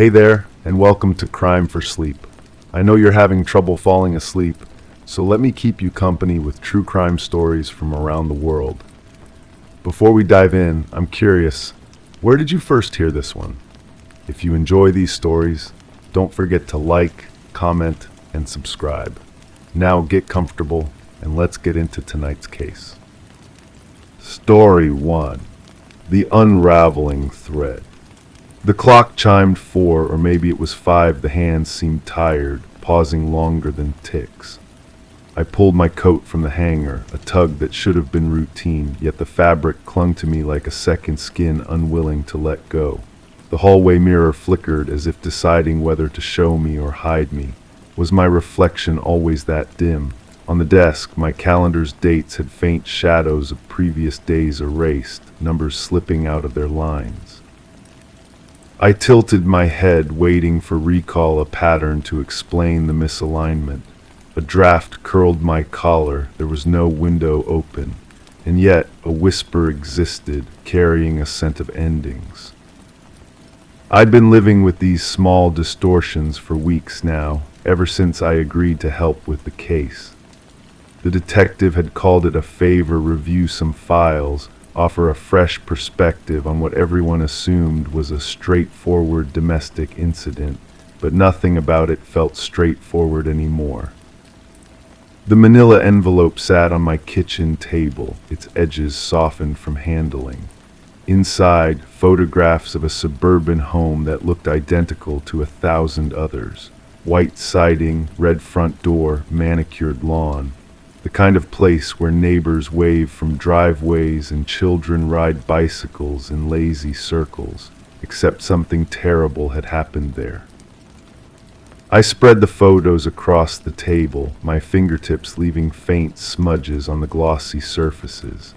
Hey there, and welcome to Crime for Sleep. I know you're having trouble falling asleep, so let me keep you company with true crime stories from around the world. Before we dive in, I'm curious, where did you first hear this one? If you enjoy these stories, don't forget to like, comment, and subscribe. Now get comfortable, and let's get into tonight's case. Story 1. The Unraveling Thread. The clock chimed 4, or maybe it was 5. The hands seemed tired, pausing longer than ticks. I pulled my coat from the hanger, a tug that should have been routine, yet the fabric clung to me like a second skin, unwilling to let go. The hallway mirror flickered as if deciding whether to show me or hide me. Was my reflection always that dim? On the desk, my calendar's dates had faint shadows of previous days erased, numbers slipping out of their lines. I tilted my head, waiting for recall, a pattern to explain the misalignment. A draft curled my collar, there was no window open, and yet a whisper existed, carrying a scent of endings. I'd been living with these small distortions for weeks now, ever since I agreed to help with the case. The detective had called it a favor, review some files, offer a fresh perspective on what everyone assumed was a straightforward domestic incident, but nothing about it felt straightforward anymore. The manila envelope sat on my kitchen table, its edges softened from handling. Inside, photographs of a suburban home that looked identical to 1,000 others. White siding, red front door, manicured lawn. The kind of place where neighbors wave from driveways and children ride bicycles in lazy circles, except something terrible had happened there. I spread the photos across the table, my fingertips leaving faint smudges on the glossy surfaces.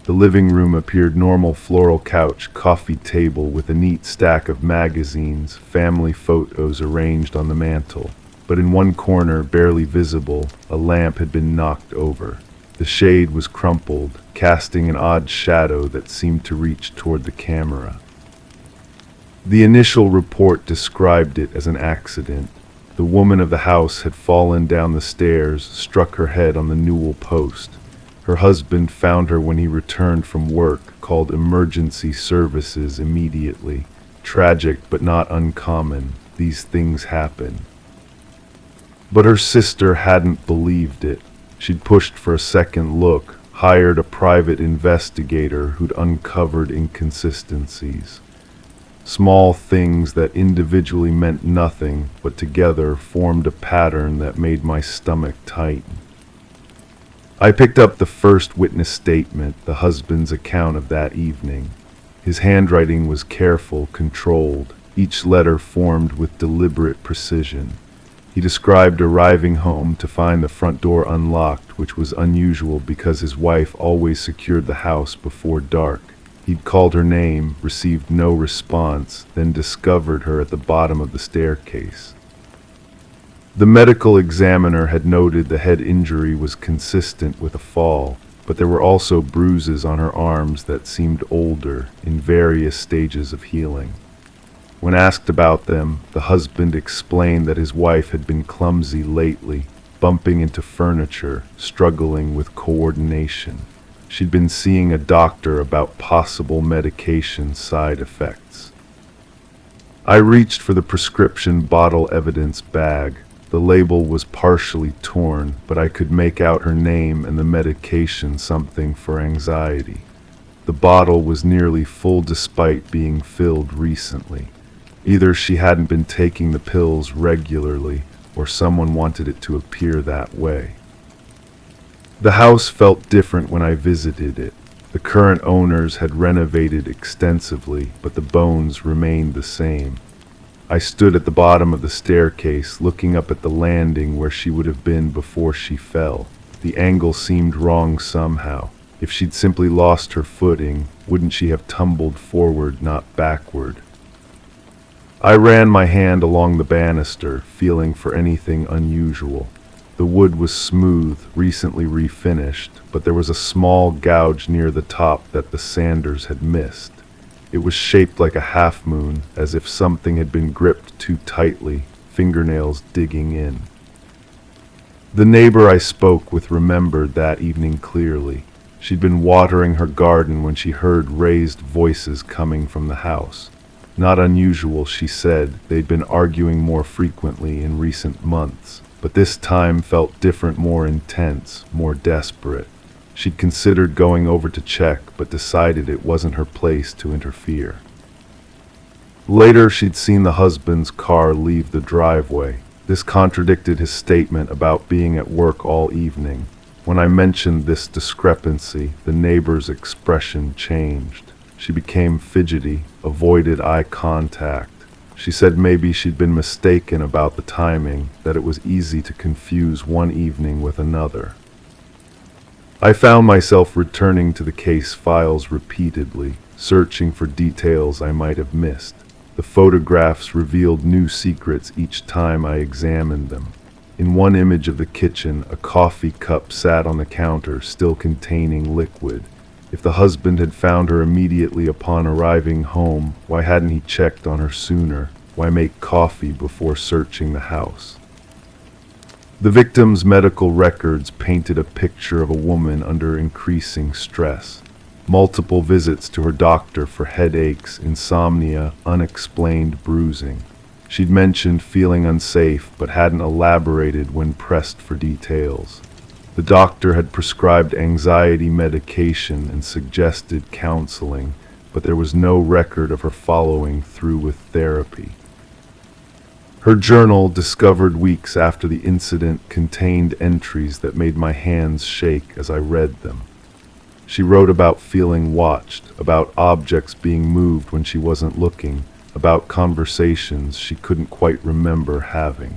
The living room appeared normal: floral couch, coffee table with a neat stack of magazines, family photos arranged on the mantel. But in one corner, barely visible, a lamp had been knocked over. The shade was crumpled, casting an odd shadow that seemed to reach toward the camera. The initial report described it as an accident. The woman of the house had fallen down the stairs, struck her head on the newel post. Her husband found her when he returned from work, called emergency services immediately. Tragic, but not uncommon. These things happen. But her sister hadn't believed it. She'd pushed for a second look, hired a private investigator who'd uncovered inconsistencies. Small things that individually meant nothing, but together formed a pattern that made my stomach tighten. I picked up the first witness statement, the husband's account of that evening. His handwriting was careful, controlled, each letter formed with deliberate precision. He described arriving home to find the front door unlocked, which was unusual because his wife always secured the house before dark. He'd called her name, received no response, then discovered her at the bottom of the staircase. The medical examiner had noted the head injury was consistent with a fall, but there were also bruises on her arms that seemed older, in various stages of healing. When asked about them, the husband explained that his wife had been clumsy lately, bumping into furniture, struggling with coordination. She'd been seeing a doctor about possible medication side effects. I reached for the prescription bottle evidence bag. The label was partially torn, but I could make out her name and the medication, something for anxiety. The bottle was nearly full despite being filled recently. Either she hadn't been taking the pills regularly, or someone wanted it to appear that way. The house felt different when I visited it. The current owners had renovated extensively, but the bones remained the same. I stood at the bottom of the staircase, looking up at the landing where she would have been before she fell. The angle seemed wrong somehow. If she'd simply lost her footing, wouldn't she have tumbled forward, not backward? I ran my hand along the banister, feeling for anything unusual. The wood was smooth, recently refinished, but there was a small gouge near the top that the sanders had missed. It was shaped like a half moon, as if something had been gripped too tightly, fingernails digging in. The neighbor I spoke with remembered that evening clearly. She'd been watering her garden when she heard raised voices coming from the house. Not unusual, she said. They'd been arguing more frequently in recent months, but this time felt different, more intense, more desperate. She'd considered going over to check, but decided it wasn't her place to interfere. Later, she'd seen the husband's car leave the driveway. This contradicted his statement about being at work all evening. When I mentioned this discrepancy, the neighbor's expression changed. She became fidgety, avoided eye contact. She said maybe she'd been mistaken about the timing, that it was easy to confuse one evening with another. I found myself returning to the case files repeatedly, searching for details I might have missed. The photographs revealed new secrets each time I examined them. In one image of the kitchen, a coffee cup sat on the counter, still containing liquid. If the husband had found her immediately upon arriving home, why hadn't he checked on her sooner? Why make coffee before searching the house? The victim's medical records painted a picture of a woman under increasing stress. Multiple visits to her doctor for headaches, insomnia, unexplained bruising. She'd mentioned feeling unsafe, but hadn't elaborated when pressed for details. The doctor had prescribed anxiety medication and suggested counseling, but there was no record of her following through with therapy. Her journal, discovered weeks after the incident, contained entries that made my hands shake as I read them. She wrote about feeling watched, about objects being moved when she wasn't looking, about conversations she couldn't quite remember having.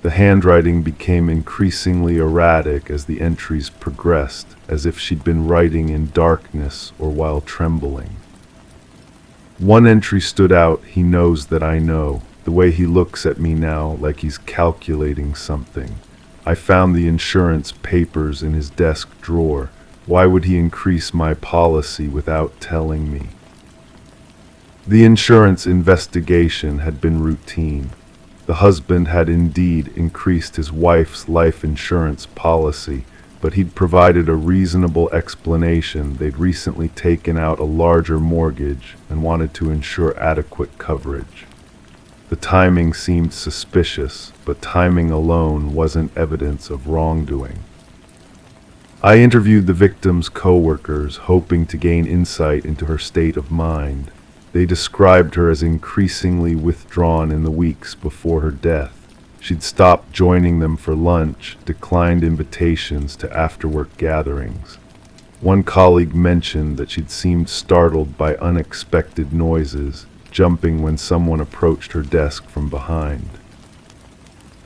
The handwriting became increasingly erratic as the entries progressed, as if she'd been writing in darkness or while trembling. One entry stood out: "He knows that I know. The way he looks at me now, like he's calculating something. I found the insurance papers in his desk drawer. Why would he increase my policy without telling me?" The insurance investigation had been routine. The husband had indeed increased his wife's life insurance policy, but he'd provided a reasonable explanation. They'd recently taken out a larger mortgage and wanted to ensure adequate coverage. The timing seemed suspicious, but timing alone wasn't evidence of wrongdoing. I interviewed the victim's co-workers, hoping to gain insight into her state of mind. They described her as increasingly withdrawn in the weeks before her death. She'd stopped joining them for lunch, declined invitations to after-work gatherings. One colleague mentioned that she'd seemed startled by unexpected noises, jumping when someone approached her desk from behind.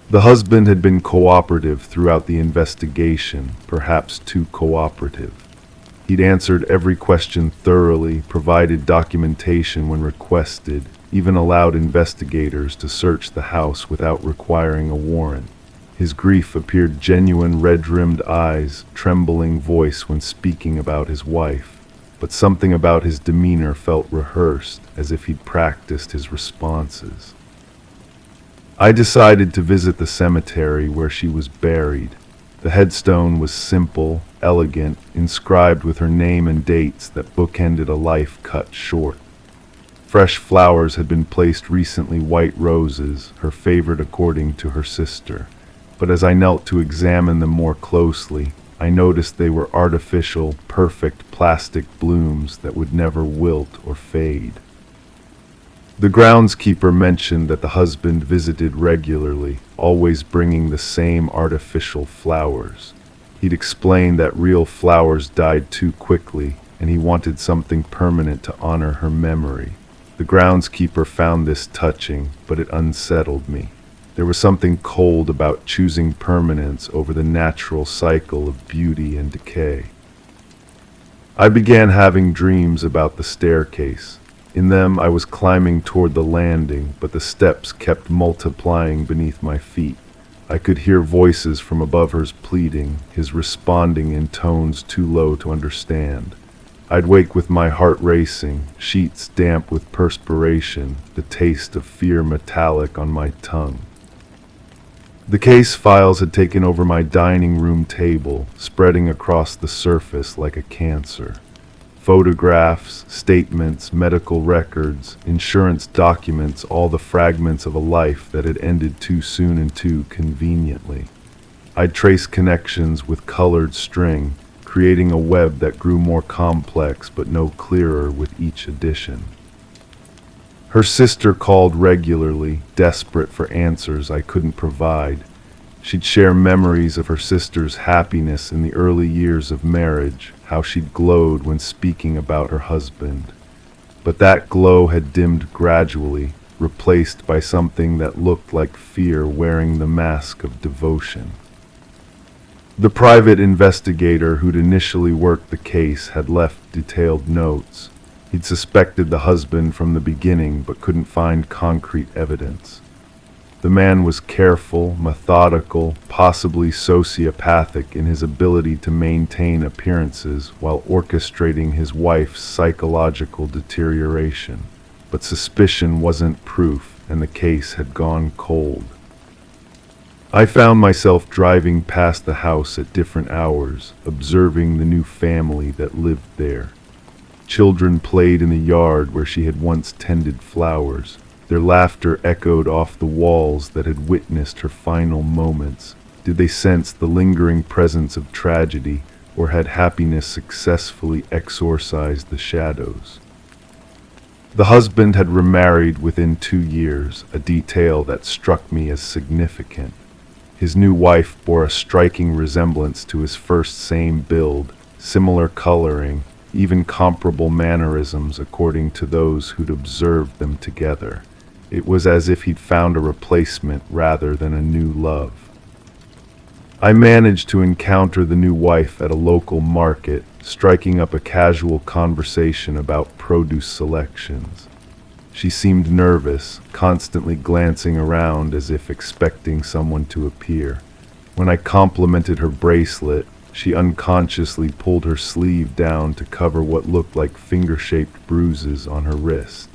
The husband had been cooperative throughout the investigation, perhaps too cooperative. He'd answered every question thoroughly, provided documentation when requested, even allowed investigators to search the house without requiring a warrant. His grief appeared genuine: red-rimmed eyes, trembling voice when speaking about his wife. But something about his demeanor felt rehearsed, as if he'd practiced his responses. I decided to visit the cemetery where she was buried. The headstone was simple, elegant, inscribed with her name and dates that bookended a life cut short. Fresh flowers had been placed recently, white roses, her favorite according to her sister. But as I knelt to examine them more closely, I noticed they were artificial, perfect plastic blooms that would never wilt or fade. The groundskeeper mentioned that the husband visited regularly, always bringing the same artificial flowers. He'd explained that real flowers died too quickly, and he wanted something permanent to honor her memory. The groundskeeper found this touching, but it unsettled me. There was something cold about choosing permanence over the natural cycle of beauty and decay. I began having dreams about the staircase. In them, I was climbing toward the landing, but the steps kept multiplying beneath my feet. I could hear voices from above hers pleading, his responding in tones too low to understand. I'd wake with my heart racing, sheets damp with perspiration, the taste of fear metallic on my tongue. The case files had taken over my dining room table, spreading across the surface like a cancer. Photographs, statements, medical records, insurance documents, all the fragments of a life that had ended too soon and too conveniently. I'd trace connections with colored string, creating a web that grew more complex but no clearer with each addition. Her sister called regularly, desperate for answers I couldn't provide. She'd share memories of her sister's happiness in the early years of marriage, how she'd glowed when speaking about her husband. But that glow had dimmed gradually, replaced by something that looked like fear wearing the mask of devotion. The private investigator who'd initially worked the case had left detailed notes. He'd suspected the husband from the beginning but couldn't find concrete evidence. The man was careful, methodical, possibly sociopathic in his ability to maintain appearances while orchestrating his wife's psychological deterioration. But suspicion wasn't proof, and the case had gone cold. I found myself driving past the house at different hours, observing the new family that lived there. Children played in the yard where she had once tended flowers. Their laughter echoed off the walls that had witnessed her final moments. Did they sense the lingering presence of tragedy, or had happiness successfully exorcised the shadows? The husband had remarried within 2 years, a detail that struck me as significant. His new wife bore a striking resemblance to his first, same build, similar coloring, even comparable mannerisms according to those who'd observed them together. It was as if he'd found a replacement rather than a new love. I managed to encounter the new wife at a local market, striking up a casual conversation about produce selections. She seemed nervous, constantly glancing around as if expecting someone to appear. When I complimented her bracelet, she unconsciously pulled her sleeve down to cover what looked like finger-shaped bruises on her wrist.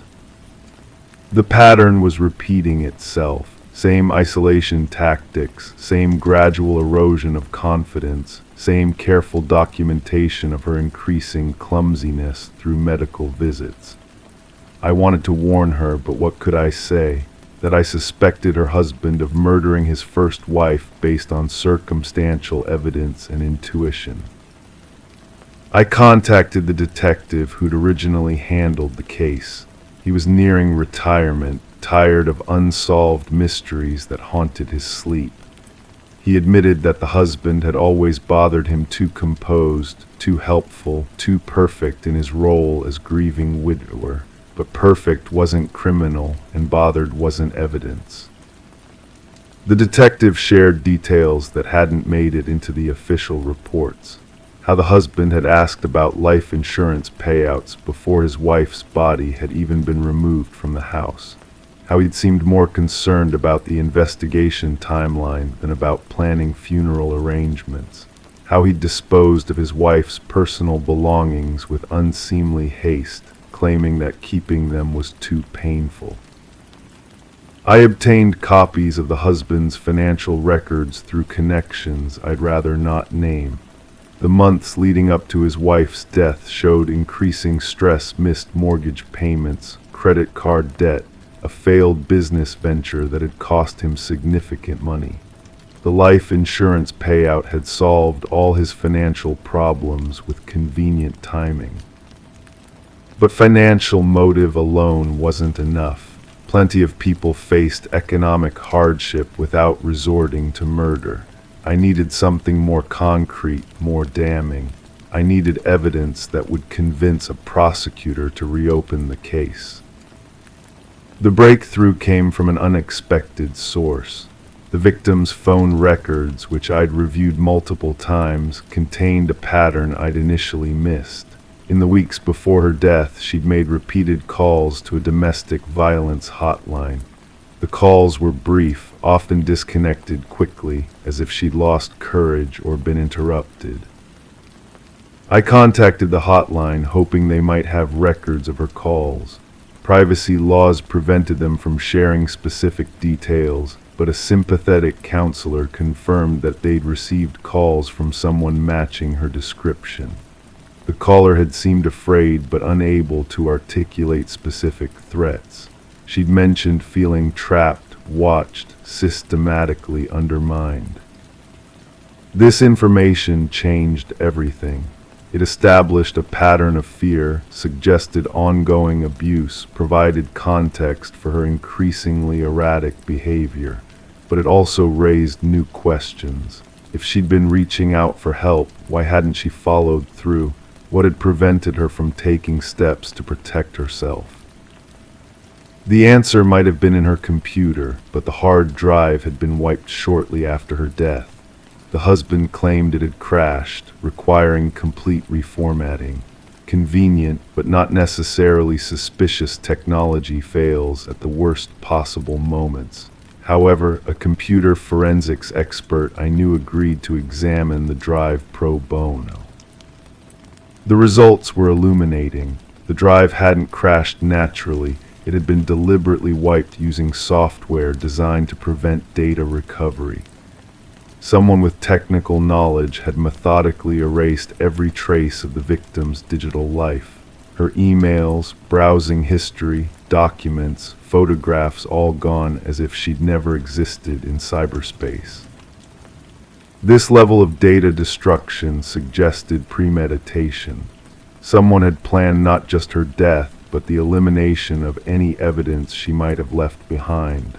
The pattern was repeating itself. Same isolation tactics, same gradual erosion of confidence, same careful documentation of her increasing clumsiness through medical visits. I wanted to warn her, but what could I say? That I suspected her husband of murdering his first wife based on circumstantial evidence and intuition. I contacted the detective who'd originally handled the case. He was nearing retirement, tired of unsolved mysteries that haunted his sleep. He admitted that the husband had always bothered him too composed, too helpful, too perfect in his role as grieving widower. But perfect wasn't criminal, and bothered wasn't evidence. The detective shared details that hadn't made it into the official reports. How the husband had asked about life insurance payouts before his wife's body had even been removed from the house. How he'd seemed more concerned about the investigation timeline than about planning funeral arrangements. How he'd disposed of his wife's personal belongings with unseemly haste, claiming that keeping them was too painful. I obtained copies of the husband's financial records through connections I'd rather not name. The months leading up to his wife's death showed increasing stress, missed mortgage payments, credit card debt, a failed business venture that had cost him significant money. The life insurance payout had solved all his financial problems with convenient timing. But financial motive alone wasn't enough. Plenty of people faced economic hardship without resorting to murder. I needed something more concrete, more damning. I needed evidence that would convince a prosecutor to reopen the case. The breakthrough came from an unexpected source. The victim's phone records, which I'd reviewed multiple times, contained a pattern I'd initially missed. In the weeks before her death, she'd made repeated calls to a domestic violence hotline. The calls were brief, often disconnected quickly, as if she'd lost courage or been interrupted. I contacted the hotline, hoping they might have records of her calls. Privacy laws prevented them from sharing specific details, but a sympathetic counselor confirmed that they'd received calls from someone matching her description. The caller had seemed afraid but unable to articulate specific threats. She'd mentioned feeling trapped, watched, systematically undermined. This information changed everything. It established a pattern of fear, suggested ongoing abuse, provided context for her increasingly erratic behavior. But it also raised new questions. If she'd been reaching out for help, why hadn't she followed through? What had prevented her from taking steps to protect herself? The answer might have been in her computer, but the hard drive had been wiped shortly after her death. The husband claimed it had crashed, requiring complete reformatting. Convenient, but not necessarily suspicious technology fails at the worst possible moments. However, a computer forensics expert I knew agreed to examine the drive pro bono. The results were illuminating. The drive hadn't crashed naturally. It had been deliberately wiped using software designed to prevent data recovery. Someone with technical knowledge had methodically erased every trace of the victim's digital life. Her emails, browsing history, documents, photographs all gone as if she'd never existed in cyberspace. This level of data destruction suggested premeditation. Someone had planned not just her death, but the elimination of any evidence she might have left behind.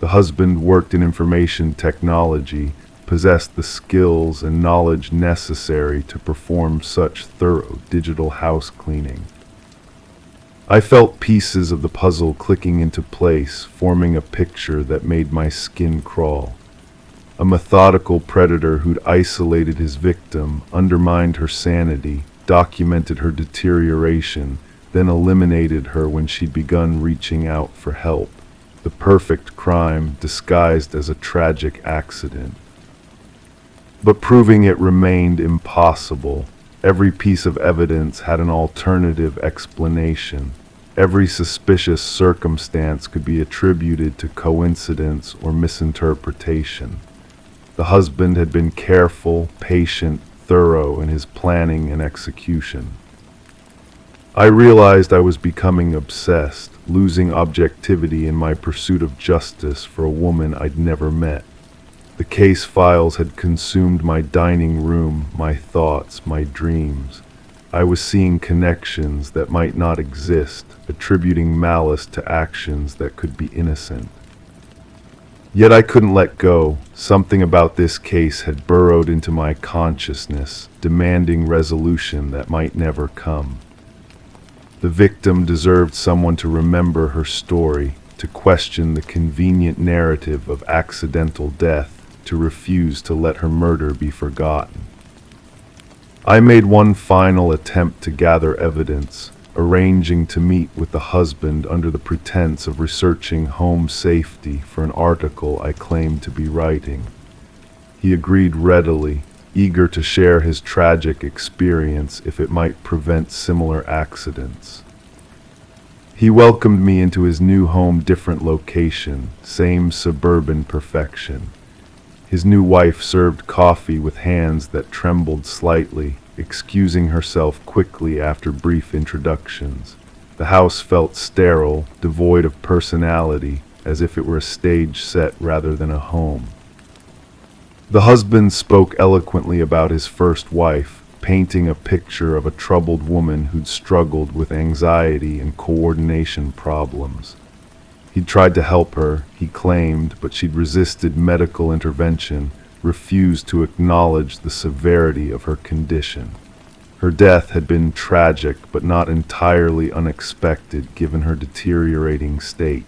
The husband worked in information technology, possessed the skills and knowledge necessary to perform such thorough digital house cleaning. I felt pieces of the puzzle clicking into place, forming a picture that made my skin crawl. A methodical predator who'd isolated his victim, undermined her sanity, documented her deterioration, then eliminated her when she'd begun reaching out for help. The perfect crime disguised as a tragic accident. But proving it remained impossible. Every piece of evidence had an alternative explanation. Every suspicious circumstance could be attributed to coincidence or misinterpretation. The husband had been careful, patient, thorough in his planning and execution. I realized I was becoming obsessed, losing objectivity in my pursuit of justice for a woman I'd never met. The case files had consumed my dining room, my thoughts, my dreams. I was seeing connections that might not exist, attributing malice to actions that could be innocent. Yet I couldn't let go. Something about this case had burrowed into my consciousness, demanding resolution that might never come. The victim deserved someone to remember her story, to question the convenient narrative of accidental death, to refuse to let her murder be forgotten. I made one final attempt to gather evidence, arranging to meet with the husband under the pretense of researching home safety for an article I claimed to be writing. He agreed readily, eager to share his tragic experience if it might prevent similar accidents. He welcomed me into his new home, different location, same suburban perfection. His new wife served coffee with hands that trembled slightly, excusing herself quickly after brief introductions. The house felt sterile, devoid of personality, as if it were a stage set rather than a home. The husband spoke eloquently about his first wife, painting a picture of a troubled woman who'd struggled with anxiety and coordination problems. He'd tried to help her, he claimed, but she'd resisted medical intervention, refused to acknowledge the severity of her condition. Her death had been tragic, but not entirely unexpected given her deteriorating state.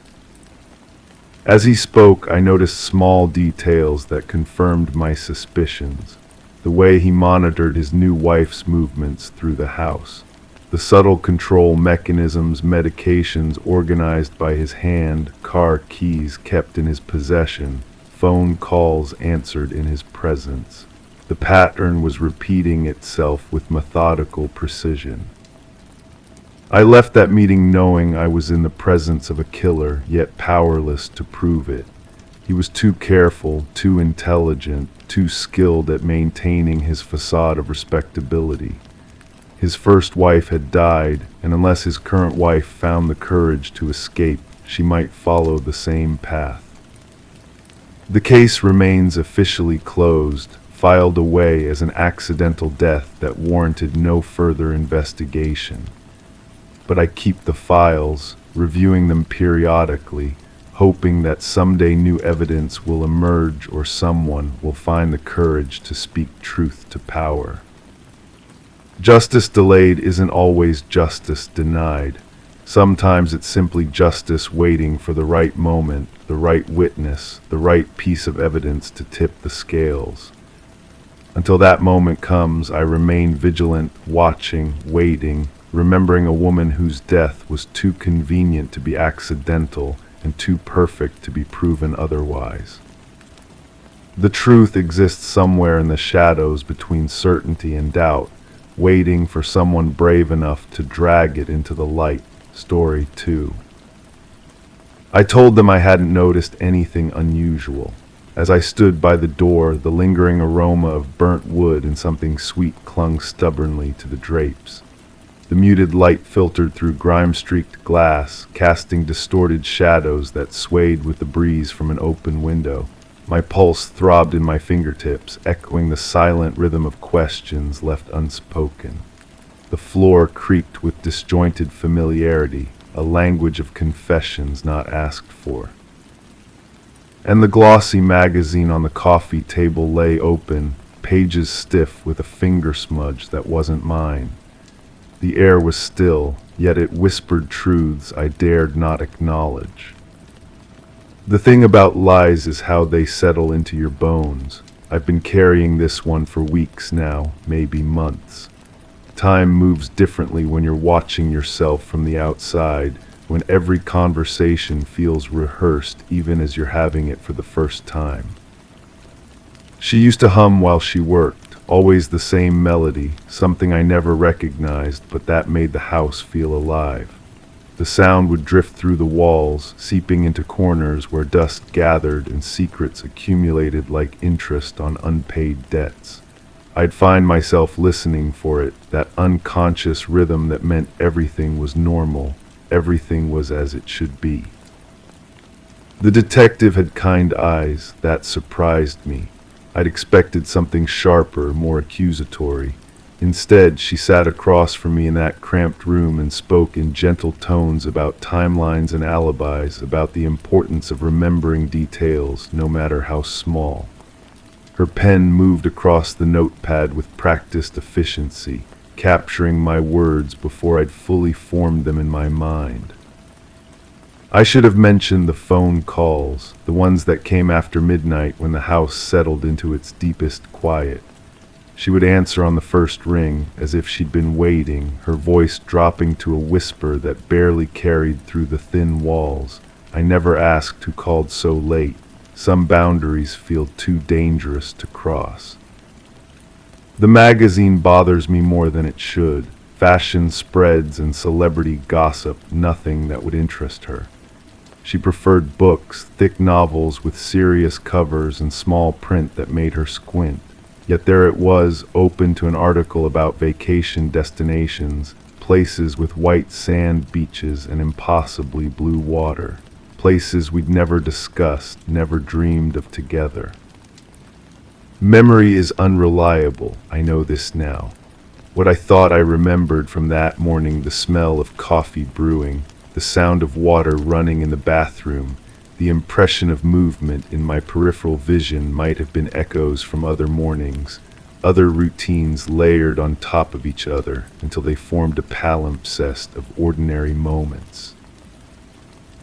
As he spoke, I noticed small details that confirmed my suspicions. The way he monitored his new wife's movements through the house. The subtle control mechanisms, medications organized by his hand, car keys kept in his possession, phone calls answered in his presence. The pattern was repeating itself with methodical precision. I left that meeting knowing I was in the presence of a killer, yet powerless to prove it. He was too careful, too intelligent, too skilled at maintaining his facade of respectability. His first wife had died, and unless his current wife found the courage to escape, she might follow the same path. The case remains officially closed, filed away as an accidental death that warranted no further investigation. But I keep the files, reviewing them periodically, hoping that someday new evidence will emerge or someone will find the courage to speak truth to power. Justice delayed isn't always justice denied. Sometimes it's simply justice waiting for the right moment, the right witness, the right piece of evidence to tip the scales. Until that moment comes, I remain vigilant, watching, waiting, remembering a woman whose death was too convenient to be accidental and too perfect to be proven otherwise. The truth exists somewhere in the shadows between certainty and doubt, waiting for someone brave enough to drag it into the light. Story 2. I told them I hadn't noticed anything unusual. As I stood by the door, the lingering aroma of burnt wood and something sweet clung stubbornly to the drapes. The muted light filtered through grime-streaked glass, casting distorted shadows that swayed with the breeze from an open window. My pulse throbbed in my fingertips, echoing the silent rhythm of questions left unspoken. The floor creaked with disjointed familiarity, a language of confessions not asked for. And the glossy magazine on the coffee table lay open, pages stiff with a finger smudge that wasn't mine. The air was still, yet it whispered truths I dared not acknowledge. The thing about lies is how they settle into your bones. I've been carrying this one for weeks now, maybe months. Time moves differently when you're watching yourself from the outside, when every conversation feels rehearsed even as you're having it for the first time. She used to hum while she worked, always the same melody, something I never recognized, but that made the house feel alive. The sound would drift through the walls, seeping into corners where dust gathered and secrets accumulated like interest on unpaid debts. I'd find myself listening for it, that unconscious rhythm that meant everything was normal, everything was as it should be. The detective had kind eyes, that surprised me. I'd expected something sharper, more accusatory. Instead, she sat across from me in that cramped room and spoke in gentle tones about timelines and alibis, about the importance of remembering details, no matter how small. Her pen moved across the notepad with practiced efficiency, capturing my words before I'd fully formed them in my mind. I should have mentioned the phone calls, the ones that came after midnight when the house settled into its deepest quiet. She would answer on the first ring, as if she'd been waiting, her voice dropping to a whisper that barely carried through the thin walls. I never asked who called so late. Some boundaries feel too dangerous to cross. The magazine bothers me more than it should. Fashion spreads and celebrity gossip, nothing that would interest her. She preferred books, thick novels with serious covers and small print that made her squint. Yet there it was, open to an article about vacation destinations, places with white sand beaches and impossibly blue water, places we'd never discussed, never dreamed of together. Memory is unreliable, I know this now. What I thought I remembered from that morning, the smell of coffee brewing, the sound of water running in the bathroom, the impression of movement in my peripheral vision might have been echoes from other mornings, other routines layered on top of each other until they formed a palimpsest of ordinary moments.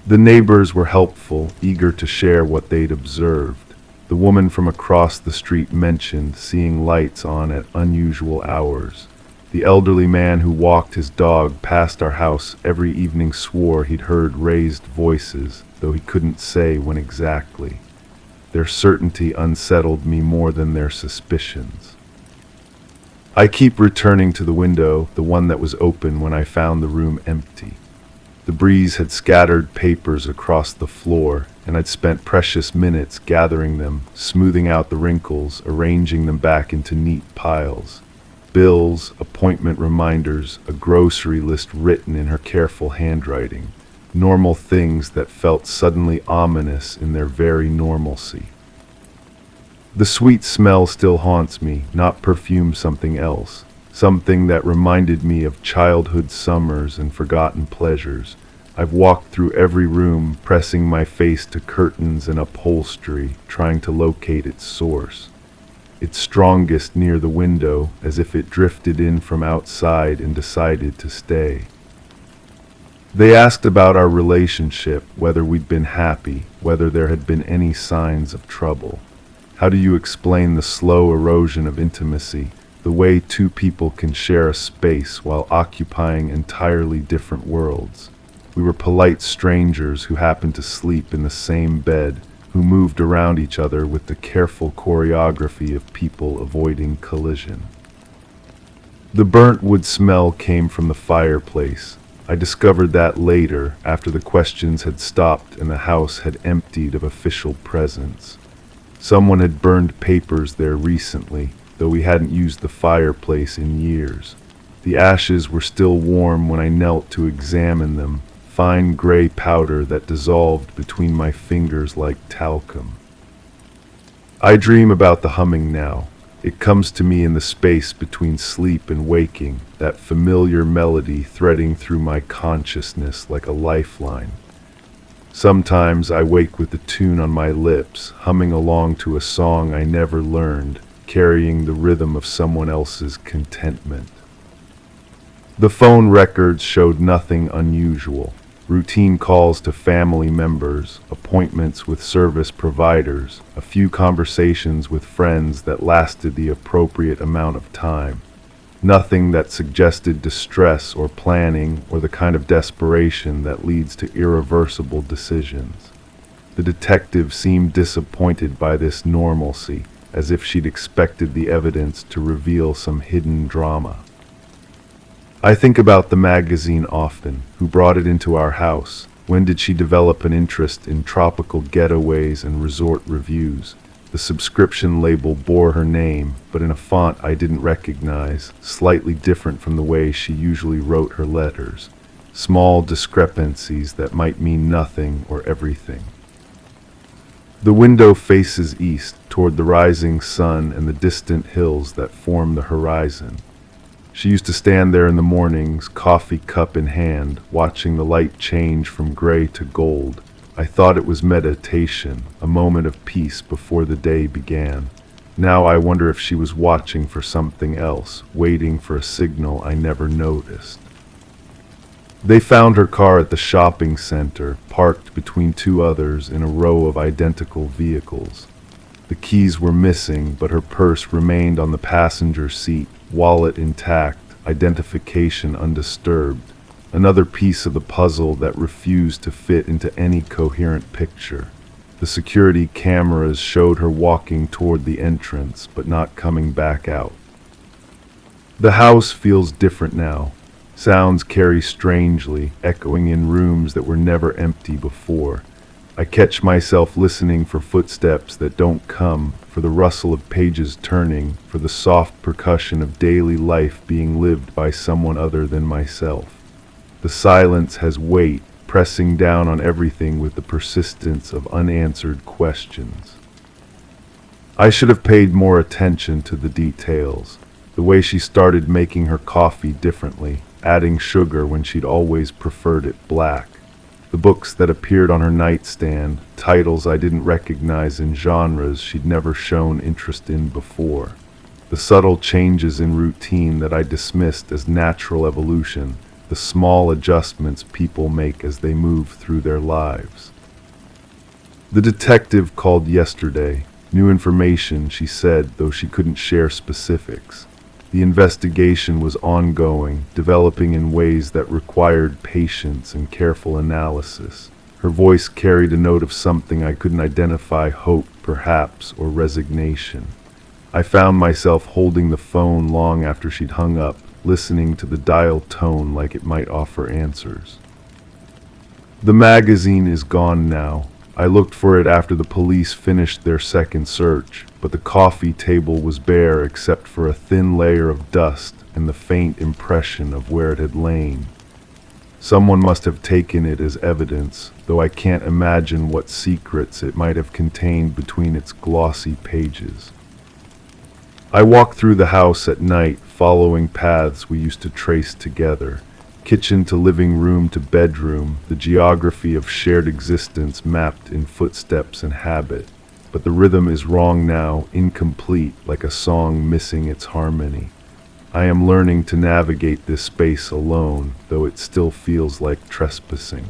The neighbors were helpful, eager to share what they'd observed. The woman from across the street mentioned seeing lights on at unusual hours. The elderly man who walked his dog past our house every evening swore he'd heard raised voices, though he couldn't say when exactly. Their certainty unsettled me more than their suspicions. I keep returning to the window, the one that was open when I found the room empty. The breeze had scattered papers across the floor, and I'd spent precious minutes gathering them, smoothing out the wrinkles, arranging them back into neat piles. Bills, appointment reminders, a grocery list written in her careful handwriting. Normal things that felt suddenly ominous in their very normalcy. The sweet smell still haunts me, not perfume, something else. Something that reminded me of childhood summers and forgotten pleasures. I've walked through every room, pressing my face to curtains and upholstery, trying to locate its source. Its strongest near the window, as if it drifted in from outside and decided to stay. They asked about our relationship, whether we'd been happy, whether there had been any signs of trouble. How do you explain the slow erosion of intimacy, the way two people can share a space while occupying entirely different worlds? We were polite strangers who happened to sleep in the same bed, who moved around each other with the careful choreography of people avoiding collision. The burnt wood smell came from the fireplace. I discovered that later, after the questions had stopped and the house had emptied of official presence. Someone had burned papers there recently, though we hadn't used the fireplace in years. The ashes were still warm when I knelt to examine them, fine gray powder that dissolved between my fingers like talcum. I dream about the humming now. It comes to me in the space between sleep and waking, that familiar melody threading through my consciousness like a lifeline. Sometimes I wake with the tune on my lips, humming along to a song I never learned, carrying the rhythm of someone else's contentment. The phone records showed nothing unusual. Routine calls to family members, appointments with service providers, a few conversations with friends that lasted the appropriate amount of time. Nothing that suggested distress or planning or the kind of desperation that leads to irreversible decisions. The detective seemed disappointed by this normalcy, as if she'd expected the evidence to reveal some hidden drama. I think about the magazine often. Who brought it into our house? When did she develop an interest in tropical getaways and resort reviews? The subscription label bore her name, but in a font I didn't recognize, slightly different from the way she usually wrote her letters. Small discrepancies that might mean nothing or everything. The window faces east, toward the rising sun and the distant hills that form the horizon. She used to stand there in the mornings, coffee cup in hand, watching the light change from gray to gold. I thought it was meditation, a moment of peace before the day began. Now I wonder if she was watching for something else, waiting for a signal I never noticed. They found her car at the shopping center, parked between two others in a row of identical vehicles. The keys were missing, but her purse remained on the passenger seat, wallet intact, identification undisturbed. Another piece of the puzzle that refused to fit into any coherent picture. The security cameras showed her walking toward the entrance, but not coming back out. The house feels different now. Sounds carry strangely, echoing in rooms that were never empty before. I catch myself listening for footsteps that don't come, for the rustle of pages turning, for the soft percussion of daily life being lived by someone other than myself. The silence has weight, pressing down on everything with the persistence of unanswered questions. I should have paid more attention to the details. The way she started making her coffee differently, adding sugar when she'd always preferred it black. The books that appeared on her nightstand, titles I didn't recognize in genres she'd never shown interest in before. The subtle changes in routine that I dismissed as natural evolution, the small adjustments people make as they move through their lives. The detective called yesterday. New information, she said, though she couldn't share specifics. The investigation was ongoing, developing in ways that required patience and careful analysis. Her voice carried a note of something I couldn't identify, hope, perhaps, or resignation. I found myself holding the phone long after she'd hung up, listening to the dial tone like it might offer answers. The magazine is gone now. I looked for it after the police finished their second search, but the coffee table was bare except for a thin layer of dust and the faint impression of where it had lain. Someone must have taken it as evidence, though I can't imagine what secrets it might have contained between its glossy pages. I walked through the house at night, following paths we used to trace together. Kitchen to living room to bedroom, the geography of shared existence mapped in footsteps and habit. But the rhythm is wrong now, incomplete, like a song missing its harmony. I am learning to navigate this space alone, though it still feels like trespassing.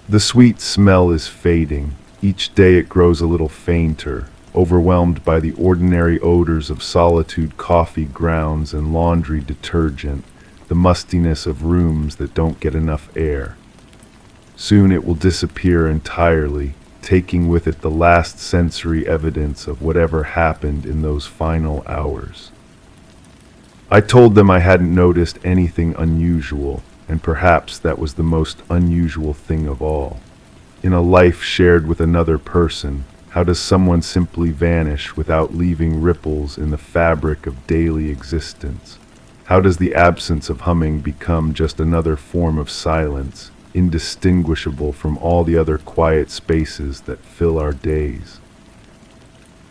The sweet smell is fading. Each day it grows a little fainter, overwhelmed by the ordinary odors of solitude, coffee grounds, and laundry detergent, the mustiness of rooms that don't get enough air. Soon it will disappear entirely, taking with it the last sensory evidence of whatever happened in those final hours. I told them I hadn't noticed anything unusual, and perhaps that was the most unusual thing of all. In a life shared with another person, how does someone simply vanish without leaving ripples in the fabric of daily existence? How does the absence of humming become just another form of silence, indistinguishable from all the other quiet spaces that fill our days?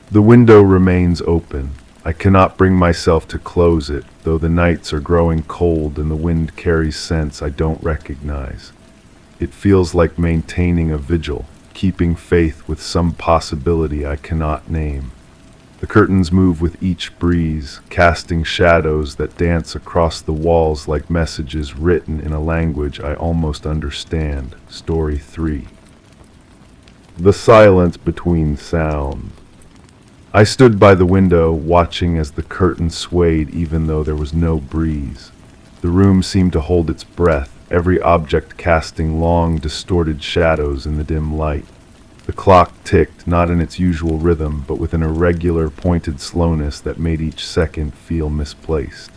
The window remains open. I cannot bring myself to close it, though the nights are growing cold and the wind carries scents I don't recognize. It feels like maintaining a vigil, keeping faith with some possibility I cannot name. The curtains move with each breeze, casting shadows that dance across the walls like messages written in a language I almost understand. Story 3. The silence between sounds. I stood by the window, watching as the curtain swayed even though there was no breeze. The room seemed to hold its breath, every object casting long, distorted shadows in the dim light. The clock ticked, not in its usual rhythm, but with an irregular, pointed slowness that made each second feel misplaced.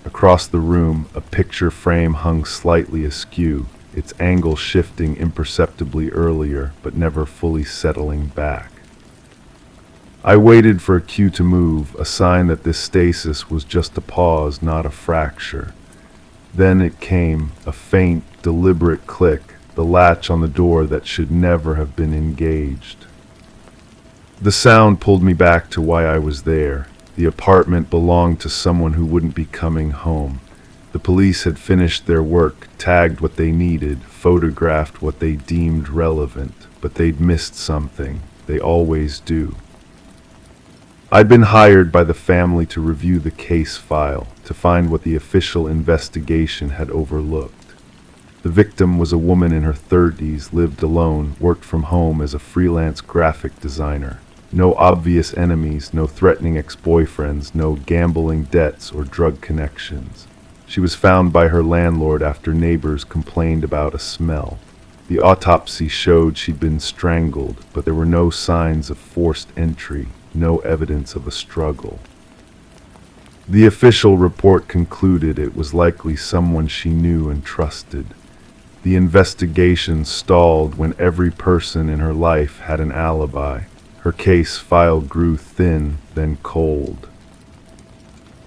Across the room, a picture frame hung slightly askew, its angle shifting imperceptibly earlier, but never fully settling back. I waited for a cue to move, a sign that this stasis was just a pause, not a fracture. Then it came, a faint, deliberate click, the latch on the door that should never have been engaged. The sound pulled me back to why I was there. The apartment belonged to someone who wouldn't be coming home. The police had finished their work, tagged what they needed, photographed what they deemed relevant, but they'd missed something. They always do. I'd been hired by the family to review the case file, to find what the official investigation had overlooked. The victim was a woman in her 30s, lived alone, worked from home as a freelance graphic designer. No obvious enemies, no threatening ex-boyfriends, no gambling debts or drug connections. She was found by her landlord after neighbors complained about a smell. The autopsy showed she'd been strangled, but there were no signs of forced entry, no evidence of a struggle. The official report concluded it was likely someone she knew and trusted. The investigation stalled when every person in her life had an alibi. Her case file grew thin, then cold.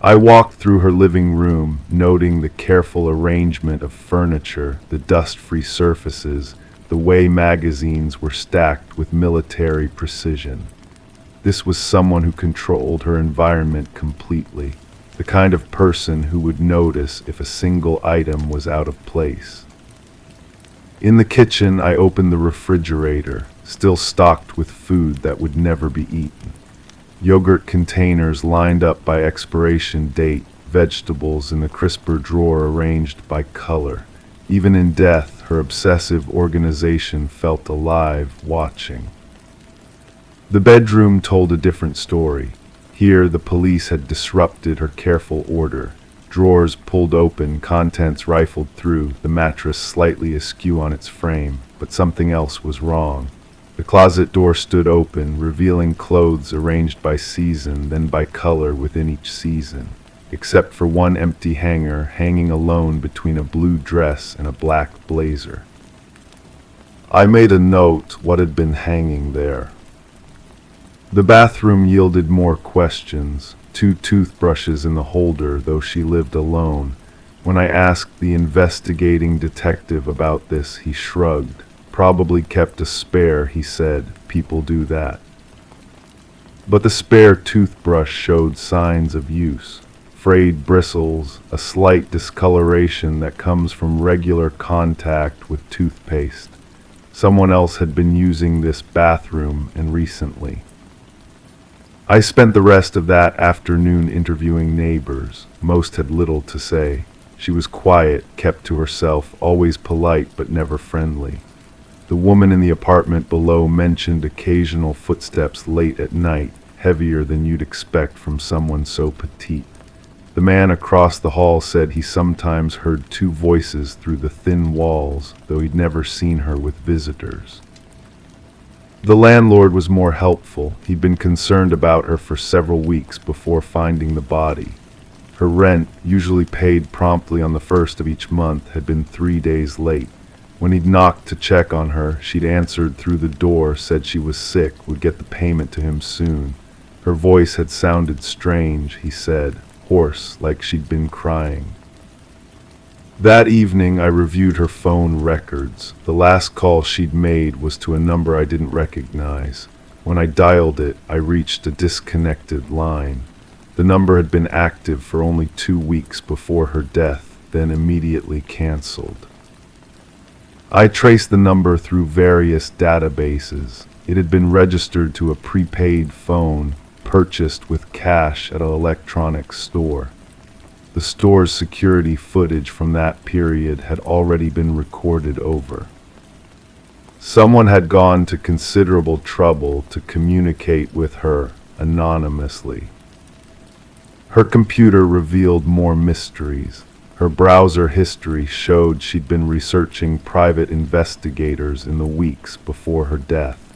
I walked through her living room, noting the careful arrangement of furniture, the dust-free surfaces, the way magazines were stacked with military precision. This was someone who controlled her environment completely, the kind of person who would notice if a single item was out of place. In the kitchen, I opened the refrigerator, still stocked with food that would never be eaten. Yogurt containers lined up by expiration date, vegetables in the crisper drawer arranged by color. Even in death, her obsessive organization felt alive, watching. The bedroom told a different story. Here, the police had disrupted her careful order. Drawers pulled open, contents rifled through, the mattress slightly askew on its frame. but something else was wrong. The closet door stood open, revealing clothes arranged by season, then by color within each season, except for one empty hanger hanging alone between a blue dress and a black blazer. I made a note what had been hanging there. The bathroom yielded more questions, 2 toothbrushes in the holder, though she lived alone. When I asked the investigating detective about this, he shrugged. Probably kept a spare, he said. People do that. But the spare toothbrush showed signs of use. Frayed bristles, a slight discoloration that comes from regular contact with toothpaste. Someone else had been using this bathroom, and recently. I spent the rest of that afternoon interviewing neighbors. Most had little to say. She was quiet, kept to herself, always polite but never friendly. The woman in the apartment below mentioned occasional footsteps late at night, heavier than you'd expect from someone so petite. The man across the hall said he sometimes heard 2 voices through the thin walls, though he'd never seen her with visitors. The landlord was more helpful. He'd been concerned about her for several weeks before finding the body. Her rent, usually paid promptly on the 1st of each month, had been 3 days late. When he'd knocked to check on her, she'd answered through the door, said she was sick, would get the payment to him soon. Her voice had sounded strange, he said, hoarse, like she'd been crying. That evening I reviewed her phone records. The last call she'd made was to a number I didn't recognize. When I dialed it, I reached a disconnected line. The number had been active for only 2 weeks before her death, then immediately canceled. I traced the number through various databases. It had been registered to a prepaid phone, purchased with cash at an electronics store. The store's security footage from that period had already been recorded over. Someone had gone to considerable trouble to communicate with her anonymously. Her computer revealed more mysteries. Her browser history showed she'd been researching private investigators in the weeks before her death.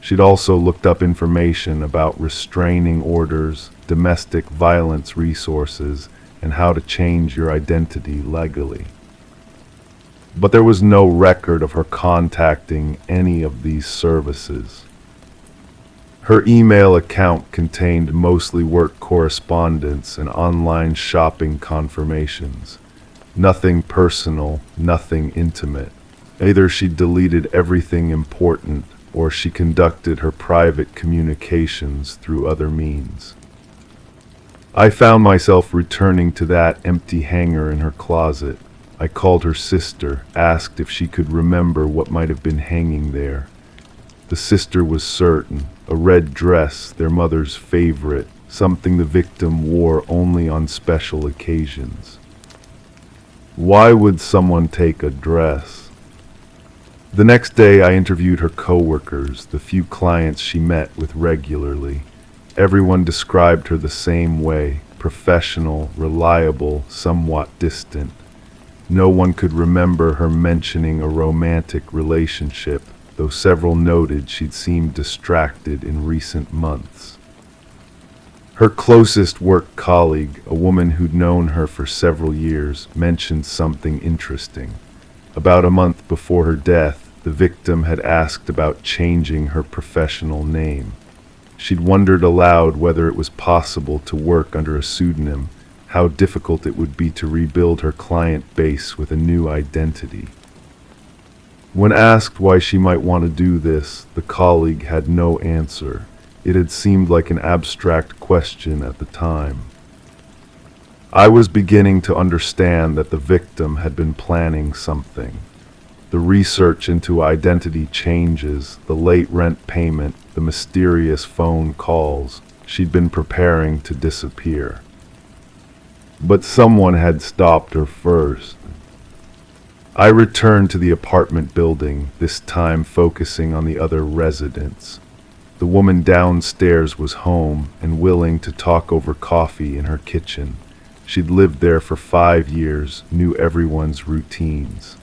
She'd also looked up information about restraining orders, domestic violence resources, and how to change your identity legally. But there was no record of her contacting any of these services. Her email account contained mostly work correspondence and online shopping confirmations. Nothing personal, nothing intimate. Either she deleted everything important, or she conducted her private communications through other means. I found myself returning to that empty hanger in her closet. I called her sister, asked if she could remember what might have been hanging there. The sister was certain, a red dress, their mother's favorite, something the victim wore only on special occasions. Why would someone take a dress? The next day I interviewed her coworkers, the few clients she met with regularly. Everyone described her the same way, professional, reliable, somewhat distant. No one could remember her mentioning a romantic relationship, though several noted she'd seemed distracted in recent months. Her closest work colleague, a woman who'd known her for several years, mentioned something interesting. About a month before her death, the victim had asked about changing her professional name. She'd wondered aloud whether it was possible to work under a pseudonym, how difficult it would be to rebuild her client base with a new identity. When asked why she might want to do this, the colleague had no answer. It had seemed like an abstract question at the time. I was beginning to understand that the victim had been planning something. The research into identity changes, the late rent payment, the mysterious phone calls. She'd been preparing to disappear. But someone had stopped her first. I returned to the apartment building, this time focusing on the other residents. The woman downstairs was home and willing to talk over coffee in her kitchen. She'd lived there for 5 years, knew everyone's routines.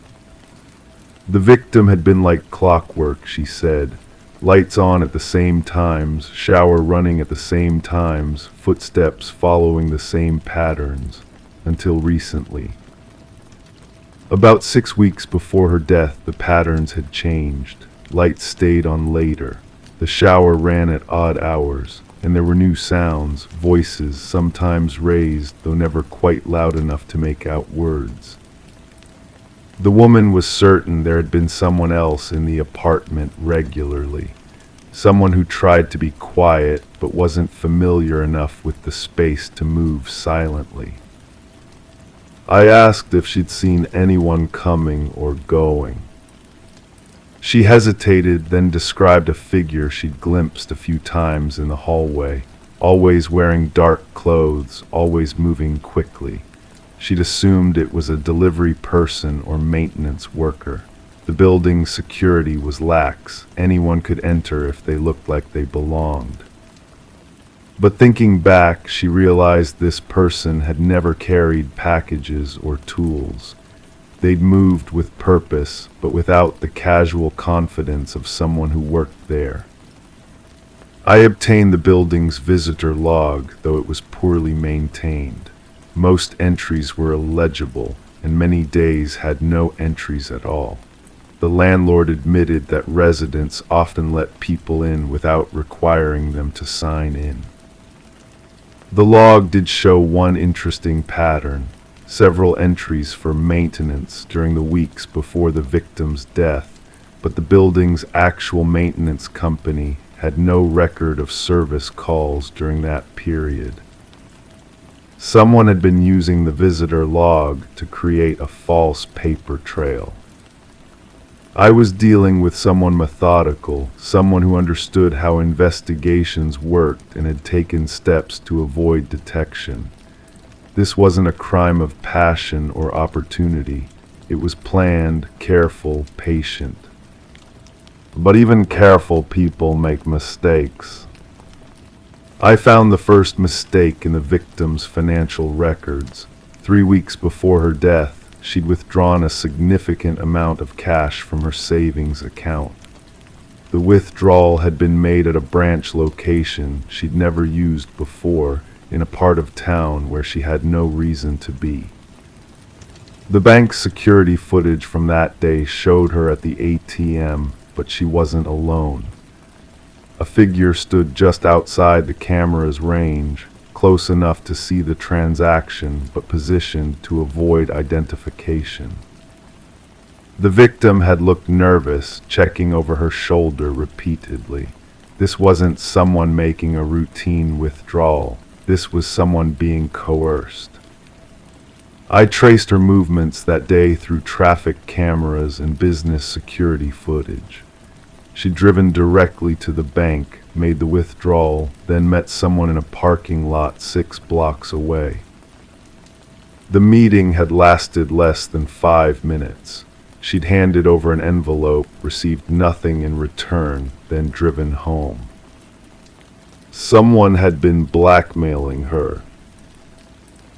The victim had been like clockwork, she said. Lights on at the same times, shower running at the same times, footsteps following the same patterns, until recently. About 6 weeks before her death, the patterns had changed. Lights stayed on later. The shower ran at odd hours, and there were new sounds, voices, sometimes raised, though never quite loud enough to make out words. The woman was certain there had been someone else in the apartment regularly. Someone who tried to be quiet, but wasn't familiar enough with the space to move silently. I asked if she'd seen anyone coming or going. She hesitated, then described a figure she'd glimpsed a few times in the hallway, always wearing dark clothes, always moving quickly. She'd assumed it was a delivery person or maintenance worker. The building's security was lax. Anyone could enter if they looked like they belonged. But thinking back, she realized this person had never carried packages or tools. They'd moved with purpose, but without the casual confidence of someone who worked there. I obtained the building's visitor log, though it was poorly maintained. Most entries were illegible, and many days had no entries at all. The landlord admitted that residents often let people in without requiring them to sign in. The log did show one interesting pattern: several entries for maintenance during the weeks before the victim's death, but the building's actual maintenance company had no record of service calls during that period. Someone had been using the visitor log to create a false paper trail. I was dealing with someone methodical, someone who understood how investigations worked and had taken steps to avoid detection. This wasn't a crime of passion or opportunity. It was planned, careful, patient. But even careful people make mistakes. I found the first mistake in the victim's financial records. 3 weeks before her death, she'd withdrawn a significant amount of cash from her savings account. The withdrawal had been made at a branch location she'd never used before, in a part of town where she had no reason to be. The bank's security footage from that day showed her at the ATM, but she wasn't alone. A figure stood just outside the camera's range, close enough to see the transaction, but positioned to avoid identification. The victim had looked nervous, checking over her shoulder repeatedly. This wasn't someone making a routine withdrawal. This was someone being coerced. I traced her movements that day through traffic cameras and business security footage. She'd driven directly to the bank, made the withdrawal, then met someone in a parking lot 6 blocks away. The meeting had lasted less than 5 minutes. She'd handed over an envelope, received nothing in return, then driven home. Someone had been blackmailing her.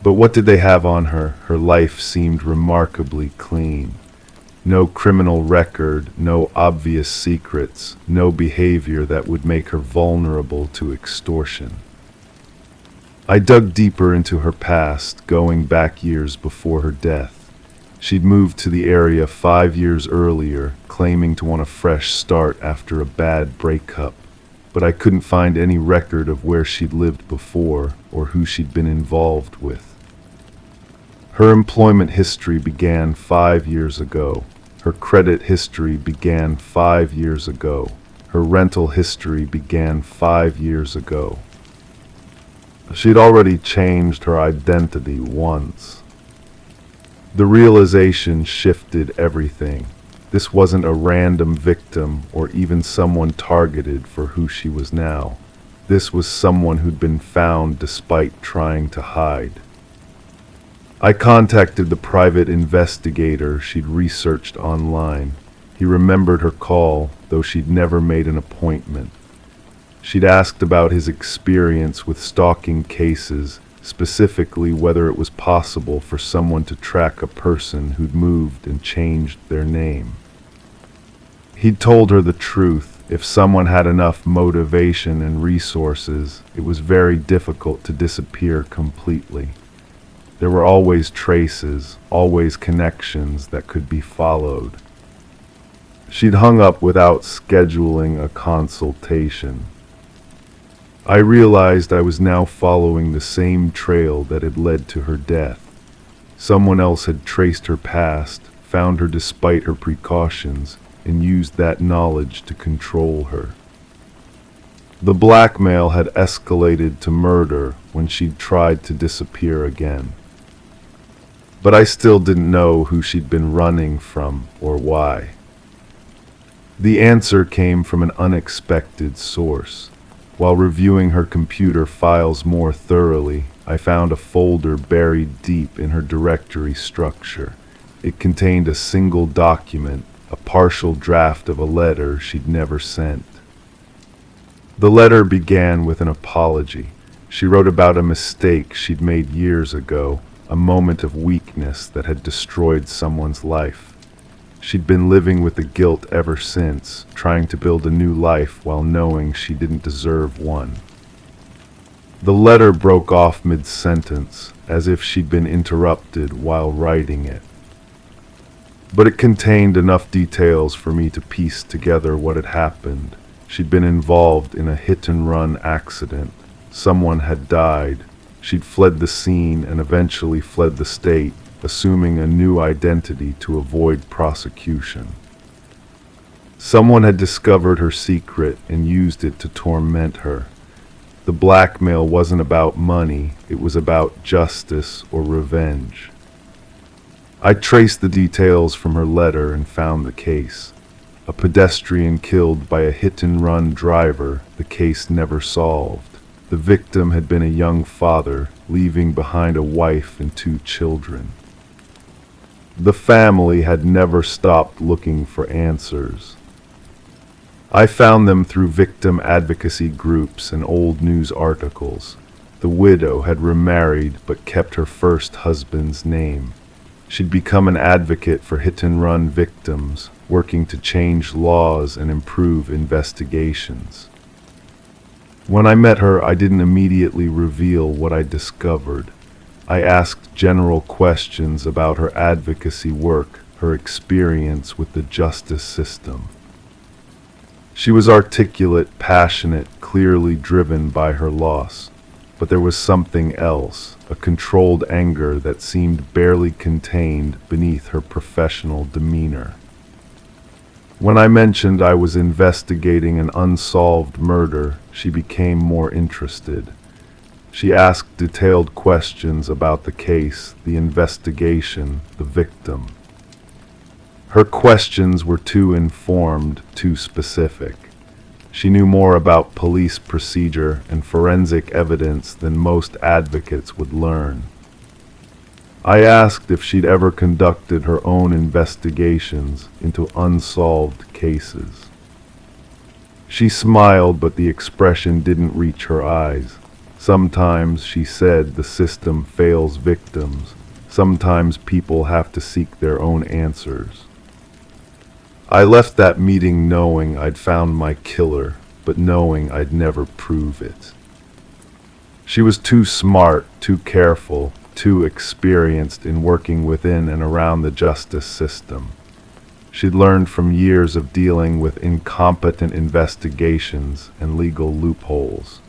But what did they have on her? Her life seemed remarkably clean. No criminal record, no obvious secrets, no behavior that would make her vulnerable to extortion. I dug deeper into her past, going back years before her death. She'd moved to the area 5 years earlier, claiming to want a fresh start after a bad breakup, but I couldn't find any record of where she'd lived before or who she'd been involved with. Her employment history began 5 years ago. Her credit history began 5 years ago. Her rental history began 5 years ago. She'd already changed her identity once. The realization shifted everything. This wasn't a random victim or even someone targeted for who she was now. This was someone who'd been found despite trying to hide. I contacted the private investigator she'd researched online. He remembered her call, though she'd never made an appointment. She'd asked about his experience with stalking cases, specifically whether it was possible for someone to track a person who'd moved and changed their name. He'd told her the truth. If someone had enough motivation and resources, it was very difficult to disappear completely. There were always traces, always connections that could be followed. She'd hung up without scheduling a consultation. I realized I was now following the same trail that had led to her death. Someone else had traced her past, found her despite her precautions, and used that knowledge to control her. The blackmail had escalated to murder when she'd tried to disappear again. But I still didn't know who she'd been running from or why. The answer came from an unexpected source. While reviewing her computer files more thoroughly, I found a folder buried deep in her directory structure. It contained a single document, a partial draft of a letter she'd never sent. The letter began with an apology. She wrote about a mistake she'd made years ago, a moment of weakness that had destroyed someone's life. She'd been living with the guilt ever since, trying to build a new life while knowing she didn't deserve one. The letter broke off mid-sentence, as if she'd been interrupted while writing it. But it contained enough details for me to piece together what had happened. She'd been involved in a hit-and-run accident. Someone had died. She'd fled the scene and eventually fled the state, assuming a new identity to avoid prosecution. Someone had discovered her secret and used it to torment her. The blackmail wasn't about money, it was about justice or revenge. I traced the details from her letter and found the case. A pedestrian killed by a hit-and-run driver, the case never solved. The victim had been a young father, leaving behind a wife and 2 children. The family had never stopped looking for answers. I found them through victim advocacy groups and old news articles. The widow had remarried but kept her first husband's name. She'd become an advocate for hit-and-run victims, working to change laws and improve investigations. When I met her, I didn't immediately reveal what I discovered. I asked general questions about her advocacy work, her experience with the justice system. She was articulate, passionate, clearly driven by her loss. But there was something else, a controlled anger that seemed barely contained beneath her professional demeanor. When I mentioned I was investigating an unsolved murder, she became more interested. She asked detailed questions about the case, the investigation, the victim. Her questions were too informed, too specific. She knew more about police procedure and forensic evidence than most advocates would learn. I asked if she'd ever conducted her own investigations into unsolved cases. She smiled, but the expression didn't reach her eyes. Sometimes, she said, the system fails victims. Sometimes people have to seek their own answers. I left that meeting knowing I'd found my killer, but knowing I'd never prove it. She was too smart, too careful, too experienced in working within and around the justice system. She'd learned from years of dealing with incompetent investigations and legal loopholes.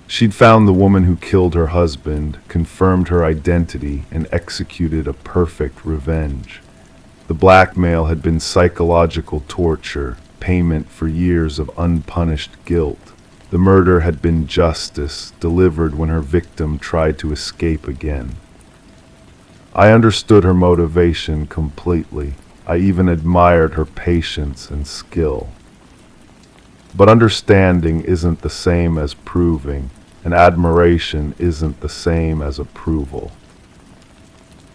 She'd found the woman who killed her husband, confirmed her identity, and executed a perfect revenge. The blackmail had been psychological torture, payment for years of unpunished guilt. The murder had been justice, delivered when her victim tried to escape again. I understood her motivation completely. I even admired her patience and skill. But understanding isn't the same as proving, and admiration isn't the same as approval.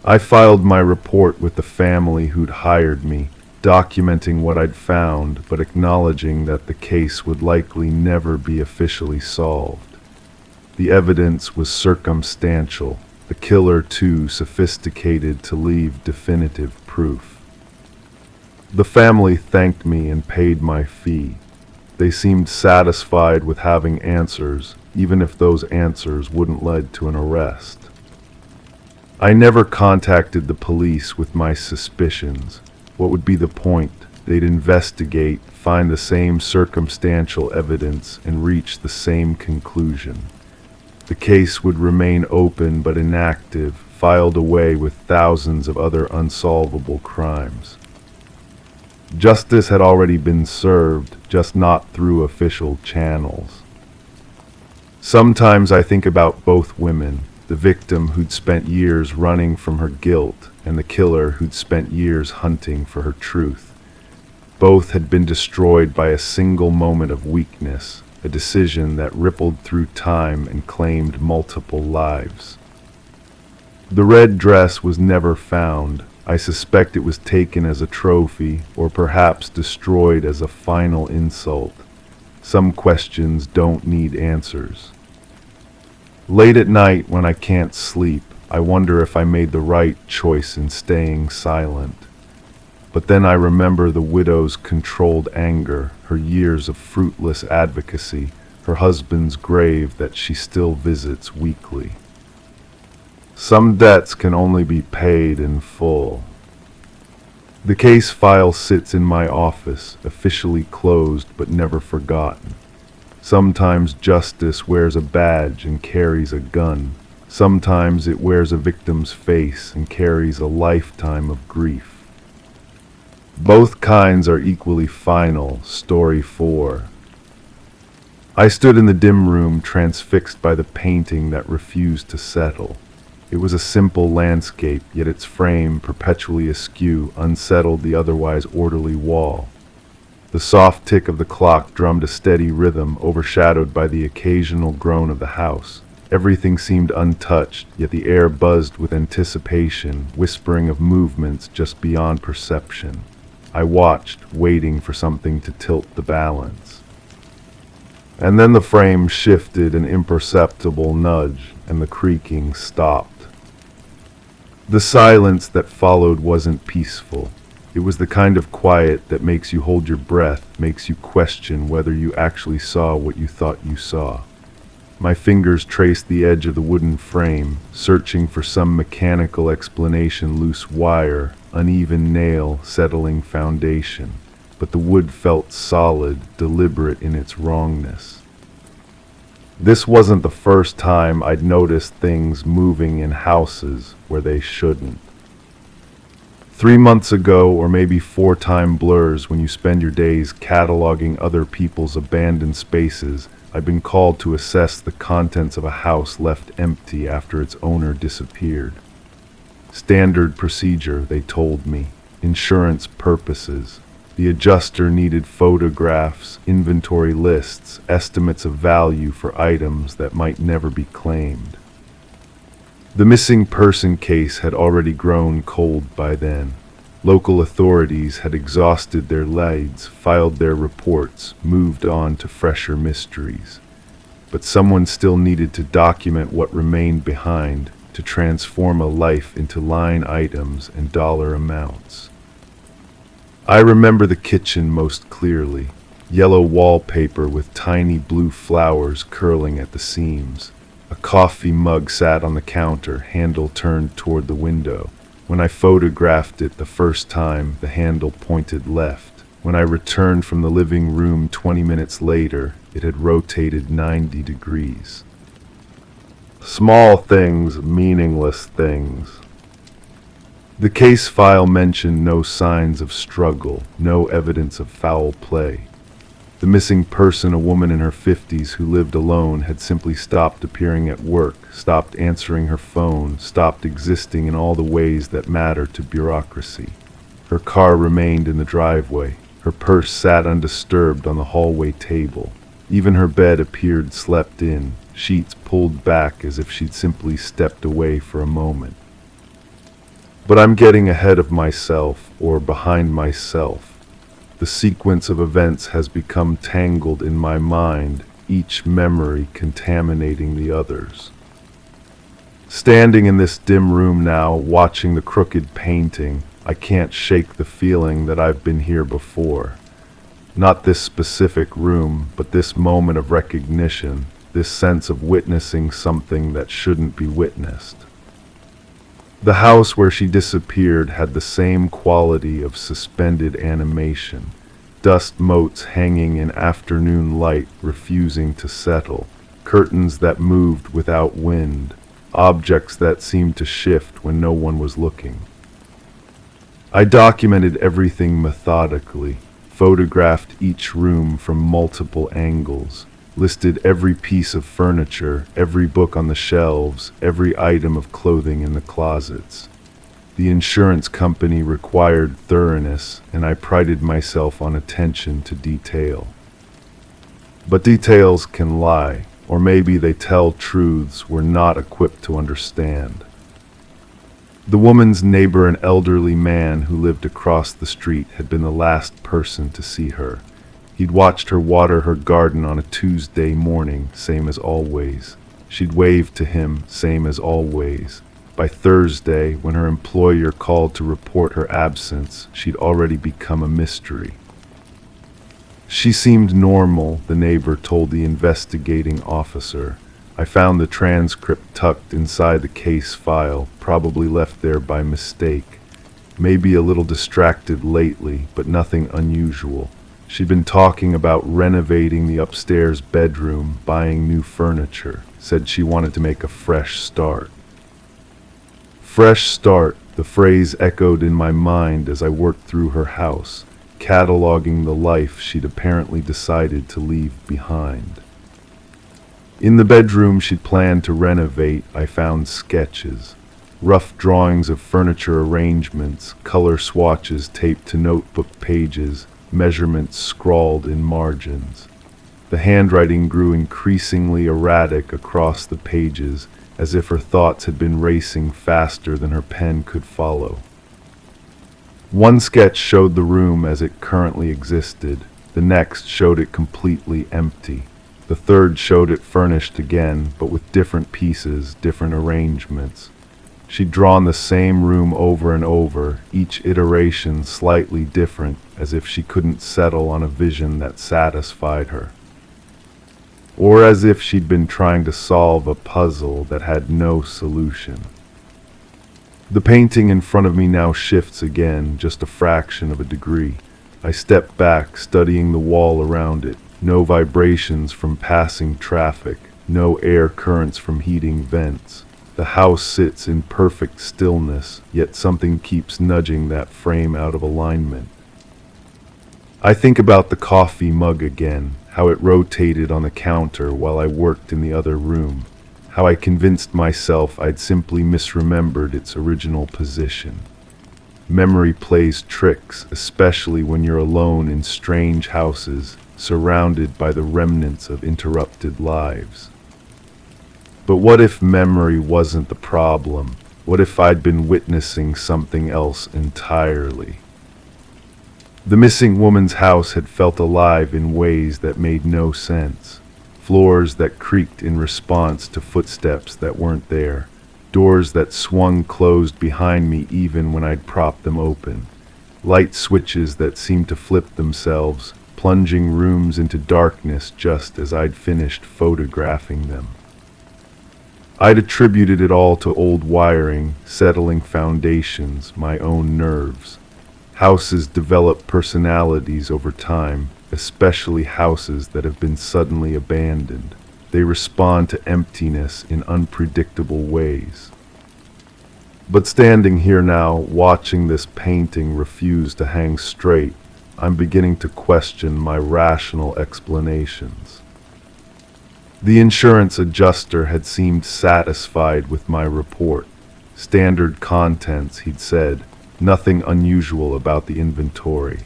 I filed my report with the family who'd hired me, documenting what I'd found, but acknowledging that the case would likely never be officially solved. The evidence was circumstantial, the killer too sophisticated to leave definitive proof. The family thanked me and paid my fee. They seemed satisfied with having answers, even if those answers wouldn't lead to an arrest. I never contacted the police with my suspicions. What would be the point? They'd investigate, find the same circumstantial evidence, and reach the same conclusion. The case would remain open but inactive, filed away with thousands of other unsolvable crimes. Justice had already been served, just not through official channels. Sometimes I think about both women, the victim who'd spent years running from her guilt and the killer who'd spent years hunting for her truth. Both had been destroyed by a single moment of weakness, a decision that rippled through time and claimed multiple lives. The red dress was never found. I suspect it was taken as a trophy, or perhaps destroyed as a final insult. Some questions don't need answers. Late at night, when I can't sleep, I wonder if I made the right choice in staying silent. But then I remember the widow's controlled anger, her years of fruitless advocacy, her husband's grave that she still visits weekly. Some debts can only be paid in full. The case file sits in my office, officially closed but never forgotten. Sometimes justice wears a badge and carries a gun. Sometimes it wears a victim's face and carries a lifetime of grief. Both kinds are equally final. Story 4. I stood in the dim room, transfixed by the painting that refused to settle. It was a simple landscape, yet its frame, perpetually askew, unsettled the otherwise orderly wall. The soft tick of the clock drummed a steady rhythm, overshadowed by the occasional groan of the house. Everything seemed untouched, yet the air buzzed with anticipation, whispering of movements just beyond perception. I watched, waiting for something to tilt the balance. And then the frame shifted an imperceptible nudge, and the creaking stopped. The silence that followed wasn't peaceful. It was the kind of quiet that makes you hold your breath, makes you question whether you actually saw what you thought you saw. My fingers traced the edge of the wooden frame, searching for some mechanical explanation: loose wire, uneven nail, settling foundation. But the wood felt solid, deliberate in its wrongness. This wasn't the first time I'd noticed things moving in houses where they shouldn't. 3 months ago, or maybe 4 time blurs when you spend your days cataloging other people's abandoned spaces, I'd been called to assess the contents of a house left empty after its owner disappeared. Standard procedure, they told me. Insurance purposes. The adjuster needed photographs, inventory lists, estimates of value for items that might never be claimed. The missing person case had already grown cold by then. Local authorities had exhausted their leads, filed their reports, moved on to fresher mysteries. But someone still needed to document what remained behind, to transform a life into line items and dollar amounts. I remember the kitchen most clearly. Yellow wallpaper with tiny blue flowers curling at the seams. A coffee mug sat on the counter, handle turned toward the window. When I photographed it the first time, the handle pointed left. When I returned from the living room 20 minutes later, it had rotated 90 degrees. Small things, meaningless things. The case file mentioned no signs of struggle, no evidence of foul play. The missing person, a woman in her 50s who lived alone, had simply stopped appearing at work, stopped answering her phone, stopped existing in all the ways that matter to bureaucracy. Her car remained in the driveway. Her purse sat undisturbed on the hallway table. Even her bed appeared slept in, sheets pulled back as if she'd simply stepped away for a moment. But I'm getting ahead of myself, or behind myself. The sequence of events has become tangled in my mind, each memory contaminating the others. Standing in this dim room now, watching the crooked painting, I can't shake the feeling that I've been here before. Not this specific room, but this moment of recognition, this sense of witnessing something that shouldn't be witnessed. The house where she disappeared had the same quality of suspended animation, dust motes hanging in afternoon light refusing to settle, curtains that moved without wind, objects that seemed to shift when no one was looking. I documented everything methodically, photographed each room from multiple angles, listed every piece of furniture, every book on the shelves, every item of clothing in the closets. The insurance company required thoroughness, and I prided myself on attention to detail. But details can lie, or maybe they tell truths we're not equipped to understand. The woman's neighbor, an elderly man who lived across the street, had been the last person to see her. He'd watched her water her garden on a Tuesday morning, same as always. She'd waved to him, same as always. By Thursday, when her employer called to report her absence, she'd already become a mystery. She seemed normal, the neighbor told the investigating officer. I found the transcript tucked inside the case file, probably left there by mistake. Maybe a little distracted lately, but nothing unusual. She'd been talking about renovating the upstairs bedroom, buying new furniture, said she wanted to make a fresh start. Fresh start, the phrase echoed in my mind as I worked through her house, cataloging the life she'd apparently decided to leave behind. In the bedroom she'd planned to renovate, I found sketches, rough drawings of furniture arrangements, color swatches taped to notebook pages, measurements scrawled in margins. The handwriting grew increasingly erratic across the pages, as if her thoughts had been racing faster than her pen could follow. One sketch showed the room as it currently existed. The next showed it completely empty. The third showed it furnished again, but with different pieces, different arrangements. She'd drawn the same room over and over, each iteration slightly different, as if she couldn't settle on a vision that satisfied her. Or as if she'd been trying to solve a puzzle that had no solution. The painting in front of me now shifts again, just a fraction of a degree. I step back, studying the wall around it. No vibrations from passing traffic, no air currents from heating vents. The house sits in perfect stillness, yet something keeps nudging that frame out of alignment. I think about the coffee mug again, how it rotated on the counter while I worked in the other room, how I convinced myself I'd simply misremembered its original position. Memory plays tricks, especially when you're alone in strange houses, surrounded by the remnants of interrupted lives. But what if memory wasn't the problem? What if I'd been witnessing something else entirely? The missing woman's house had felt alive in ways that made no sense. Floors that creaked in response to footsteps that weren't there. Doors that swung closed behind me even when I'd propped them open. Light switches that seemed to flip themselves, plunging rooms into darkness just as I'd finished photographing them. I'd attributed it all to old wiring, settling foundations, my own nerves. Houses develop personalities over time, especially houses that have been suddenly abandoned. They respond to emptiness in unpredictable ways. But standing here now, watching this painting refuse to hang straight, I'm beginning to question my rational explanations. The insurance adjuster had seemed satisfied with my report. Standard contents, he'd said, nothing unusual about the inventory.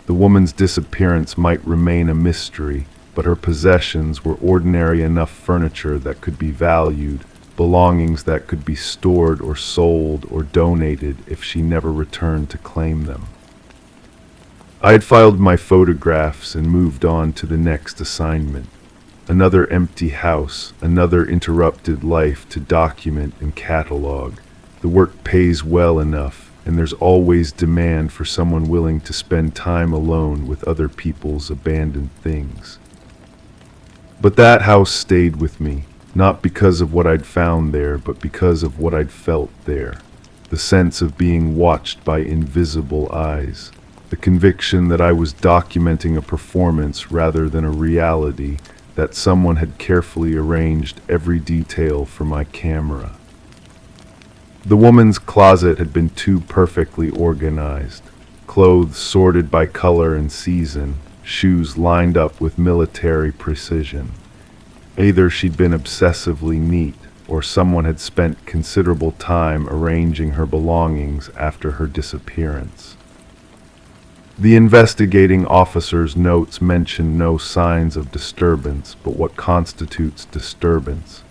The woman's disappearance might remain a mystery, but her possessions were ordinary enough furniture that could be valued, belongings that could be stored or sold or donated if she never returned to claim them. I had filed my photographs and moved on to the next assignment. Another empty house, another interrupted life to document and catalog. The work pays well enough, and there's always demand for someone willing to spend time alone with other people's abandoned things. But that house stayed with me, not because of what I'd found there, but because of what I'd felt there. The sense of being watched by invisible eyes. The conviction that I was documenting a performance rather than a reality, that someone had carefully arranged every detail for my camera. The woman's closet had been too perfectly organized. Clothes sorted by color and season, shoes lined up with military precision. Either she'd been obsessively neat, or someone had spent considerable time arranging her belongings after her disappearance. The investigating officer's notes mentioned no signs of disturbance, but what constitutes disturbance?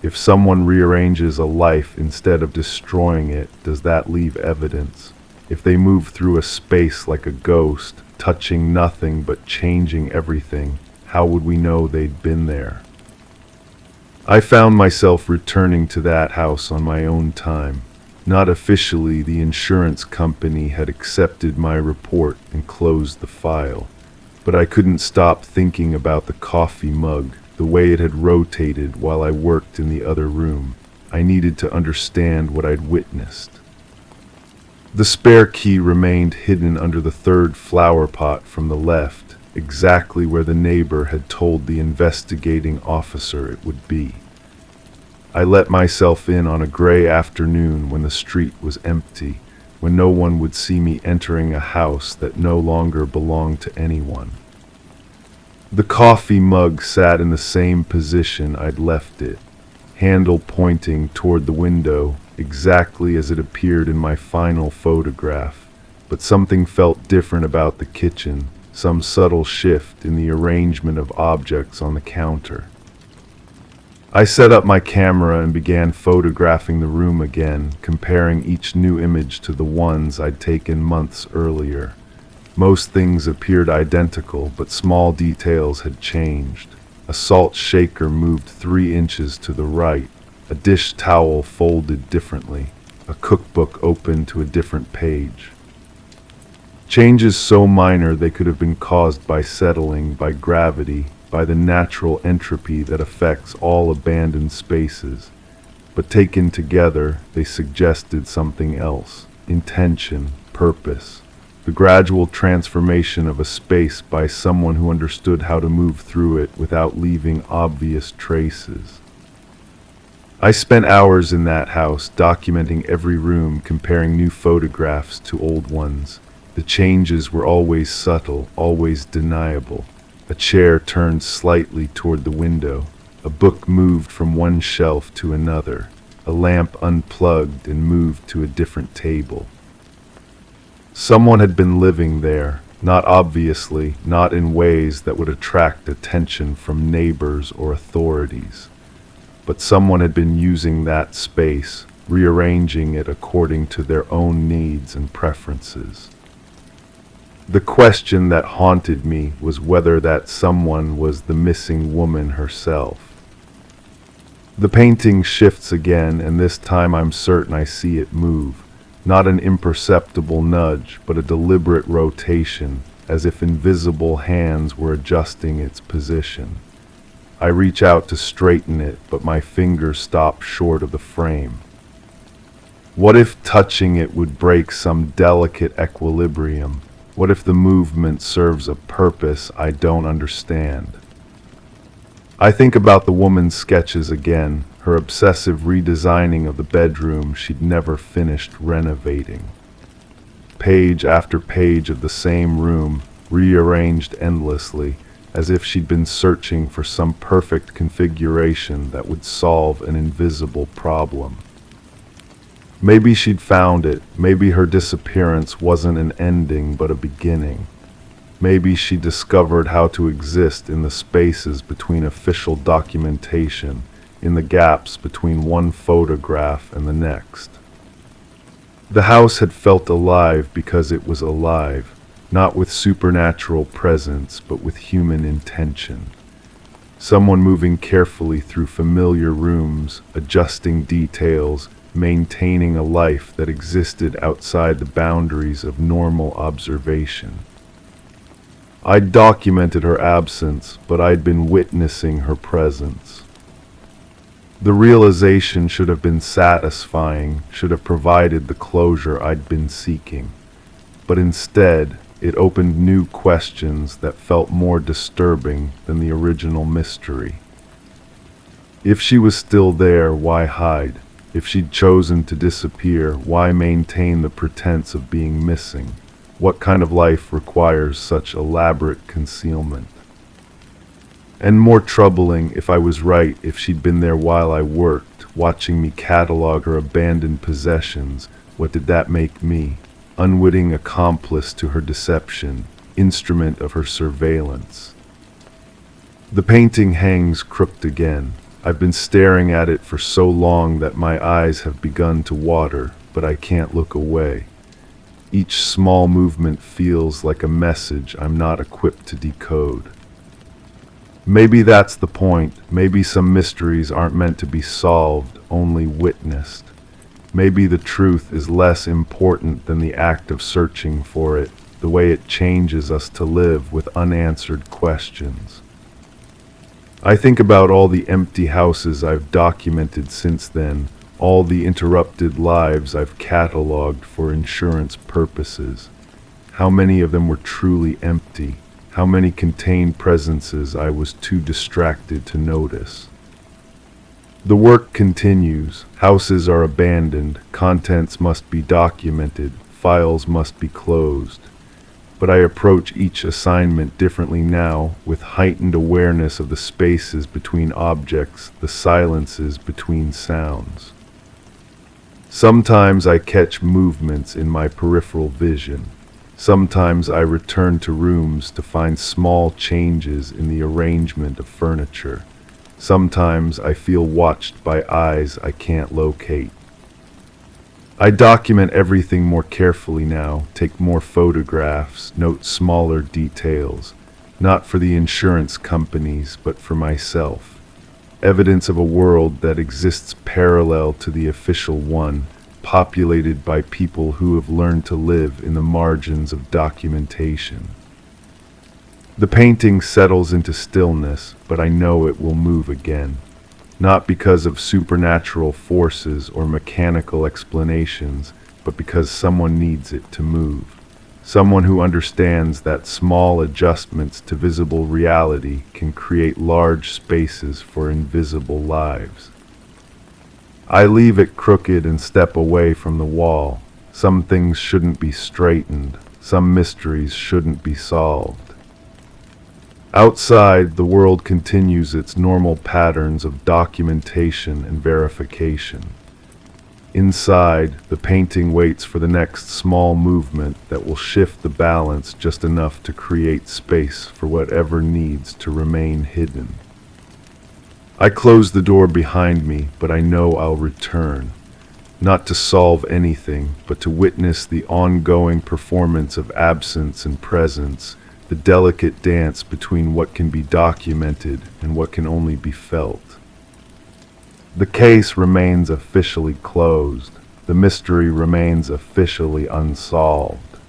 If someone rearranges a life instead of destroying it, does that leave evidence? If they move through a space like a ghost, touching nothing but changing everything, how would we know they'd been there? I found myself returning to that house on my own time. Not officially, the insurance company had accepted my report and closed the file. But I couldn't stop thinking about the coffee mug, the way it had rotated while I worked in the other room. I needed to understand what I'd witnessed. The spare key remained hidden under the third flower pot from the left, exactly where the neighbor had told the investigating officer it would be. I let myself in on a gray afternoon when the street was empty, when no one would see me entering a house that no longer belonged to anyone. The coffee mug sat in the same position I'd left it, handle pointing toward the window, exactly as it appeared in my final photograph, but something felt different about the kitchen, some subtle shift in the arrangement of objects on the counter. I set up my camera and began photographing the room again, comparing each new image to the ones I'd taken months earlier. Most things appeared identical, but small details had changed. A salt shaker moved 3 inches to the right, a dish towel folded differently, a cookbook opened to a different page. Changes so minor they could have been caused by settling, by gravity, by the natural entropy that affects all abandoned spaces, but taken together they suggested something else: intention, purpose, the gradual transformation of a space by someone who understood how to move through it without leaving obvious traces. I spent hours in that house, documenting every room, comparing new photographs to old ones. The changes were always subtle, always deniable. A chair turned slightly toward the window. A book moved from one shelf to another. A lamp unplugged and moved to a different table. Someone had been living there, not obviously, not in ways that would attract attention from neighbors or authorities. But someone had been using that space, rearranging it according to their own needs and preferences. The question that haunted me was whether that someone was the missing woman herself. The painting shifts again, and this time I'm certain I see it move. Not an imperceptible nudge, but a deliberate rotation, as if invisible hands were adjusting its position. I reach out to straighten it, but my fingers stop short of the frame. What if touching it would break some delicate equilibrium? What if the movement serves a purpose I don't understand? I think about the woman's sketches again, her obsessive redesigning of the bedroom she'd never finished renovating. Page after page of the same room, rearranged endlessly, as if she'd been searching for some perfect configuration that would solve an invisible problem. Maybe she'd found it. Maybe her disappearance wasn't an ending but a beginning. Maybe she discovered how to exist in the spaces between official documentation, in the gaps between one photograph and the next. The house had felt alive because it was alive, not with supernatural presence but with human intention. Someone moving carefully through familiar rooms, adjusting details, maintaining a life that existed outside the boundaries of normal observation. I'd documented her absence, but I'd been witnessing her presence. The realization should have been satisfying, should have provided the closure I'd been seeking. But instead, it opened new questions that felt more disturbing than the original mystery. If she was still there, why hide? If she'd chosen to disappear, why maintain the pretense of being missing? What kind of life requires such elaborate concealment? And more troubling, if I was right, if she'd been there while I worked, watching me catalog her abandoned possessions, what did that make me? Unwitting accomplice to her deception, instrument of her surveillance. The painting hangs crooked again. I've been staring at it for so long that my eyes have begun to water, but I can't look away. Each small movement feels like a message I'm not equipped to decode. Maybe that's the point. Maybe some mysteries aren't meant to be solved, only witnessed. Maybe the truth is less important than the act of searching for it, the way it changes us to live with unanswered questions. I think about all the empty houses I've documented since then, all the interrupted lives I've cataloged for insurance purposes. How many of them were truly empty? How many contained presences I was too distracted to notice? The work continues. Houses are abandoned, contents must be documented, files must be closed. But I approach each assignment differently now, with heightened awareness of the spaces between objects, the silences between sounds. Sometimes I catch movements in my peripheral vision. Sometimes I return to rooms to find small changes in the arrangement of furniture. Sometimes I feel watched by eyes I can't locate. I document everything more carefully now, take more photographs, note smaller details, not for the insurance companies, but for myself. Evidence of a world that exists parallel to the official one, populated by people who have learned to live in the margins of documentation. The painting settles into stillness, but I know it will move again. Not because of supernatural forces or mechanical explanations, but because someone needs it to move. Someone who understands that small adjustments to visible reality can create large spaces for invisible lives. I leave it crooked and step away from the wall. Some things shouldn't be straightened. Some mysteries shouldn't be solved. Outside, the world continues its normal patterns of documentation and verification. Inside, the painting waits for the next small movement that will shift the balance just enough to create space for whatever needs to remain hidden. I close the door behind me, but I know I'll return, not to solve anything, but to witness the ongoing performance of absence and presence, the delicate dance between what can be documented and what can only be felt. The case remains officially closed. The mystery remains officially unsolved.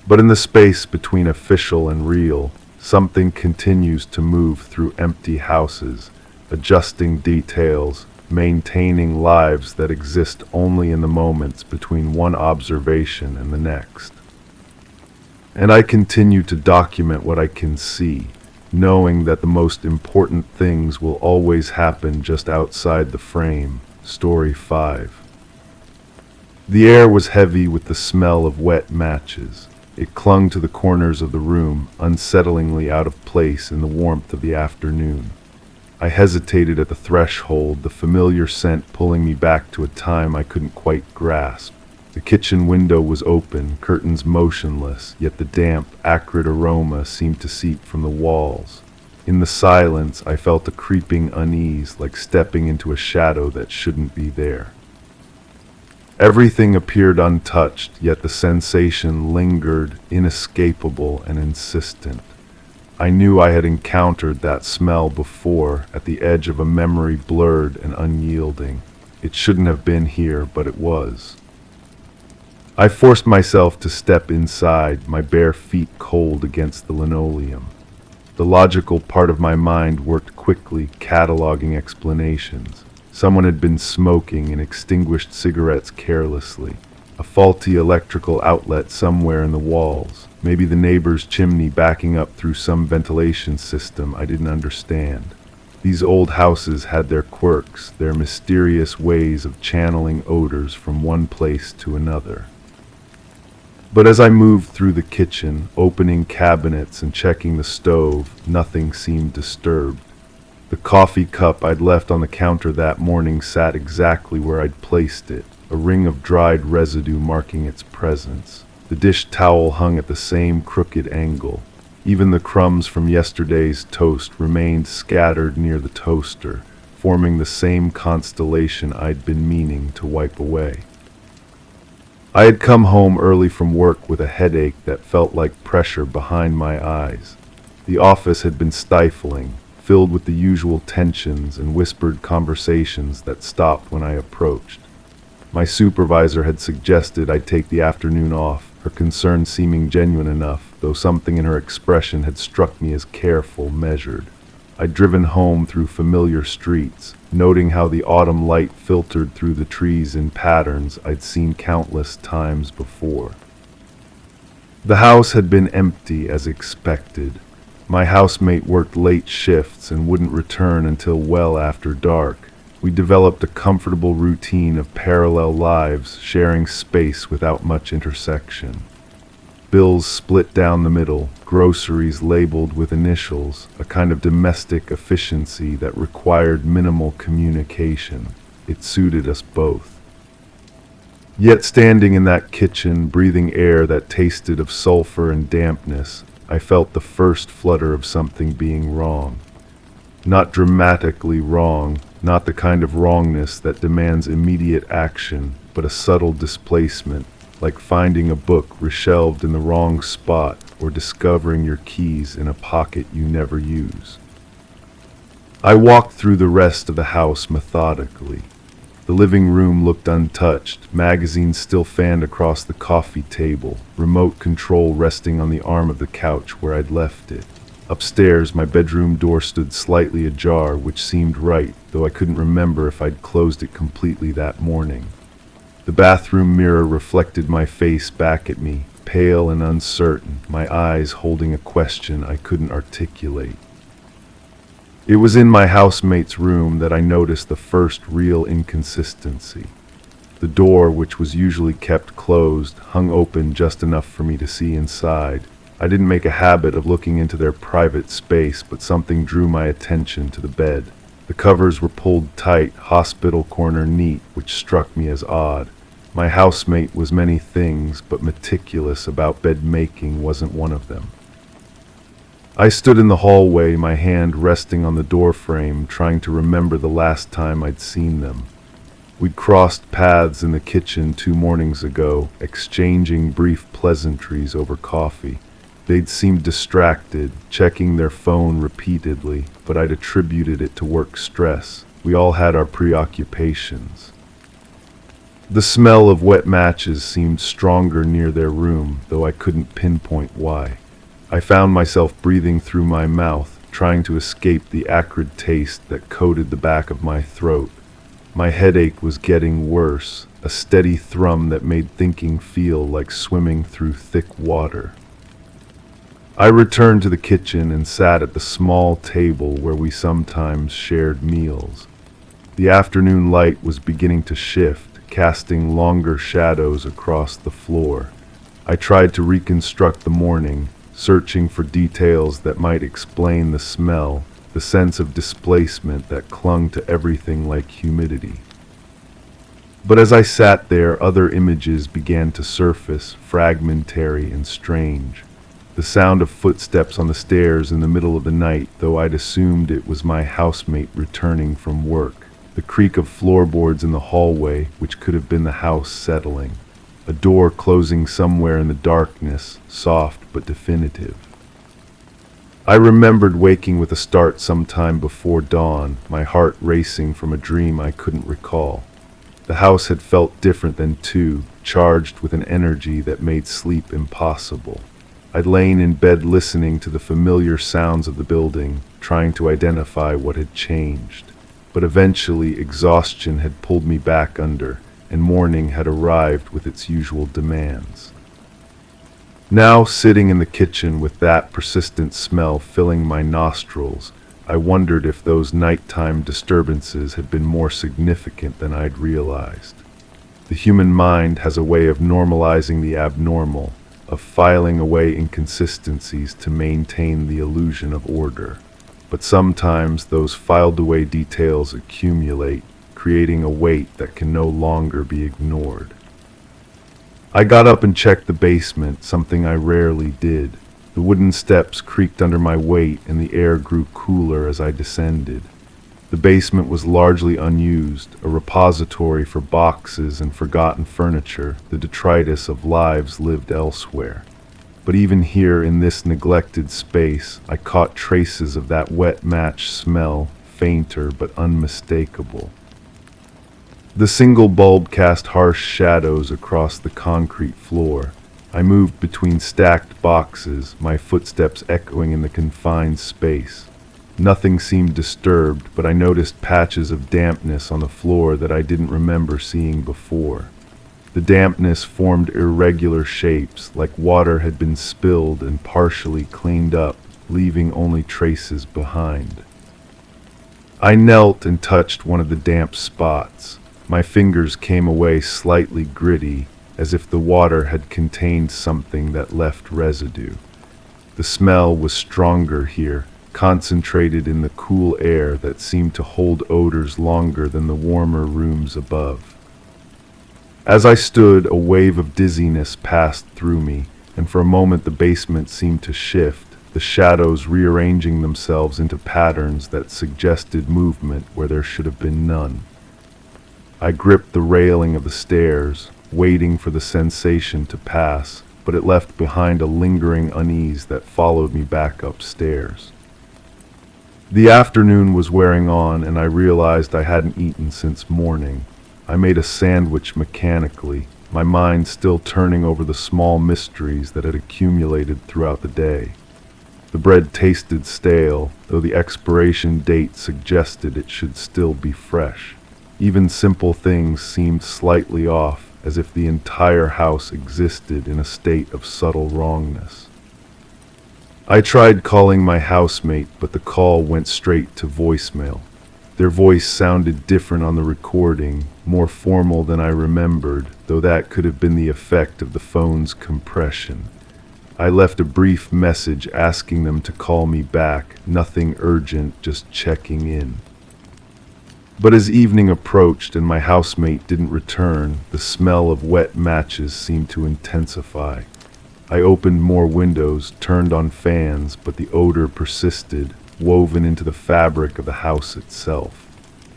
But in the space between official and real, something continues to move through empty houses, adjusting details, maintaining lives that exist only in the moments between one observation and the next. And I continue to document what I can see, knowing that the most important things will always happen just outside the frame. Story 5. The air was heavy with the smell of wet matches. It clung to the corners of the room, unsettlingly out of place in the warmth of the afternoon. I hesitated at the threshold, the familiar scent pulling me back to a time I couldn't quite grasp. The kitchen window was open, curtains motionless, yet the damp, acrid aroma seemed to seep from the walls. In the silence, I felt a creeping unease, like stepping into a shadow that shouldn't be there. Everything appeared untouched, yet the sensation lingered, inescapable and insistent. I knew I had encountered that smell before, at the edge of a memory blurred and unyielding. It shouldn't have been here, but it was. I forced myself to step inside, my bare feet cold against the linoleum. The logical part of my mind worked quickly, cataloging explanations. Someone had been smoking and extinguished cigarettes carelessly. A faulty electrical outlet somewhere in the walls. Maybe the neighbor's chimney backing up through some ventilation system I didn't understand. These old houses had their quirks, their mysterious ways of channeling odors from one place to another. But as I moved through the kitchen, opening cabinets and checking the stove, nothing seemed disturbed. The coffee cup I'd left on the counter that morning sat exactly where I'd placed it, a ring of dried residue marking its presence. The dish towel hung at the same crooked angle. Even the crumbs from yesterday's toast remained scattered near the toaster, forming the same constellation I'd been meaning to wipe away. I had come home early from work with a headache that felt like pressure behind my eyes. The office had been stifling, filled with the usual tensions and whispered conversations that stopped when I approached. My supervisor had suggested I take the afternoon off, her concern seeming genuine enough, though something in her expression had struck me as careful, measured. I'd driven home through familiar streets, noting how the autumn light filtered through the trees in patterns I'd seen countless times before. The house had been empty as expected. My housemate worked late shifts and wouldn't return until well after dark. We developed a comfortable routine of parallel lives, sharing space without much intersection. Bills split down the middle, groceries labeled with initials, a kind of domestic efficiency that required minimal communication. It suited us both. Yet standing in that kitchen, breathing air that tasted of sulfur and dampness, I felt the first flutter of something being wrong. Not dramatically wrong, not the kind of wrongness that demands immediate action, but a subtle displacement, like finding a book reshelved in the wrong spot or discovering your keys in a pocket you never use. I walked through the rest of the house methodically. The living room looked untouched, magazines still fanned across the coffee table, remote control resting on the arm of the couch where I'd left it. Upstairs, my bedroom door stood slightly ajar, which seemed right, though I couldn't remember if I'd closed it completely that morning. The bathroom mirror reflected my face back at me, pale and uncertain, my eyes holding a question I couldn't articulate. It was in my housemate's room that I noticed the first real inconsistency. The door, which was usually kept closed, hung open just enough for me to see inside. I didn't make a habit of looking into their private space, but something drew my attention to the bed. The covers were pulled tight, hospital corner neat, which struck me as odd. My housemate was many things, but meticulous about bed making wasn't one of them. I stood in the hallway, my hand resting on the doorframe, trying to remember the last time I'd seen them. We'd crossed paths in the kitchen 2 mornings ago, exchanging brief pleasantries over coffee. They'd seemed distracted, checking their phone repeatedly, but I'd attributed it to work stress. We all had our preoccupations. The smell of wet matches seemed stronger near their room, though I couldn't pinpoint why. I found myself breathing through my mouth, trying to escape the acrid taste that coated the back of my throat. My headache was getting worse, a steady thrum that made thinking feel like swimming through thick water. I returned to the kitchen and sat at the small table where we sometimes shared meals. The afternoon light was beginning to shift, casting longer shadows across the floor. I tried to reconstruct the morning, searching for details that might explain the smell, the sense of displacement that clung to everything like humidity. But as I sat there, other images began to surface, fragmentary and strange. The sound of footsteps on the stairs in the middle of the night, though I'd assumed it was my housemate returning from work. The creak of floorboards in the hallway, which could have been the house settling. A door closing somewhere in the darkness, soft but definitive. I remembered waking with a start sometime before dawn, my heart racing from a dream I couldn't recall. The house had felt different than two, charged with an energy that made sleep impossible. I'd lain in bed listening to the familiar sounds of the building, trying to identify what had changed. But eventually exhaustion had pulled me back under, and morning had arrived with its usual demands. Now, sitting in the kitchen with that persistent smell filling my nostrils, I wondered if those nighttime disturbances had been more significant than I'd realized. The human mind has a way of normalizing the abnormal, of filing away inconsistencies to maintain the illusion of order. But sometimes those filed away details accumulate, creating a weight that can no longer be ignored. I got up and checked the basement, something I rarely did. The wooden steps creaked under my weight and the air grew cooler as I descended. The basement was largely unused, a repository for boxes and forgotten furniture, the detritus of lives lived elsewhere. But even here in this neglected space, I caught traces of that wet match smell, fainter but unmistakable. The single bulb cast harsh shadows across the concrete floor. I moved between stacked boxes, my footsteps echoing in the confined space. Nothing seemed disturbed, but I noticed patches of dampness on the floor that I didn't remember seeing before. The dampness formed irregular shapes, like water had been spilled and partially cleaned up, leaving only traces behind. I knelt and touched one of the damp spots. My fingers came away slightly gritty, as if the water had contained something that left residue. The smell was stronger here, concentrated in the cool air that seemed to hold odors longer than the warmer rooms above. As I stood, a wave of dizziness passed through me, and for a moment the basement seemed to shift, the shadows rearranging themselves into patterns that suggested movement where there should have been none. I gripped the railing of the stairs, waiting for the sensation to pass, but it left behind a lingering unease that followed me back upstairs. The afternoon was wearing on, and I realized I hadn't eaten since morning. I made a sandwich mechanically, my mind still turning over the small mysteries that had accumulated throughout the day. The bread tasted stale, though the expiration date suggested it should still be fresh. Even simple things seemed slightly off, as if the entire house existed in a state of subtle wrongness. I tried calling my housemate, but the call went straight to voicemail. Their voice sounded different on the recording, more formal than I remembered, though that could have been the effect of the phone's compression. I left a brief message asking them to call me back, nothing urgent, just checking in. But as evening approached and my housemate didn't return, the smell of wet matches seemed to intensify. I opened more windows, turned on fans, but the odor persisted, woven into the fabric of the house itself.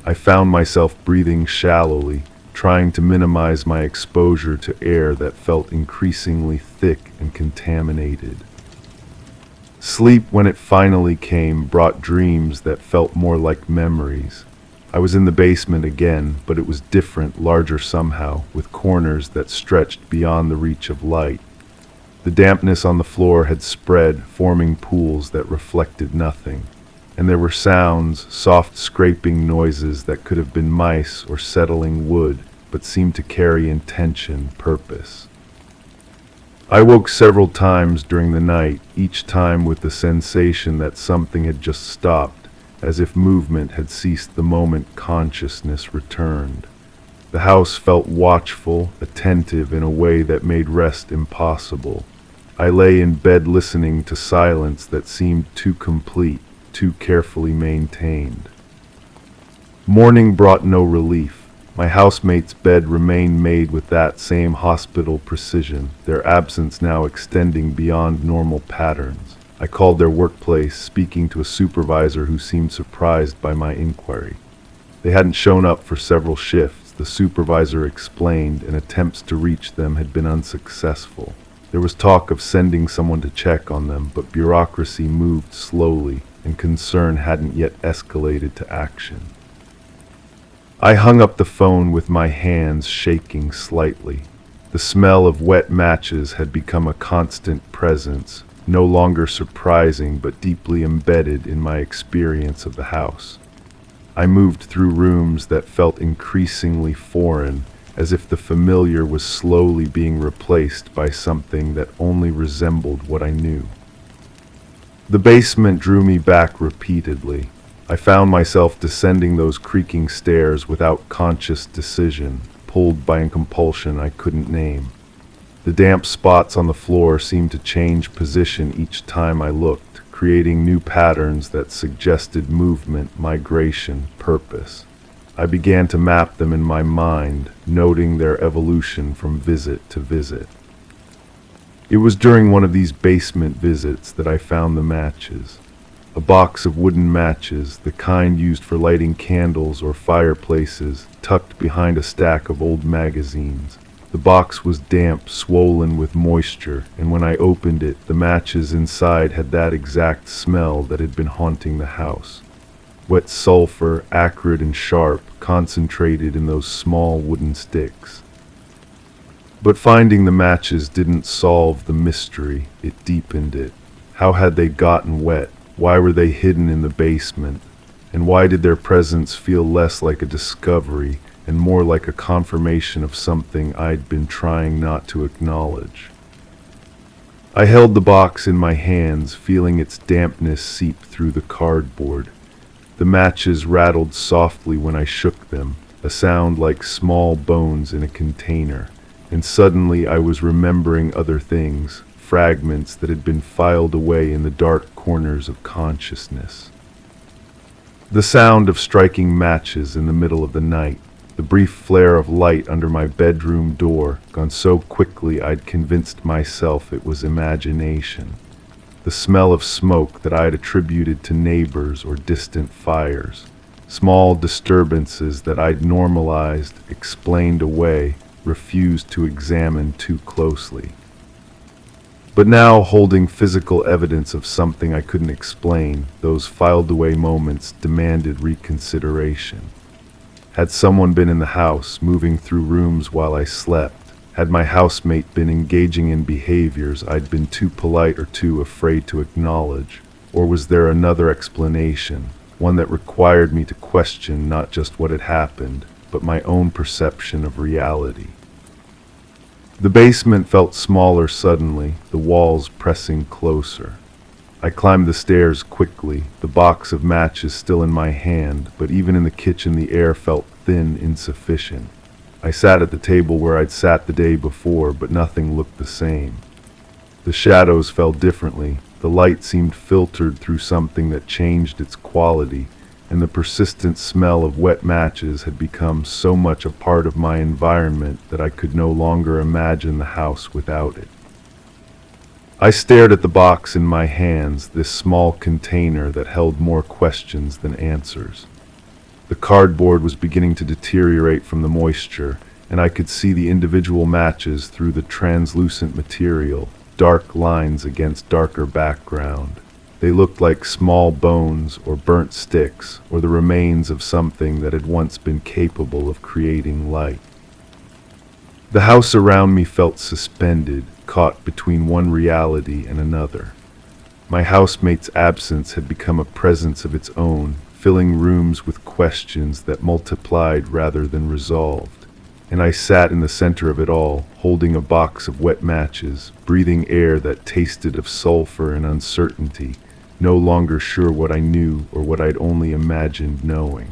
I found myself breathing shallowly, trying to minimize my exposure to air that felt increasingly thick and contaminated. Sleep, when it finally came, brought dreams that felt more like memories. I was in the basement again, but it was different, larger somehow, with corners that stretched beyond the reach of light. The dampness on the floor had spread, forming pools that reflected nothing. And there were sounds, soft scraping noises that could have been mice or settling wood, but seemed to carry intention, purpose. I woke several times during the night, each time with the sensation that something had just stopped, as if movement had ceased the moment consciousness returned. The house felt watchful, attentive in a way that made rest impossible. I lay in bed listening to silence that seemed too complete, too carefully maintained. Morning brought no relief. My housemate's bed remained made with that same hospital precision, their absence now extending beyond normal patterns. I called their workplace, speaking to a supervisor who seemed surprised by my inquiry. They hadn't shown up for several shifts, the supervisor explained, and attempts to reach them had been unsuccessful. There was talk of sending someone to check on them, but bureaucracy moved slowly, and concern hadn't yet escalated to action. I hung up the phone with my hands shaking slightly. The smell of wet matches had become a constant presence, no longer surprising but deeply embedded in my experience of the house. I moved through rooms that felt increasingly foreign, as if the familiar was slowly being replaced by something that only resembled what I knew. The basement drew me back repeatedly. I found myself descending those creaking stairs without conscious decision, pulled by a compulsion I couldn't name. The damp spots on the floor seemed to change position each time I looked, creating new patterns that suggested movement, migration, purpose. I began to map them in my mind, noting their evolution from visit to visit. It was during one of these basement visits that I found the matches. A box of wooden matches, the kind used for lighting candles or fireplaces, tucked behind a stack of old magazines. The box was damp, swollen with moisture, and when I opened it, the matches inside had that exact smell that had been haunting the house. Wet sulfur, acrid and sharp, concentrated in those small wooden sticks. But finding the matches didn't solve the mystery, it deepened it. How had they gotten wet? Why were they hidden in the basement? And why did their presence feel less like a discovery and more like a confirmation of something I'd been trying not to acknowledge? I held the box in my hands, feeling its dampness seep through the cardboard. The matches rattled softly when I shook them, a sound like small bones in a container. And suddenly I was remembering other things, fragments that had been filed away in the dark corners of consciousness. The sound of striking matches in the middle of the night, the brief flare of light under my bedroom door, gone so quickly I'd convinced myself it was imagination. The smell of smoke that I'd attributed to neighbors or distant fires. Small disturbances that I'd normalized, explained away, refused to examine too closely. But now, holding physical evidence of something I couldn't explain, those filed-away moments demanded reconsideration. Had someone been in the house, moving through rooms while I slept? Had my housemate been engaging in behaviors I'd been too polite or too afraid to acknowledge? Or was there another explanation, one that required me to question not just what had happened, but my own perception of reality? The basement felt smaller suddenly, the walls pressing closer. I climbed the stairs quickly, the box of matches still in my hand, but even in the kitchen the air felt thin, insufficient. I sat at the table where I'd sat the day before, but nothing looked the same. The shadows fell differently, the light seemed filtered through something that changed its quality, and the persistent smell of wet matches had become so much a part of my environment that I could no longer imagine the house without it. I stared at the box in my hands, this small container that held more questions than answers. The cardboard was beginning to deteriorate from the moisture, and I could see the individual matches through the translucent material, dark lines against darker background. They looked like small bones or burnt sticks or the remains of something that had once been capable of creating light. The house around me felt suspended, caught between one reality and another. My housemate's absence had become a presence of its own, filling rooms with questions that multiplied rather than resolved. And I sat in the center of it all, holding a box of wet matches, breathing air that tasted of sulfur and uncertainty, no longer sure what I knew or what I'd only imagined knowing.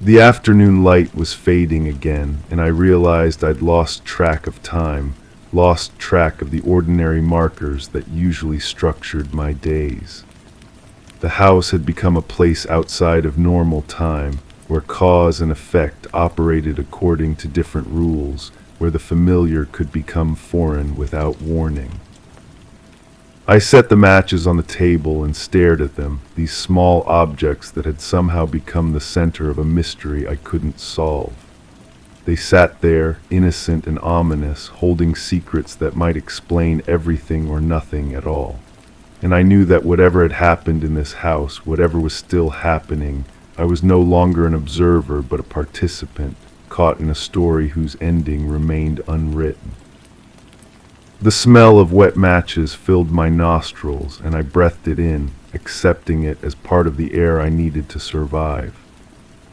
The afternoon light was fading again, and I realized I'd lost track of time, lost track of the ordinary markers that usually structured my days. The house had become a place outside of normal time, where cause and effect operated according to different rules, where the familiar could become foreign without warning. I set the matches on the table and stared at them, these small objects that had somehow become the center of a mystery I couldn't solve. They sat there, innocent and ominous, holding secrets that might explain everything or nothing at all. And I knew that whatever had happened in this house, whatever was still happening, I was no longer an observer, but a participant, caught in a story whose ending remained unwritten. The smell of wet matches filled my nostrils, and I breathed it in, accepting it as part of the air I needed to survive.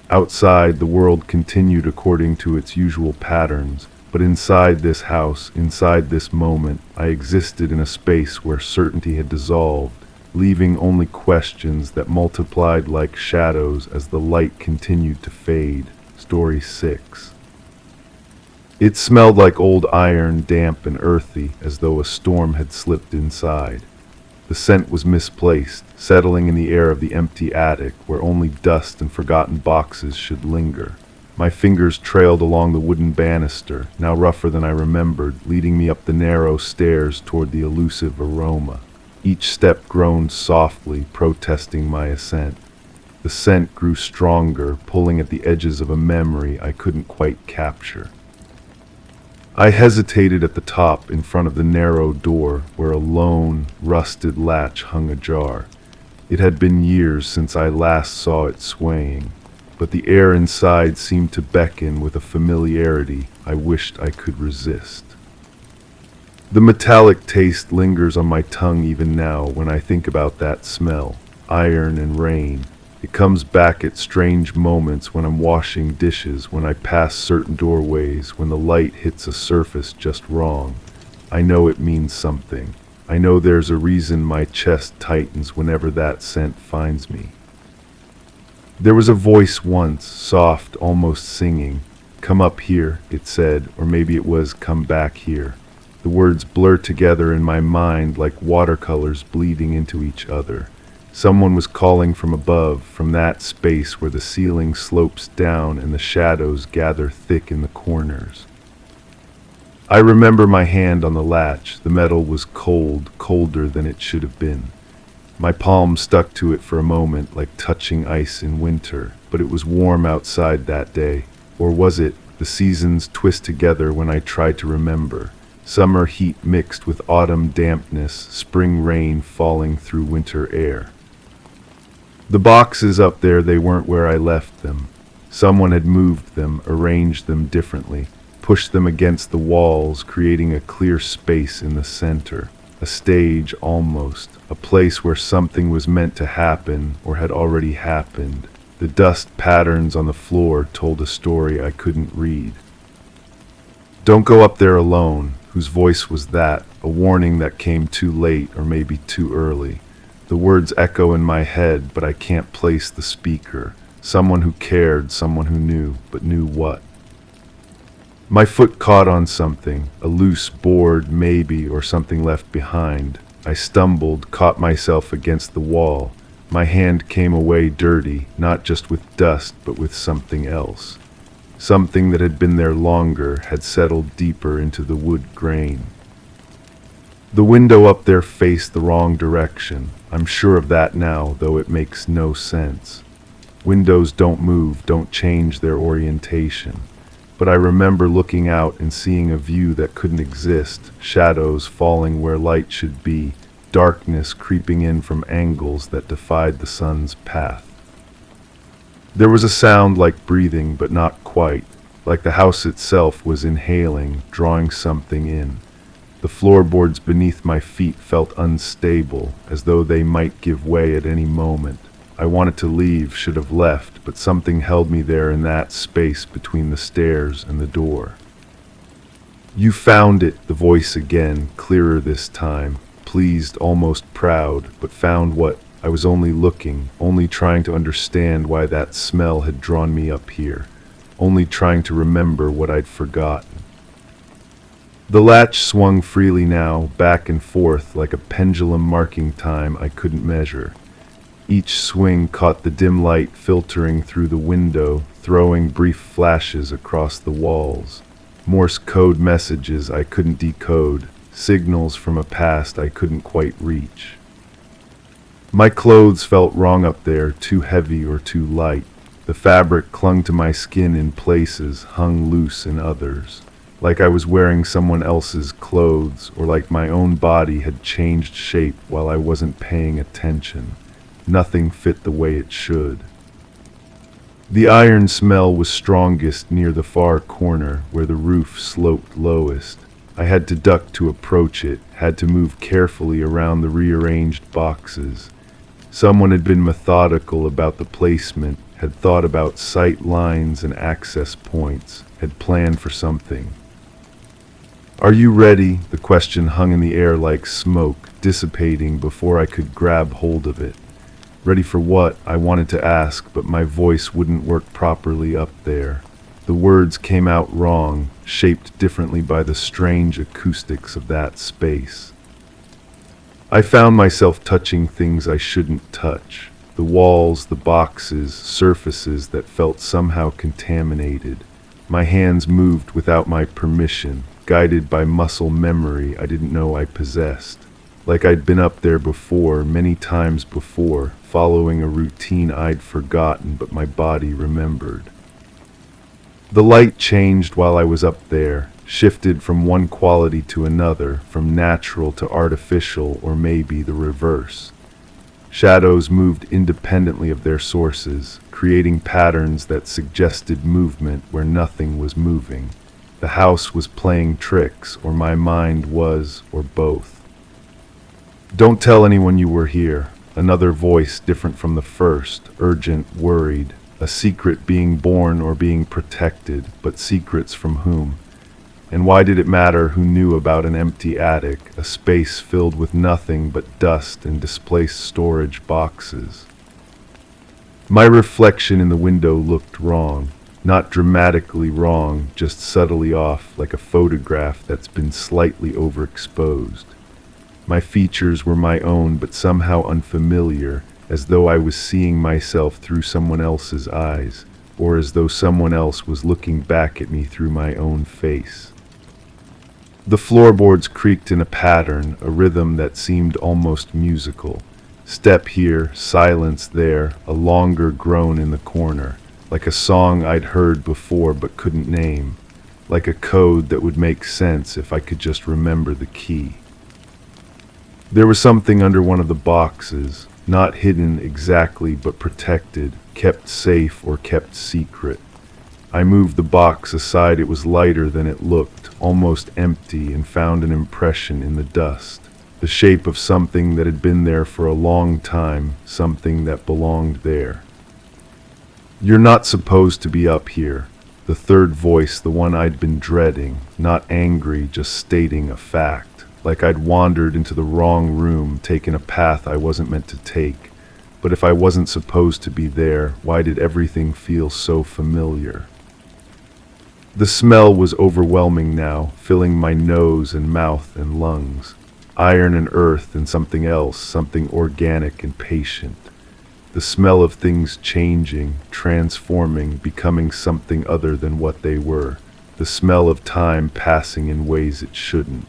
Outside, the world continued according to its usual patterns, but inside this house, inside this moment, I existed in a space where certainty had dissolved, leaving only questions that multiplied like shadows as the light continued to fade. Story 6. It smelled like old iron, damp and earthy, as though a storm had slipped inside. The scent was misplaced, settling in the air of the empty attic, where only dust and forgotten boxes should linger. My fingers trailed along the wooden banister, now rougher than I remembered, leading me up the narrow stairs toward the elusive aroma. Each step groaned softly, protesting my ascent. The scent grew stronger, pulling at the edges of a memory I couldn't quite capture. I hesitated at the top in front of the narrow door where a lone, rusted latch hung ajar. It had been years since I last saw it swaying, but the air inside seemed to beckon with a familiarity I wished I could resist. The metallic taste lingers on my tongue even now when I think about that smell, iron and rain. It comes back at strange moments when I'm washing dishes, when I pass certain doorways, when the light hits a surface just wrong. I know it means something. I know there's a reason my chest tightens whenever that scent finds me. There was a voice once, soft, almost singing. "Come up here," it said, or maybe it was "come back here." The words blur together in my mind like watercolors bleeding into each other. Someone was calling from above, from that space where the ceiling slopes down and the shadows gather thick in the corners. I remember my hand on the latch. The metal was cold, colder than it should have been. My palm stuck to it for a moment, like touching ice in winter, but it was warm outside that day. Or was it? The seasons twist together when I try to remember. Summer heat mixed with autumn dampness, spring rain falling through winter air. The boxes up there, they weren't where I left them. Someone had moved them, arranged them differently, pushed them against the walls, creating a clear space in the center. A stage almost, a place where something was meant to happen or had already happened. The dust patterns on the floor told a story I couldn't read. "Don't go up there alone." Whose voice was that? A warning that came too late or maybe too early. The words echo in my head, but I can't place the speaker. Someone who cared, someone who knew, but knew what? My foot caught on something, a loose board maybe, or something left behind. I stumbled, caught myself against the wall. My hand came away dirty, not just with dust, but with something else. Something that had been there longer, had settled deeper into the wood grain. The window up there faced the wrong direction. I'm sure of that now, though it makes no sense. Windows don't move, don't change their orientation. But I remember looking out and seeing a view that couldn't exist, shadows falling where light should be, darkness creeping in from angles that defied the sun's path. There was a sound like breathing, but not quite, like the house itself was inhaling, drawing something in. The floorboards beneath my feet felt unstable, as though they might give way at any moment. I wanted to leave, should have left, but something held me there in that space between the stairs and the door. "You found it," the voice again, clearer this time, pleased, almost proud, but found what? I was only looking, only trying to understand why that smell had drawn me up here, only trying to remember what I'd forgotten. The latch swung freely now, back and forth, like a pendulum marking time I couldn't measure. Each swing caught the dim light filtering through the window, throwing brief flashes across the walls. Morse code messages I couldn't decode, signals from a past I couldn't quite reach. My clothes felt wrong up there, too heavy or too light. The fabric clung to my skin in places, hung loose in others. Like I was wearing someone else's clothes, or like my own body had changed shape while I wasn't paying attention. Nothing fit the way it should. The iron smell was strongest near the far corner where the roof sloped lowest. I had to duck to approach it, had to move carefully around the rearranged boxes. Someone had been methodical about the placement, had thought about sight lines and access points, had planned for something. "Are you ready?" The question hung in the air like smoke, dissipating before I could grab hold of it. Ready for what? I wanted to ask, but my voice wouldn't work properly up there. The words came out wrong, shaped differently by the strange acoustics of that space. I found myself touching things I shouldn't touch. The walls, the boxes, surfaces that felt somehow contaminated. My hands moved without my permission, guided by muscle memory I didn't know I possessed. Like I'd been up there before, many times before, following a routine I'd forgotten but my body remembered. The light changed while I was up there, shifted from one quality to another, from natural to artificial, or maybe the reverse. Shadows moved independently of their sources, creating patterns that suggested movement where nothing was moving. The house was playing tricks, or my mind was, or both. "Don't tell anyone you were here." Another voice different from the first, urgent, worried. A secret being born or being protected, but secrets from whom? And why did it matter who knew about an empty attic, a space filled with nothing but dust and displaced storage boxes? My reflection in the window looked wrong. Not dramatically wrong, just subtly off, like a photograph that's been slightly overexposed. My features were my own, but somehow unfamiliar, as though I was seeing myself through someone else's eyes, or as though someone else was looking back at me through my own face. The floorboards creaked in a pattern, a rhythm that seemed almost musical. Step here, silence there, a longer groan in the corner, like a song I'd heard before but couldn't name, like a code that would make sense if I could just remember the key. There was something under one of the boxes, not hidden exactly but protected, kept safe or kept secret. I moved the box aside. It was lighter than it looked, almost empty, and found an impression in the dust. The shape of something that had been there for a long time, something that belonged there. "You're not supposed to be up here." The third voice, the one I'd been dreading, not angry, just stating a fact. Like I'd wandered into the wrong room, taken a path I wasn't meant to take. But if I wasn't supposed to be there, why did everything feel so familiar? The smell was overwhelming now, filling my nose and mouth and lungs. Iron and earth and something else, something organic and patient. The smell of things changing, transforming, becoming something other than what they were. The smell of time passing in ways it shouldn't.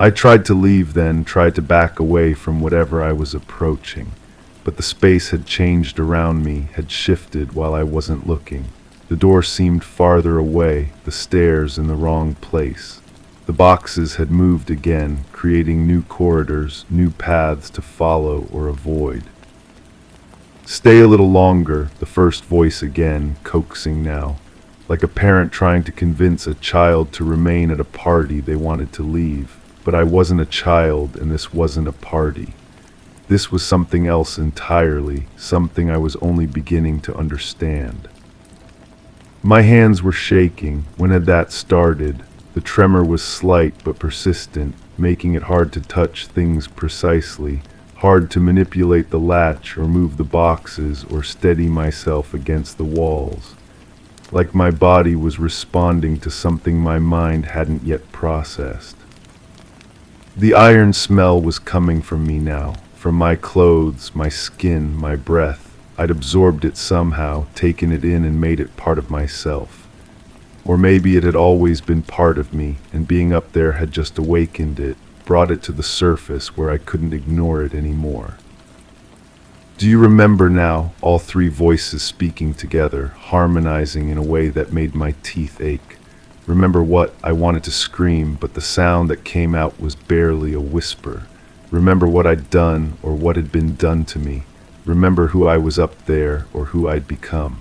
I tried to leave then, tried to back away from whatever I was approaching. But the space had changed around me, had shifted while I wasn't looking. The door seemed farther away, the stairs in the wrong place. The boxes had moved again, creating new corridors, new paths to follow or avoid. "Stay a little longer," the first voice again, coaxing now, like a parent trying to convince a child to remain at a party they wanted to leave. But I wasn't a child, and this wasn't a party. This was something else entirely, something I was only beginning to understand. My hands were shaking. When had that started? The tremor was slight but persistent, making it hard to touch things precisely, hard to manipulate the latch or move the boxes or steady myself against the walls. Like my body was responding to something my mind hadn't yet processed. The iron smell was coming from me now, from my clothes, my skin, my breath. I'd absorbed it somehow, taken it in and made it part of myself. Or maybe it had always been part of me, and being up there had just awakened it, brought it to the surface where I couldn't ignore it anymore. "Do you remember now?" All three voices speaking together, harmonizing in a way that made my teeth ache. Remember what? I wanted to scream, but the sound that came out was barely a whisper. Remember what I'd done or what had been done to me. remember who I was up there or who I'd become.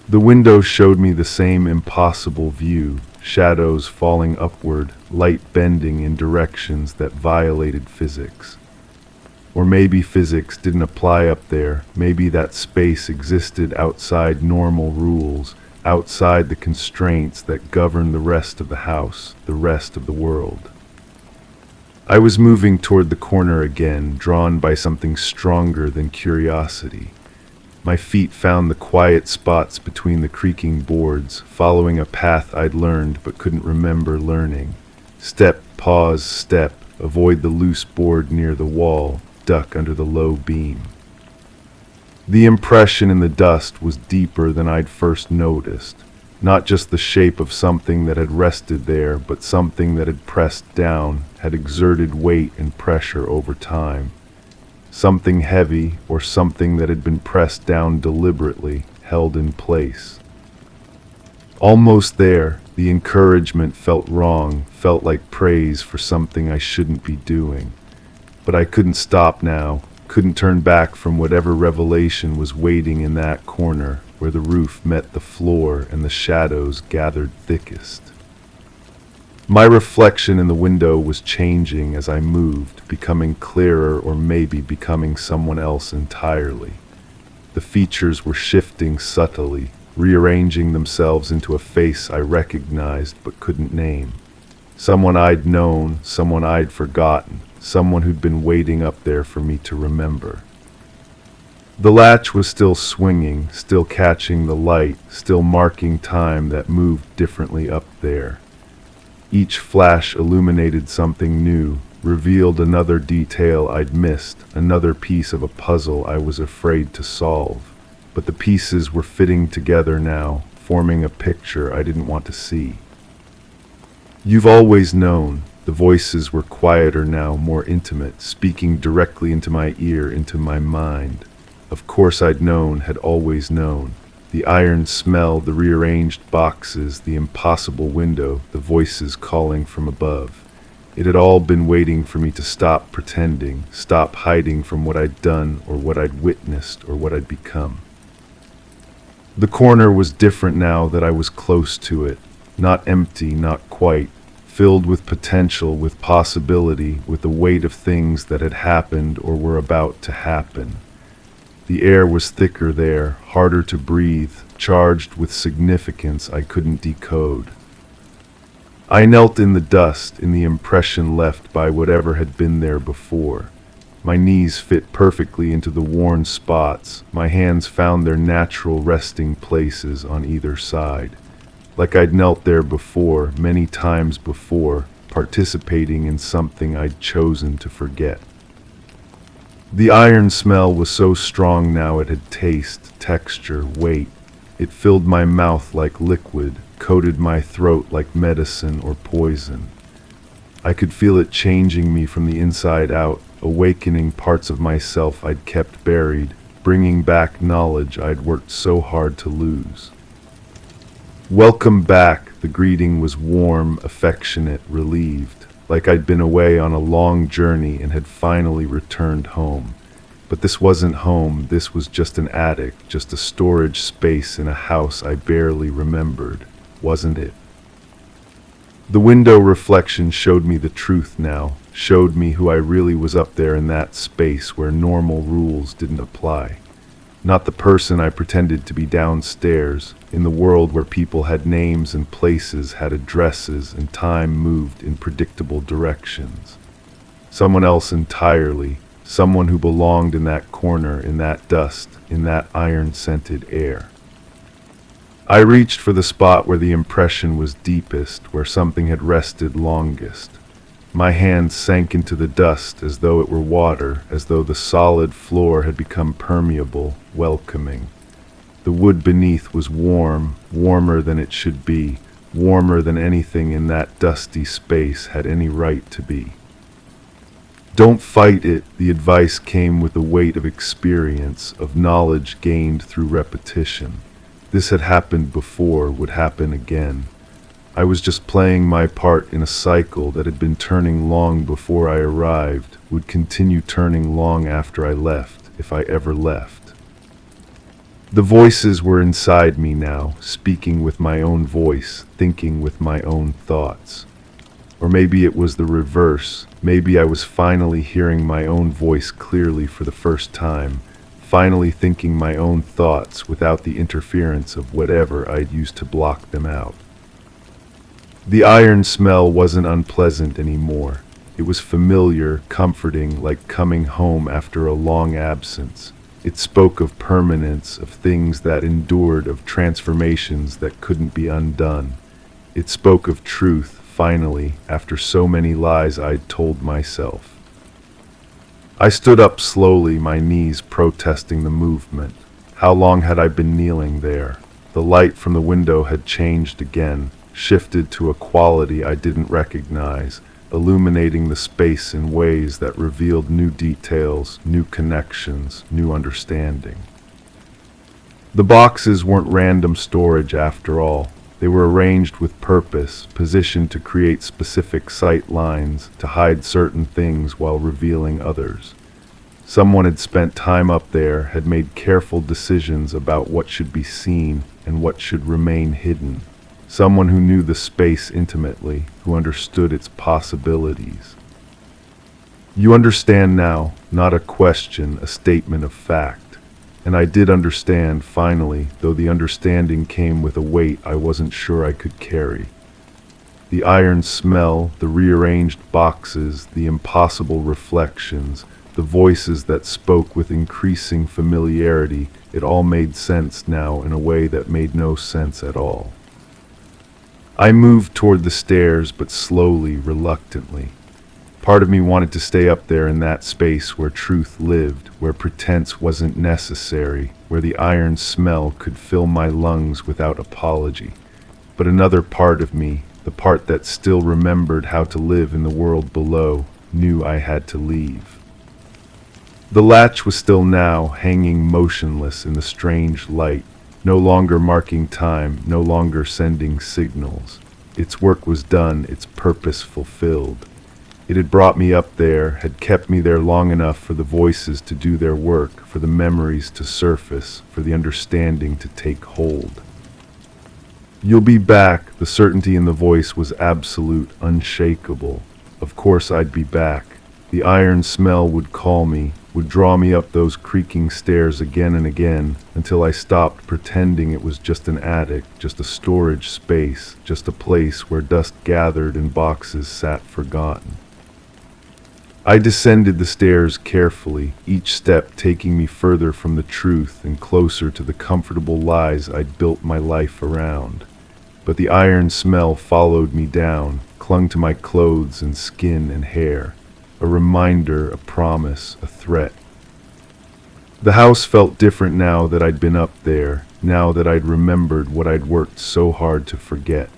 The window showed me the same impossible view, shadows falling upward, light bending in directions that violated physics. Or maybe physics didn't apply up there, maybe that space existed outside normal rules, outside the constraints that govern the rest of the house, the rest of the world. I was moving toward the corner again, drawn by something stronger than curiosity. My feet found the quiet spots between the creaking boards, following a path I'd learned but couldn't remember learning. Step, pause, step, avoid the loose board near the wall, duck under the low beam. The impression in the dust was deeper than I'd first noticed. Not just the shape of something that had rested there, but something that had pressed down, had exerted weight and pressure over time. Something heavy, or something that had been pressed down deliberately, held in place. Almost there, the encouragement felt wrong, felt like praise for something I shouldn't be doing. But I couldn't stop now, couldn't turn back from whatever revelation was waiting in that corner, where the roof met the floor and the shadows gathered thickest. My reflection in the window was changing as I moved, becoming clearer or maybe becoming someone else entirely. The features were shifting subtly, rearranging themselves into a face I recognized but couldn't name. Someone I'd known, someone I'd forgotten, someone who'd been waiting up there for me to remember. The latch was still swinging, still catching the light, still marking time that moved differently up there. Each flash illuminated something new, revealed another detail I'd missed, another piece of a puzzle I was afraid to solve. But the pieces were fitting together now, forming a picture I didn't want to see. You've always known. The voices were quieter now, more intimate, speaking directly into my ear, into my mind. Of course I'd known, had always known. The iron smell, the rearranged boxes, the impossible window, the voices calling from above. It had all been waiting for me to stop pretending, stop hiding from what I'd done or what I'd witnessed or what I'd become. The corner was different now that I was close to it, not empty, not quite, filled with potential, with possibility, with the weight of things that had happened or were about to happen. The air was thicker there, harder to breathe, charged with significance I couldn't decode. I knelt in the dust, in the impression left by whatever had been there before. My knees fit perfectly into the worn spots, my hands found their natural resting places on either side. Like I'd knelt there before, many times before, participating in something I'd chosen to forget. The iron smell was so strong now it had taste, texture, weight. It filled my mouth like liquid, coated my throat like medicine or poison. I could feel it changing me from the inside out, awakening parts of myself I'd kept buried, bringing back knowledge I'd worked so hard to lose. Welcome back, the greeting was warm, affectionate, relieved, like I'd been away on a long journey and had finally returned home. But this wasn't home, this was just an attic, just a storage space in a house I barely remembered, wasn't it? The window reflection showed me the truth now, showed me who I really was up there in that space where normal rules didn't apply. Not the person I pretended to be downstairs, in the world where people had names and places, had addresses, and time moved in predictable directions. Someone else entirely, someone who belonged in that corner, in that dust, in that iron-scented air. I reached for the spot where the impression was deepest, where something had rested longest. My hand sank into the dust as though it were water, as though the solid floor had become permeable, welcoming. The wood beneath was warm, warmer than it should be, warmer than anything in that dusty space had any right to be. Don't fight it, the advice came with the weight of experience, of knowledge gained through repetition. This had happened before, would happen again. I was just playing my part in a cycle that had been turning long before I arrived, would continue turning long after I left. if I ever left. The voices were inside me now, speaking with my own voice, thinking with my own thoughts. Or maybe it was the reverse. Maybe I was finally hearing my own voice clearly for the first time, finally thinking my own thoughts without the interference of whatever I'd used to block them out. The iron smell wasn't unpleasant anymore. It was familiar, comforting, like coming home after a long absence. It spoke of permanence, of things that endured, of transformations that couldn't be undone. It spoke of truth, finally, after so many lies I'd told myself. I stood up slowly, my knees protesting the movement. How long had I been kneeling there? The light from the window had changed again, shifted to a quality I didn't recognize, illuminating the space in ways that revealed new details, new connections, new understanding. The boxes weren't random storage after all. They were arranged with purpose, positioned to create specific sight lines, to hide certain things while revealing others. Someone had spent time up there, had made careful decisions about what should be seen and what should remain hidden. Someone who knew the space intimately, who understood its possibilities. You understand now, not a question, a statement of fact. And I did understand, finally, though the understanding came with a weight I wasn't sure I could carry. The iron smell, the rearranged boxes, the impossible reflections, the voices that spoke with increasing familiarity, it all made sense now in a way that made no sense at all. I moved toward the stairs, but slowly, reluctantly. Part of me wanted to stay up there in that space where truth lived, where pretense wasn't necessary, where the iron smell could fill my lungs without apology. But another part of me, the part that still remembered how to live in the world below, knew I had to leave. The latch was still now hanging motionless in the strange light, no longer marking time, no longer sending signals. Its work was done, its purpose fulfilled. It had brought me up there, had kept me there long enough for the voices to do their work, for the memories to surface, for the understanding to take hold. You'll be back. The certainty in the voice was absolute, unshakable. Of course I'd be back. The iron smell would call me, would draw me up those creaking stairs again and again, until I stopped pretending it was just an attic, just a storage space, just a place where dust gathered and boxes sat forgotten. I descended the stairs carefully, each step taking me further from the truth and closer to the comfortable lies I'd built my life around. But the iron smell followed me down, clung to my clothes and skin and hair. A reminder, a promise, a threat. The house felt different now that I'd been up there, now that I'd remembered what I'd worked so hard to forget.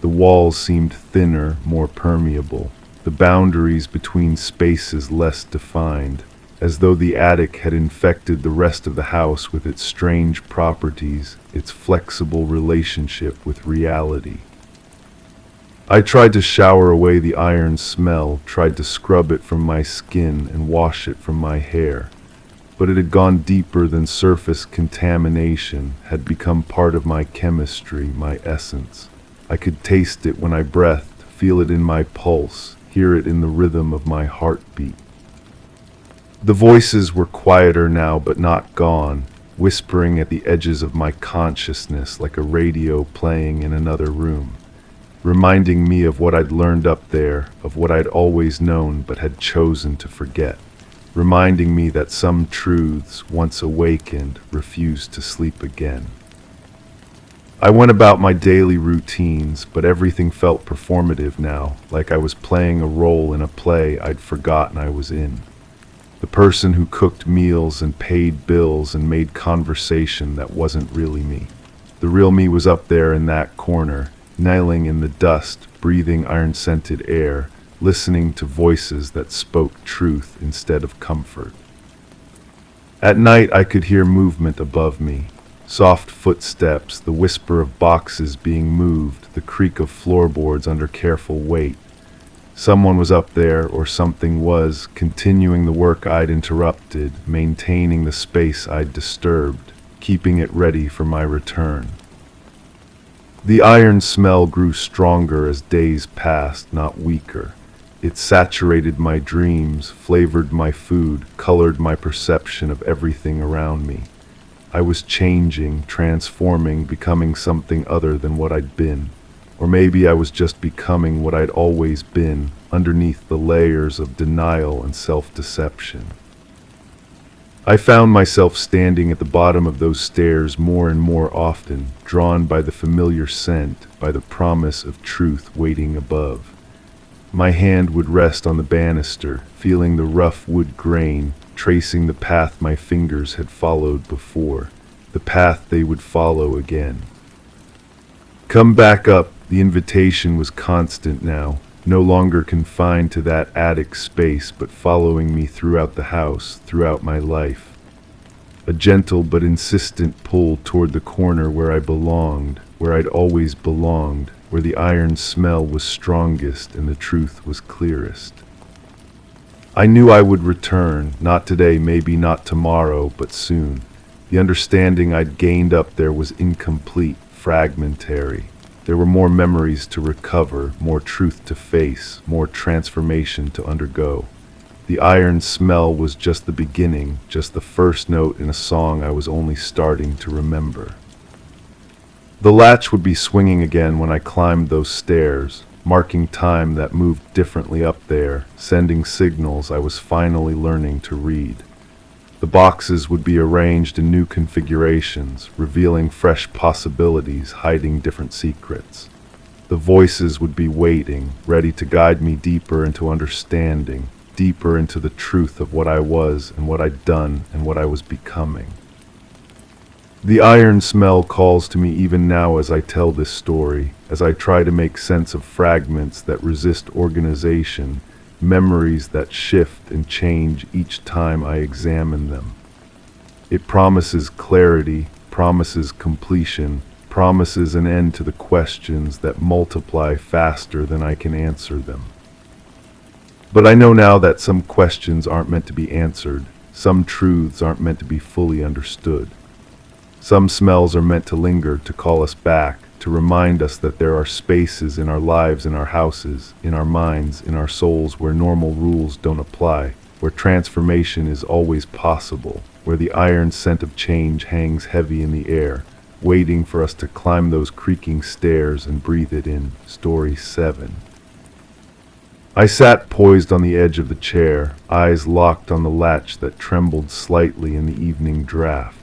The walls seemed thinner, more permeable, the boundaries between spaces less defined, as though the attic had infected the rest of the house with its strange properties, its flexible relationship with reality. I tried to shower away the iron smell, tried to scrub it from my skin and wash it from my hair. But it had gone deeper than surface contamination, had become part of my chemistry, my essence. I could taste it when I breathed, feel it in my pulse, hear it in the rhythm of my heartbeat. The voices were quieter now, but not gone, whispering at the edges of my consciousness like a radio playing in another room. Reminding me of what I'd learned up there, of what I'd always known but had chosen to forget. Reminding me that some truths, once awakened, refused to sleep again. I went about my daily routines, but everything felt performative now, like I was playing a role in a play I'd forgotten I was in. The person who cooked meals and paid bills and made conversation that wasn't really me. The real me was up there in that corner, kneeling in the dust, breathing iron-scented air, listening to voices that spoke truth instead of comfort. At night I could hear movement above me, soft footsteps, the whisper of boxes being moved, the creak of floorboards under careful weight. Someone was up there, or something was, continuing the work I'd interrupted, maintaining the space I'd disturbed, keeping it ready for my return. The iron smell grew stronger as days passed, not weaker. It saturated my dreams, flavored my food, colored my perception of everything around me. I was changing, transforming, becoming something other than what I'd been. Or maybe I was just becoming what I'd always been, underneath the layers of denial and self-deception. I found myself standing at the bottom of those stairs more and more often, drawn by the familiar scent, by the promise of truth waiting above. My hand would rest on the banister, feeling the rough wood grain, tracing the path my fingers had followed before, the path they would follow again. Come back up, the invitation was constant now, no longer confined to that attic space, but following me throughout the house, throughout my life. A gentle but insistent pull toward the corner where I belonged, where I'd always belonged, where the iron smell was strongest and the truth was clearest. I knew I would return, not today, maybe not tomorrow, but soon. The understanding I'd gained up there was incomplete, fragmentary. There were more memories to recover, more truth to face, more transformation to undergo. The iron smell was just the beginning, just the first note in a song I was only starting to remember. The latch would be swinging again when I climbed those stairs, marking time that moved differently up there, sending signals I was finally learning to read. The boxes would be arranged in new configurations, revealing fresh possibilities, hiding different secrets. The voices would be waiting, ready to guide me deeper into understanding, deeper into the truth of what I was and what I'd done and what I was becoming. The iron smell calls to me even now as I tell this story, as I try to make sense of fragments that resist organization, memories that shift and change each time I examine them. It promises clarity, promises completion, promises an end to the questions that multiply faster than I can answer them. But I know now that some questions aren't meant to be answered, some truths aren't meant to be fully understood. Some smells are meant to linger, to call us back, to remind us that there are spaces in our lives, in our houses, in our minds, in our souls where normal rules don't apply, where transformation is always possible, where the iron scent of change hangs heavy in the air, waiting for us to climb those creaking stairs and breathe it in. Story 7. I sat poised on the edge of the chair, eyes locked on the latch that trembled slightly in the evening draft.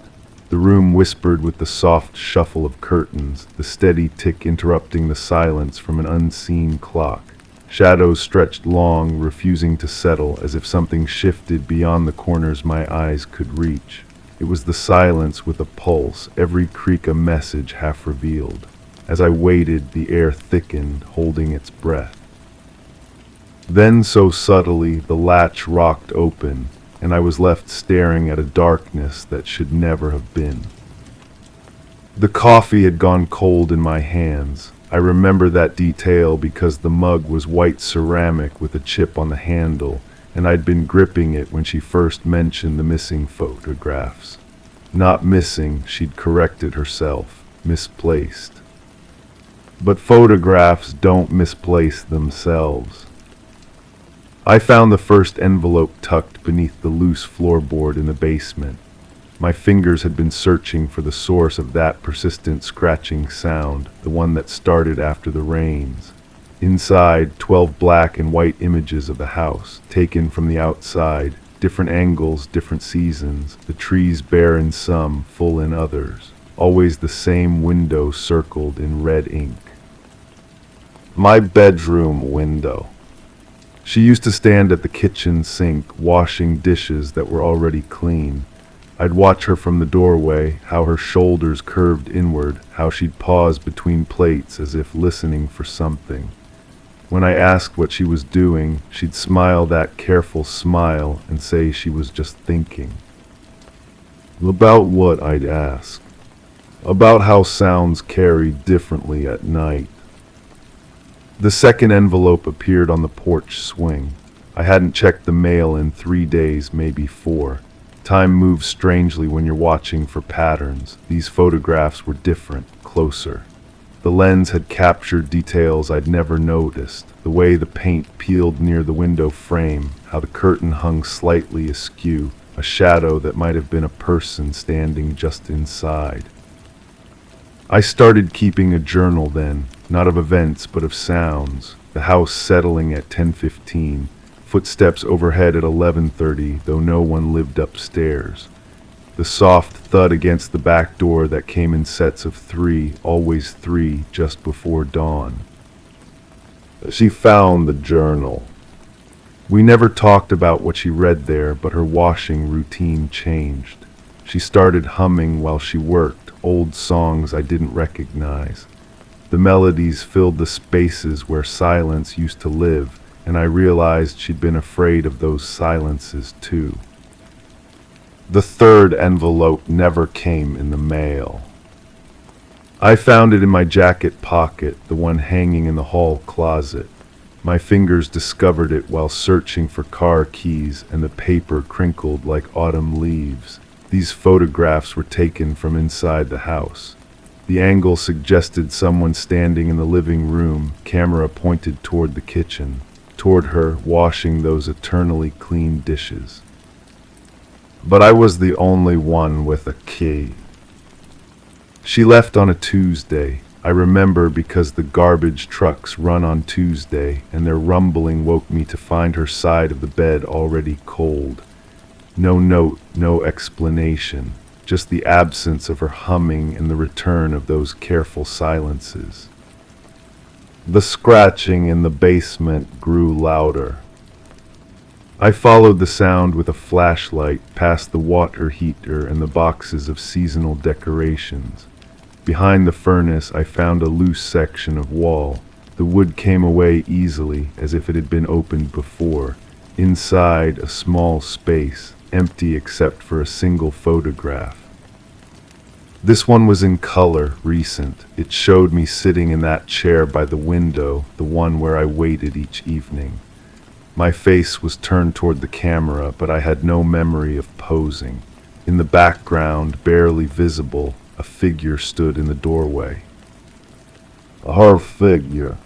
The room whispered with the soft shuffle of curtains, the steady tick interrupting the silence from an unseen clock. Shadows stretched long, refusing to settle, as if something shifted beyond the corners my eyes could reach. It was the silence with a pulse, every creak a message half revealed. As I waited, the air thickened, holding its breath. Then, so subtly, the latch rocked open, and I was left staring at a darkness that should never have been. The coffee had gone cold in my hands. I remember that detail because the mug was white ceramic with a chip on the handle, and I'd been gripping it when she first mentioned the missing photographs. Not missing, she'd corrected herself. Misplaced. But photographs don't misplace themselves. I found the first envelope tucked beneath the loose floorboard in the basement. My fingers had been searching for the source of that persistent scratching sound, the one that started after the rains. Inside, 12 black and white images of the house, taken from the outside, different angles, different seasons, the trees bare in some, full in others. Always the same window circled in red ink. My bedroom window. She used to stand at the kitchen sink, washing dishes that were already clean. I'd watch her from the doorway, how her shoulders curved inward, how she'd pause between plates as if listening for something. When I asked what she was doing, she'd smile that careful smile and say she was just thinking. About what, I'd ask. About how sounds carry differently at night. The second envelope appeared on the porch swing. I hadn't checked the mail in 3 days, maybe 4. Time moves strangely when you're watching for patterns. These photographs were different, closer. The lens had captured details I'd never noticed. The way the paint peeled near the window frame, how the curtain hung slightly askew, a shadow that might have been a person standing just inside. I started keeping a journal then, not of events but of sounds. The house settling at 10:15, footsteps overhead at 11:30, though no one lived upstairs. The soft thud against the back door that came in sets of 3, always 3, just before dawn. She found the journal. We never talked about what she read there, but her washing routine changed. She started humming while she worked, old songs I didn't recognize. The melodies filled the spaces where silence used to live, and I realized she'd been afraid of those silences too. The third envelope never came in the mail. I found it in my jacket pocket, the one hanging in the hall closet. My fingers discovered it while searching for car keys, and the paper crinkled like autumn leaves. These photographs were taken from inside the house. The angle suggested someone standing in the living room, camera pointed toward the kitchen, toward her washing those eternally clean dishes. But I was the only one with a key. She left on a Tuesday. I remember because the garbage trucks run on Tuesday, and their rumbling woke me to find her side of the bed already cold. No note, no explanation, just the absence of her humming and the return of those careful silences. The scratching in the basement grew louder. I followed the sound with a flashlight past the water heater and the boxes of seasonal decorations. Behind the furnace, I found a loose section of wall. The wood came away easily, as if it had been opened before. Inside, a small space, empty except for a single photograph. This one was in color, recent. It showed me sitting in that chair by the window, the one where I waited each evening. My face was turned toward the camera, but I had no memory of posing. In the background, barely visible, a figure stood in the doorway. Her figure,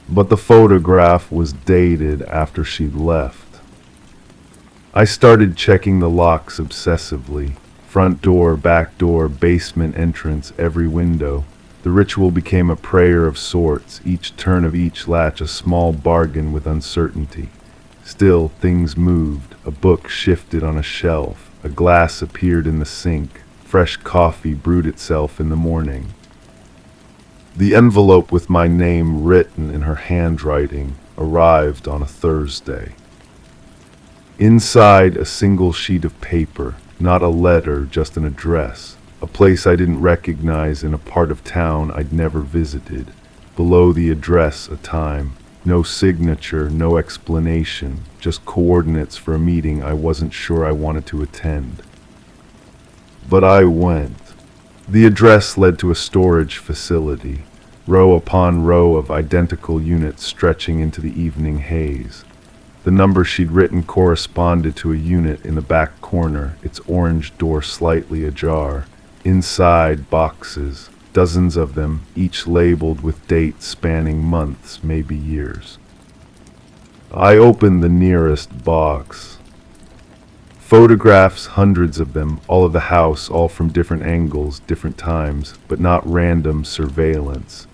but the photograph was dated after she'd left. I started checking the locks obsessively. Front door, back door, basement entrance, every window. The ritual became a prayer of sorts, each turn of each latch a small bargain with uncertainty. Still, things moved. A book shifted on a shelf. A glass appeared in the sink. Fresh coffee brewed itself in the morning. The envelope with my name written in her handwriting arrived on a Thursday. Inside, a single sheet of paper, not a letter, just an address, a place I didn't recognize in a part of town I'd never visited. Below the address, a time. No signature, no explanation, just coordinates for a meeting I wasn't sure I wanted to attend. But I went. The address led to a storage facility, row upon row of identical units stretching into the evening haze. The number she'd written corresponded to a unit in the back corner, its orange door slightly ajar. Inside, boxes, dozens of them, each labeled with dates spanning months, maybe years. I opened the nearest box. Photographs, hundreds of them, all of the house, all from different angles, different times, but not random surveillance.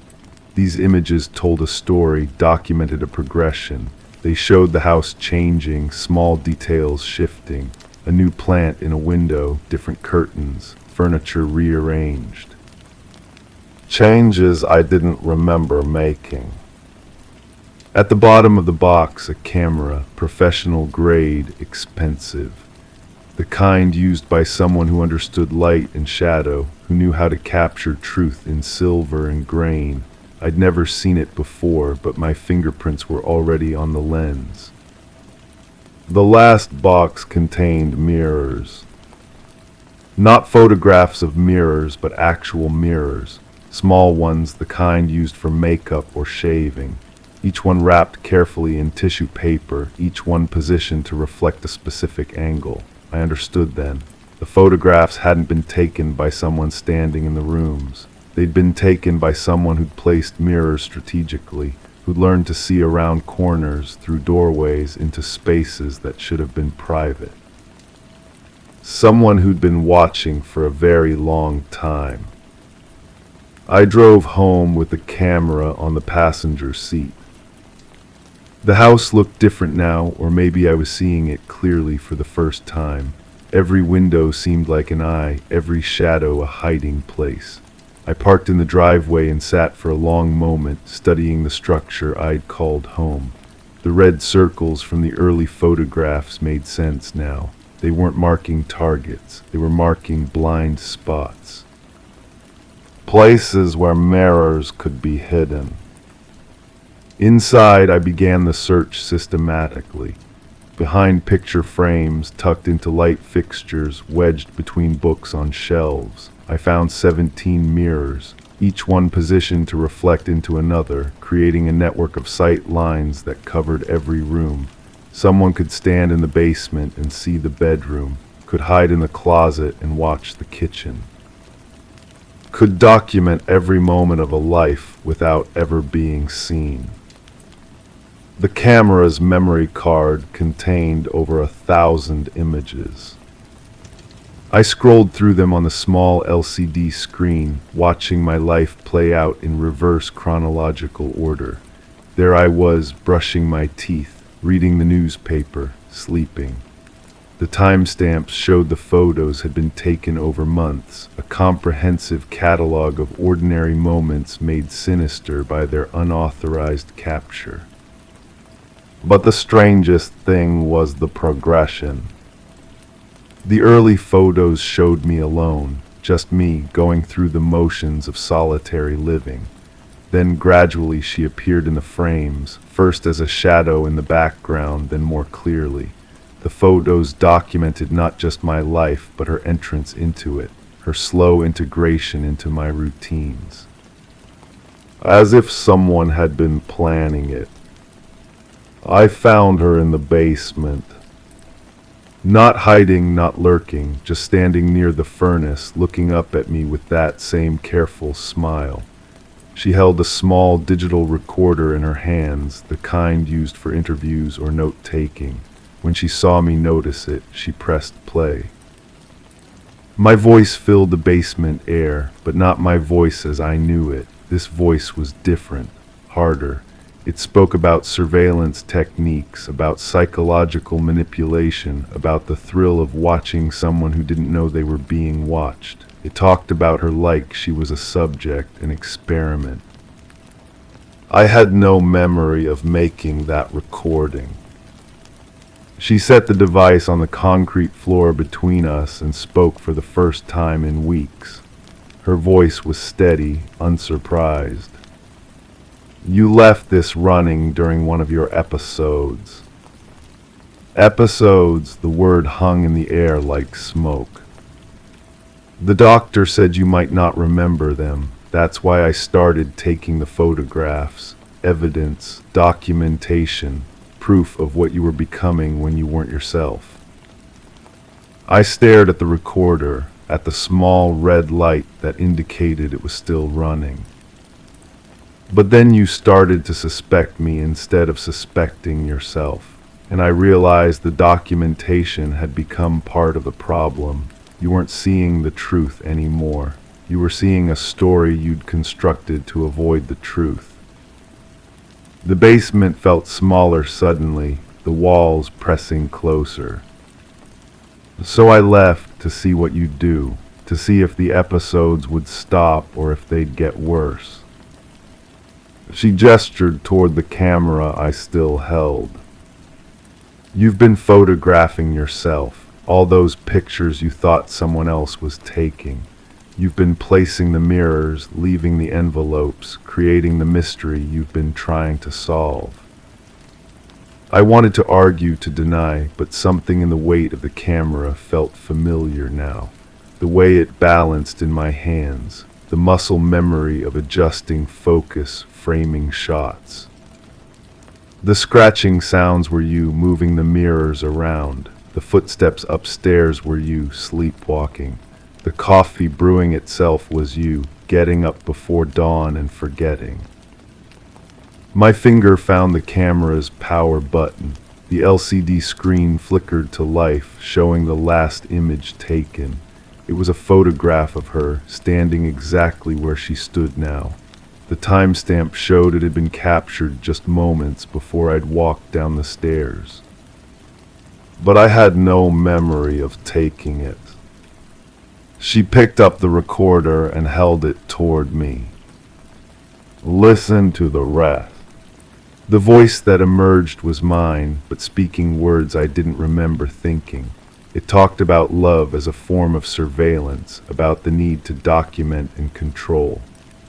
These images told a story, documented a progression. They showed the house changing, small details shifting, a new plant in a window, different curtains, furniture rearranged. Changes I didn't remember making. At the bottom of the box, a camera, professional grade, expensive. The kind used by someone who understood light and shadow, who knew how to capture truth in silver and grain. I'd never seen it before, but my fingerprints were already on the lens. The last box contained mirrors. Not photographs of mirrors, but actual mirrors. Small ones, the kind used for makeup or shaving. each one wrapped carefully in tissue paper, each one positioned to reflect a specific angle. I understood then. The photographs hadn't been taken by someone standing in the rooms. They'd been taken by someone who'd placed mirrors strategically, who'd learned to see around corners, through doorways, into spaces that should have been private. Someone who'd been watching for a very long time. I drove home with the camera on the passenger seat. The house looked different now, or maybe I was seeing it clearly for the first time. Every window seemed like an eye, every shadow a hiding place. I parked in the driveway and sat for a long moment, studying the structure I'd called home. The red circles from the early photographs made sense now. They weren't marking targets, they were marking blind spots. Places where mirrors could be hidden. Inside, I began the search systematically. Behind picture frames, tucked into light fixtures, wedged between books on shelves, I found 17 mirrors, each one positioned to reflect into another, creating a network of sight lines that covered every room. Someone could stand in the basement and see the bedroom, could hide in the closet and watch the kitchen, could document every moment of a life without ever being seen. The camera's memory card contained over 1,000 images. I scrolled through them on the small LCD screen, watching my life play out in reverse chronological order. There I was, brushing my teeth, reading the newspaper, sleeping. The timestamps showed the photos had been taken over months, a comprehensive catalog of ordinary moments made sinister by their unauthorized capture. But the strangest thing was the progression. The early photos showed me alone, just me going through the motions of solitary living. Then gradually she appeared in the frames, first as a shadow in the background, then more clearly. The photos documented not just my life, but her entrance into it, her slow integration into my routines. As if someone had been planning it. I found her in the basement. Not hiding, not lurking, just standing near the furnace, looking up at me with that same careful smile. She held a small digital recorder in her hands, the kind used for interviews or note-taking. When she saw me notice it, she pressed play. My voice filled the basement air, but not my voice as I knew it. This voice was different, harder. It spoke about surveillance techniques, about psychological manipulation, about the thrill of watching someone who didn't know they were being watched. It talked about her like she was a subject, an experiment. I had no memory of making that recording. She set the device on the concrete floor between us and spoke for the first time in weeks. Her voice was steady, unsurprised. You left this running during one of your episodes. Episodes, the word hung in the air like smoke. The doctor said you might not remember them. That's why I started taking the photographs, evidence, documentation, proof of what you were becoming when you weren't yourself. I stared at the recorder, at the small red light that indicated it was still running. But then you started to suspect me instead of suspecting yourself, and I realized the documentation had become part of the problem. You weren't seeing the truth anymore. You were seeing a story you'd constructed to avoid the truth. The basement felt smaller suddenly, the walls pressing closer. So I left to see what you'd do, to see if the episodes would stop or if they'd get worse. She gestured toward the camera I still held. You've been photographing yourself, all those pictures you thought someone else was taking. You've been placing the mirrors, leaving the envelopes, creating the mystery you've been trying to solve. I wanted to argue, to deny, but something in the weight of the camera felt familiar now. The way it balanced in my hands, the muscle memory of adjusting focus, framing shots. The scratching sounds were you moving the mirrors around. The footsteps upstairs were you sleepwalking. The coffee brewing itself was you getting up before dawn and forgetting. My finger found the camera's power button. The LCD screen flickered to life, showing the last image taken. It was a photograph of her, standing exactly where she stood now. The timestamp showed it had been captured just moments before I'd walked down the stairs. But I had no memory of taking it. She picked up the recorder and held it toward me. Listen to the rest. The voice that emerged was mine, but speaking words I didn't remember thinking. It talked about love as a form of surveillance, about the need to document and control.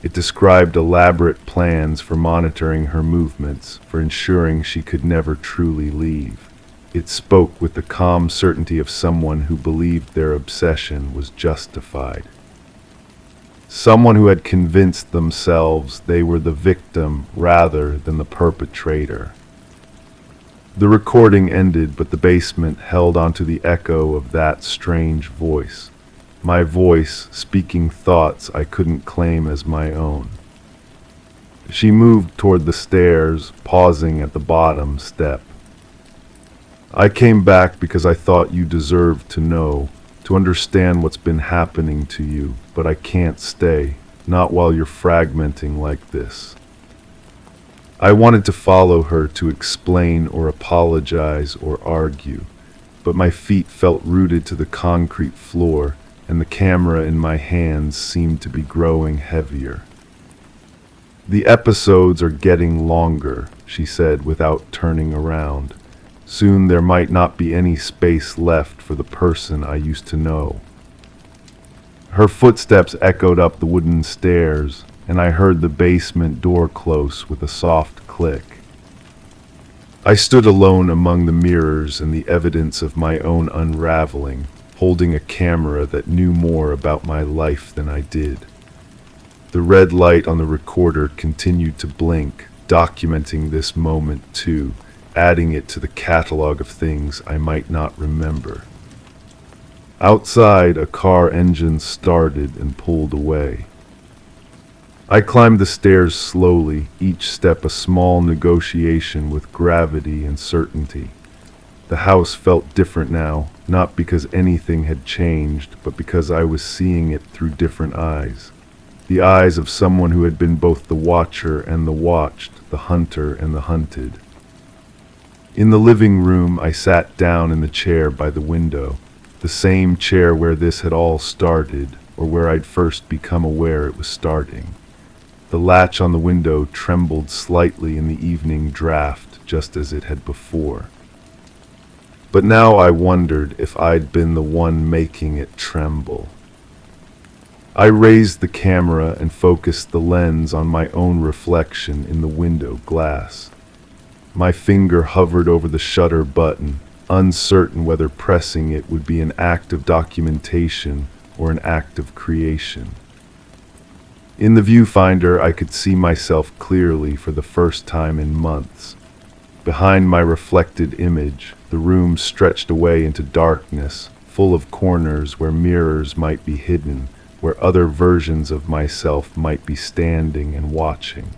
It described elaborate plans for monitoring her movements, for ensuring she could never truly leave. It spoke with the calm certainty of someone who believed their obsession was justified. Someone who had convinced themselves they were the victim rather than the perpetrator. The recording ended, but the basement held onto the echo of that strange voice. My voice speaking thoughts I couldn't claim as my own. She moved toward the stairs, pausing at the bottom step. I came back because I thought you deserved to know, to understand what's been happening to you, but I can't stay, not while you're fragmenting like this. I wanted to follow her to explain or apologize or argue, but my feet felt rooted to the concrete floor, and the camera in my hands seemed to be growing heavier. The episodes are getting longer, she said without turning around. Soon there might not be any space left for the person I used to know. Her footsteps echoed up the wooden stairs, and I heard the basement door close with a soft click. I stood alone among the mirrors and the evidence of my own unraveling, holding a camera that knew more about my life than I did. The red light on the recorder continued to blink, documenting this moment too, adding it to the catalog of things I might not remember. Outside, a car engine started and pulled away. I climbed the stairs slowly, each step a small negotiation with gravity and certainty. The house felt different now, not because anything had changed, but because I was seeing it through different eyes. The eyes of someone who had been both the watcher and the watched, the hunter and the hunted. In the living room, I sat down in the chair by the window, the same chair where this had all started, or where I'd first become aware it was starting. The latch on the window trembled slightly in the evening draft, just as it had before. But now I wondered if I'd been the one making it tremble. I raised the camera and focused the lens on my own reflection in the window glass. My finger hovered over the shutter button, uncertain whether pressing it would be an act of documentation or an act of creation. In the viewfinder, I could see myself clearly for the first time in months. Behind my reflected image, the room stretched away into darkness, full of corners where mirrors might be hidden, where other versions of myself might be standing and watching.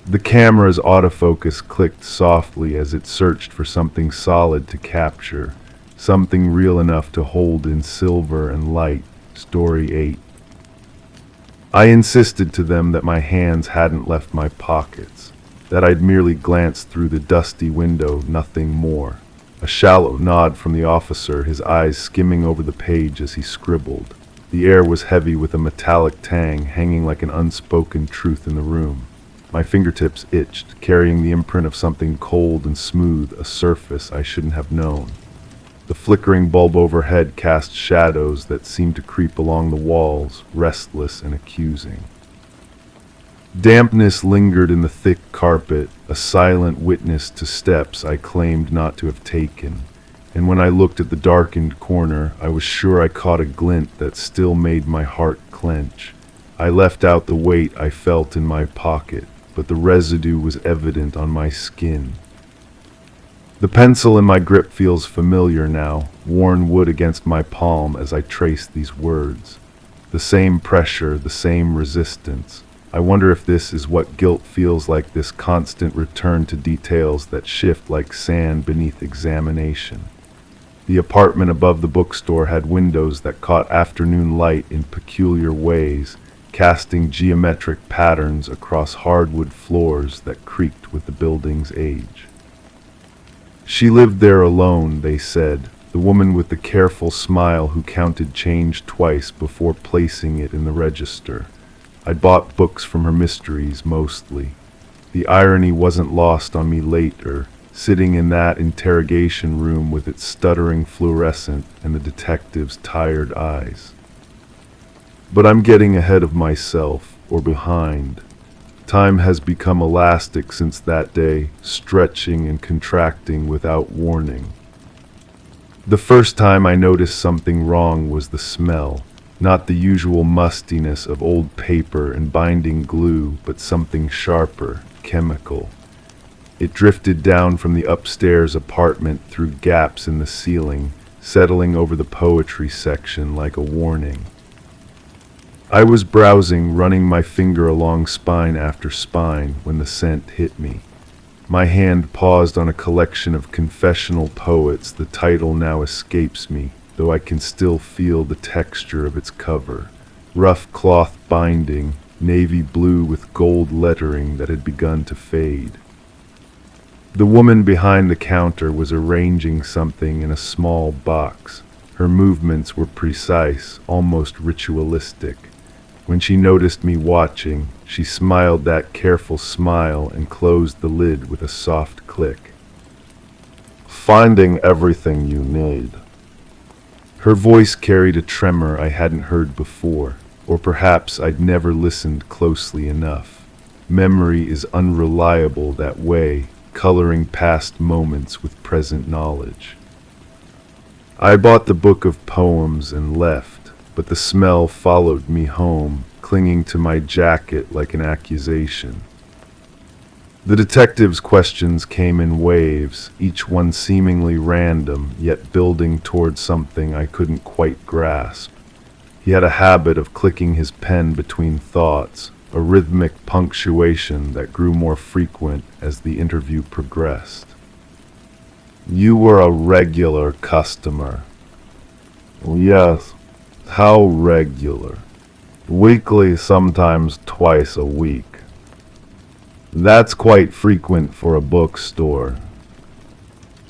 The camera's autofocus clicked softly as it searched for something solid to capture, something real enough to hold in silver and light. Story 8. I insisted to them that my hands hadn't left my pockets, that I'd merely glanced through the dusty window, nothing more. A shallow nod from the officer, his eyes skimming over the page as he scribbled. The air was heavy with a metallic tang hanging like an unspoken truth in the room. My fingertips itched, carrying the imprint of something cold and smooth, a surface I shouldn't have known. The flickering bulb overhead cast shadows that seemed to creep along the walls, restless and accusing. Dampness lingered in the thick carpet, a silent witness to steps I claimed not to have taken, and when I looked at the darkened corner, I was sure I caught a glint that still made my heart clench. I left out the weight I felt in my pocket, but the residue was evident on my skin. The pencil in my grip feels familiar now, worn wood against my palm as I trace these words. The same pressure, the same resistance. I wonder if this is what guilt feels like, this constant return to details that shift like sand beneath examination. The apartment above the bookstore had windows that caught afternoon light in peculiar ways, casting geometric patterns across hardwood floors that creaked with the building's age. She lived there alone, they said, the woman with the careful smile who counted change twice before placing it in the register. I'd bought books from her mysteries, mostly. The irony wasn't lost on me later, sitting in that interrogation room with its stuttering fluorescent and the detective's tired eyes. But I'm getting ahead of myself, or behind. Time has become elastic since that day, stretching and contracting without warning. The first time I noticed something wrong was the smell. Not the usual mustiness of old paper and binding glue, but something sharper, chemical. It drifted down from the upstairs apartment through gaps in the ceiling, settling over the poetry section like a warning. I was browsing, running my finger along spine after spine, when the scent hit me. My hand paused on a collection of confessional poets. The title now escapes me, though I can still feel the texture of its cover. Rough cloth binding, navy blue with gold lettering that had begun to fade. The woman behind the counter was arranging something in a small box. Her movements were precise, almost ritualistic. When she noticed me watching, she smiled that careful smile and closed the lid with a soft click. "Finding everything you need." Her voice carried a tremor I hadn't heard before, or perhaps I'd never listened closely enough. Memory is unreliable that way, coloring past moments with present knowledge. I bought the book of poems and left, but the smell followed me home, clinging to my jacket like an accusation. The detective's questions came in waves, each one seemingly random, yet building toward something I couldn't quite grasp. He had a habit of clicking his pen between thoughts, a rhythmic punctuation that grew more frequent as the interview progressed. "You were a regular customer." "Yes. How regular?" "Weekly, sometimes twice a week." "That's quite frequent for a bookstore."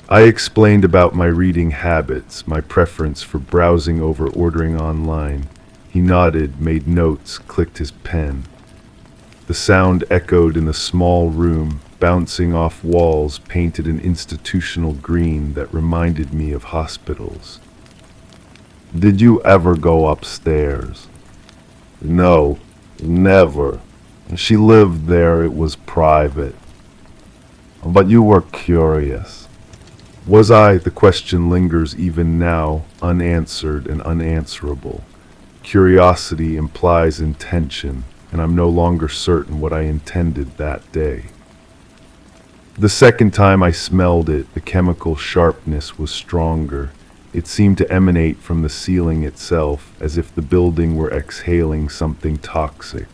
I explained about my reading habits, my preference for browsing over ordering online. He nodded, made notes, clicked his pen. The sound echoed in the small room, bouncing off walls painted an institutional green that reminded me of hospitals. "Did you ever go upstairs?" "No, never. She lived there, it was private." "But you were curious." Was I? The question lingers even now, unanswered and unanswerable. Curiosity implies intention, and I'm no longer certain what I intended that day. The second time I smelled it, the chemical sharpness was stronger. It seemed to emanate from the ceiling itself, as if the building were exhaling something toxic.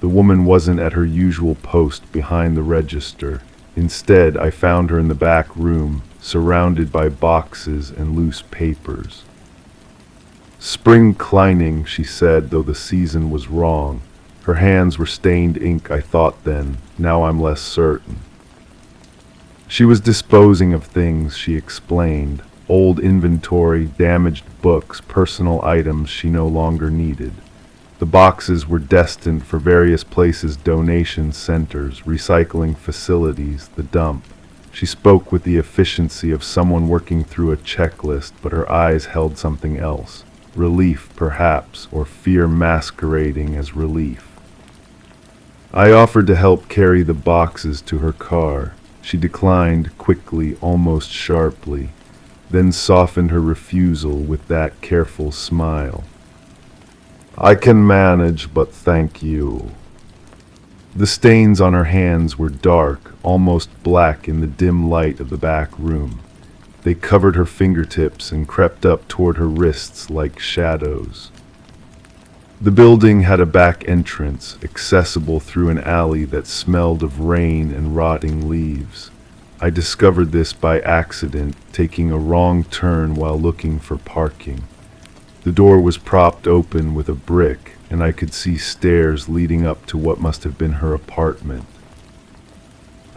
The woman wasn't at her usual post behind the register. Instead, I found her in the back room, surrounded by boxes and loose papers. "Spring cleaning," she said, though the season was wrong. Her hands were stained ink, I thought then. Now I'm less certain. She was disposing of things, she explained. Old inventory, damaged books, personal items she no longer needed. The boxes were destined for various places, donation centers, recycling facilities, the dump. She spoke with the efficiency of someone working through a checklist, but her eyes held something else. Relief, perhaps, or fear masquerading as relief. I offered to help carry the boxes to her car. She declined quickly, almost sharply, then softened her refusal with that careful smile. "I can manage, but thank you." The stains on her hands were dark, almost black in the dim light of the back room. They covered her fingertips and crept up toward her wrists like shadows. The building had a back entrance, accessible through an alley that smelled of rain and rotting leaves. I discovered this by accident, taking a wrong turn while looking for parking. The door was propped open with a brick, and I could see stairs leading up to what must have been her apartment.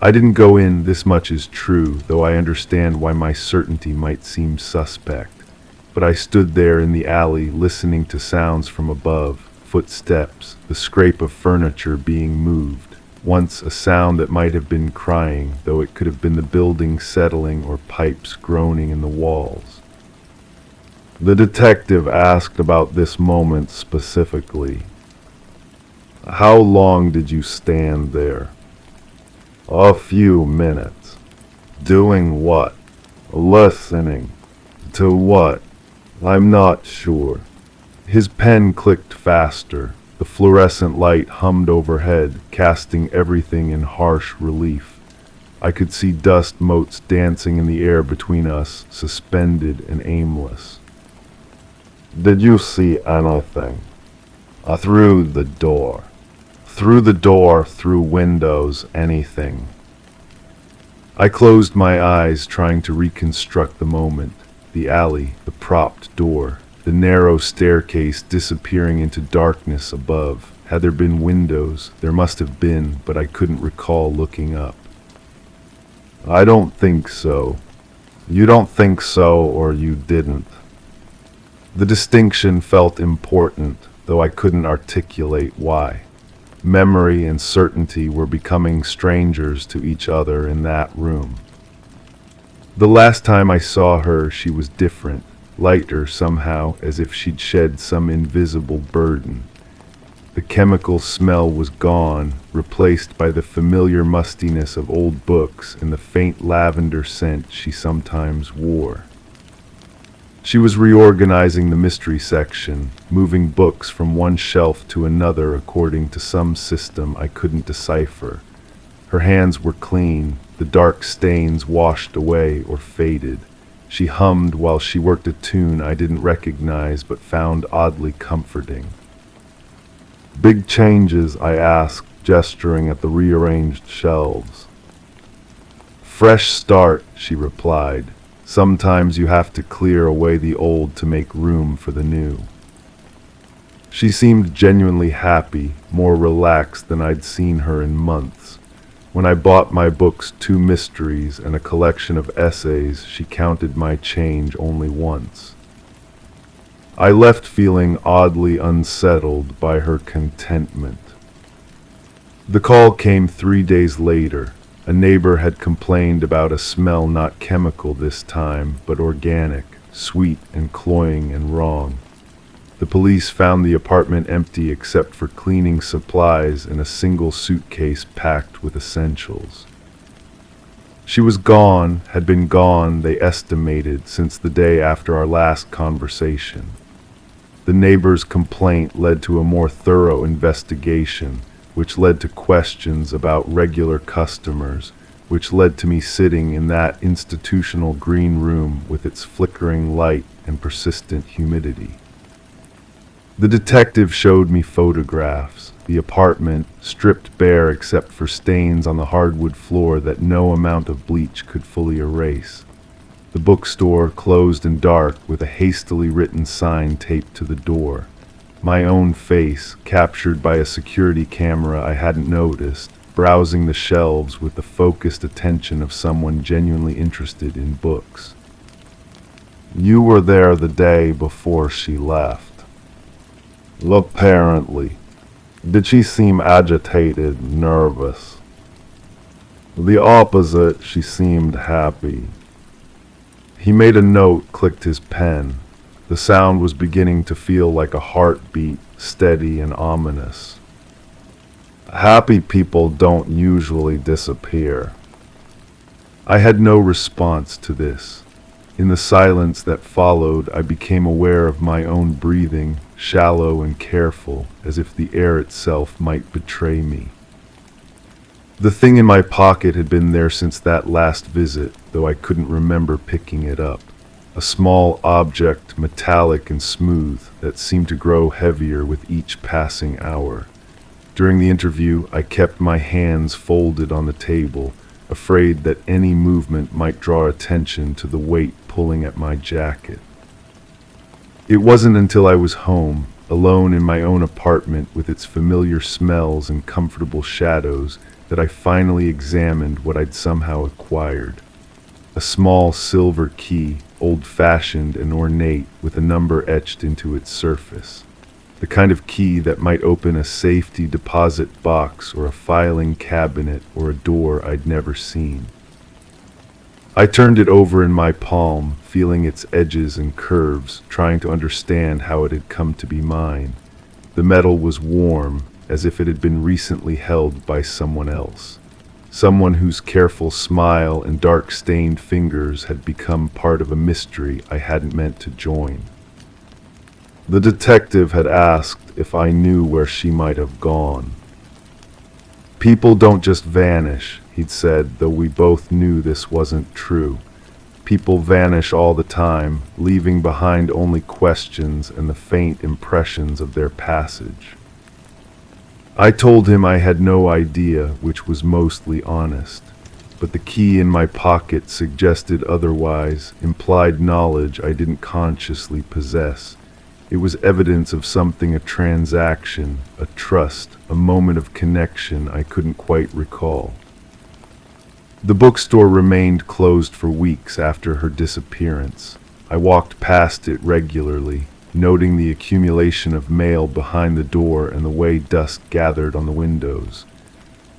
I didn't go in, this much is true, though I understand why my certainty might seem suspect. But I stood there in the alley, listening to sounds from above, footsteps, the scrape of furniture being moved. Once a sound that might have been crying, though it could have been the building settling or pipes groaning in the walls. The detective asked about this moment specifically. How long did you stand there? A few minutes. Doing what? Listening. To what? I'm not sure. His pen clicked faster. The fluorescent light hummed overhead, casting everything in harsh relief. I could see dust motes dancing in the air between us, suspended and aimless. Did you see anything? Through the door. Through the door, through windows, anything. I closed my eyes, trying to reconstruct the moment. The alley, the propped door, the narrow staircase disappearing into darkness above. Had there been windows, there must have been, but I couldn't recall looking up. I don't think so. You don't think so, or you didn't. The distinction felt important, though I couldn't articulate why. Memory and certainty were becoming strangers to each other in that room. The last time I saw her, she was different, lighter somehow, as if she'd shed some invisible burden. The chemical smell was gone, replaced by the familiar mustiness of old books and the faint lavender scent she sometimes wore. She was reorganizing the mystery section, moving books from one shelf to another according to some system I couldn't decipher. Her hands were clean, the dark stains washed away or faded. She hummed while she worked a tune I didn't recognize but found oddly comforting. Big changes, I asked, gesturing at the rearranged shelves. Fresh start, she replied. Sometimes you have to clear away the old to make room for the new. She seemed genuinely happy, more relaxed than I'd seen her in months. When I bought my books 2 mysteries and a collection of essays, she counted my change only once. I left feeling oddly unsettled by her contentment. The call came 3 days later. A neighbor had complained about a smell not chemical this time, but organic, sweet and cloying and wrong. The police found the apartment empty except for cleaning supplies and a single suitcase packed with essentials. She was gone, had been gone, they estimated, since the day after our last conversation. The neighbor's complaint led to a more thorough investigation, which led to questions about regular customers, which led to me sitting in that institutional green room with its flickering light and persistent humidity. The detective showed me photographs, the apartment stripped bare except for stains on the hardwood floor that no amount of bleach could fully erase. The bookstore closed and dark with a hastily written sign taped to the door. My own face, captured by a security camera I hadn't noticed, browsing the shelves with the focused attention of someone genuinely interested in books. You were there the day before she left. Apparently. Did she seem agitated, nervous? The opposite, she seemed happy. He made a note, clicked his pen. The sound was beginning to feel like a heartbeat, steady and ominous. Happy people don't usually disappear. I had no response to this. In the silence that followed, I became aware of my own breathing, shallow and careful, as if the air itself might betray me. The thing in my pocket had been there since that last visit, though I couldn't remember picking it up. A small object, metallic and smooth, that seemed to grow heavier with each passing hour. During the interview, I kept my hands folded on the table, afraid that any movement might draw attention to the weight pulling at my jacket. It wasn't until I was home, alone in my own apartment with its familiar smells and comfortable shadows, that I finally examined what I'd somehow acquired. A small silver key, old-fashioned and ornate, with a number etched into its surface. The kind of key that might open a safety deposit box or a filing cabinet or a door I'd never seen. I turned it over in my palm, feeling its edges and curves, trying to understand how it had come to be mine. The metal was warm, as if it had been recently held by someone else. Someone whose careful smile and dark-stained fingers had become part of a mystery I hadn't meant to join. The detective had asked if I knew where she might have gone. "People don't just vanish," he'd said, though we both knew this wasn't true. "People vanish all the time, leaving behind only questions and the faint impressions of their passage." I told him I had no idea, which was mostly honest, but the key in my pocket suggested otherwise, implied knowledge I didn't consciously possess. It was evidence of something, a transaction, a trust, a moment of connection I couldn't quite recall. The bookstore remained closed for weeks after her disappearance. I walked past it regularly, noting the accumulation of mail behind the door and the way dust gathered on the windows.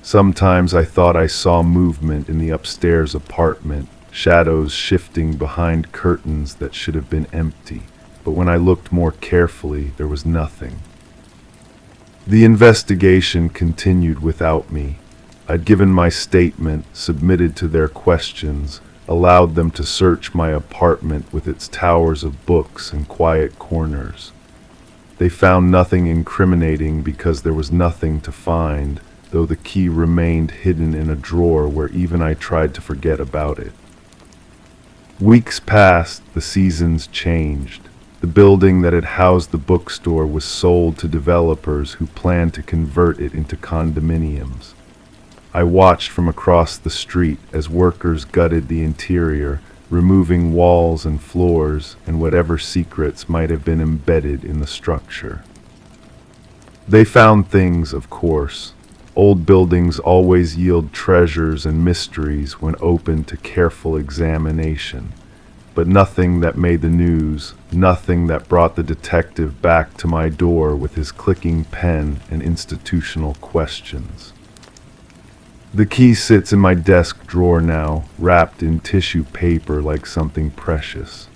Sometimes I thought I saw movement in the upstairs apartment, shadows shifting behind curtains that should have been empty, but when I looked more carefully, there was nothing. The investigation continued without me. I'd given my statement, submitted to their questions, allowed them to search my apartment with its towers of books and quiet corners. They found nothing incriminating because there was nothing to find, though the key remained hidden in a drawer where even I tried to forget about it. Weeks passed, the seasons changed. The building that had housed the bookstore was sold to developers who planned to convert it into condominiums. I watched from across the street as workers gutted the interior, removing walls and floors and whatever secrets might have been embedded in the structure. They found things, of course. Old buildings always yield treasures and mysteries when open to careful examination, but nothing that made the news, nothing that brought the detective back to my door with his clicking pen and institutional questions. The key sits in my desk drawer now, wrapped in tissue paper like something precious.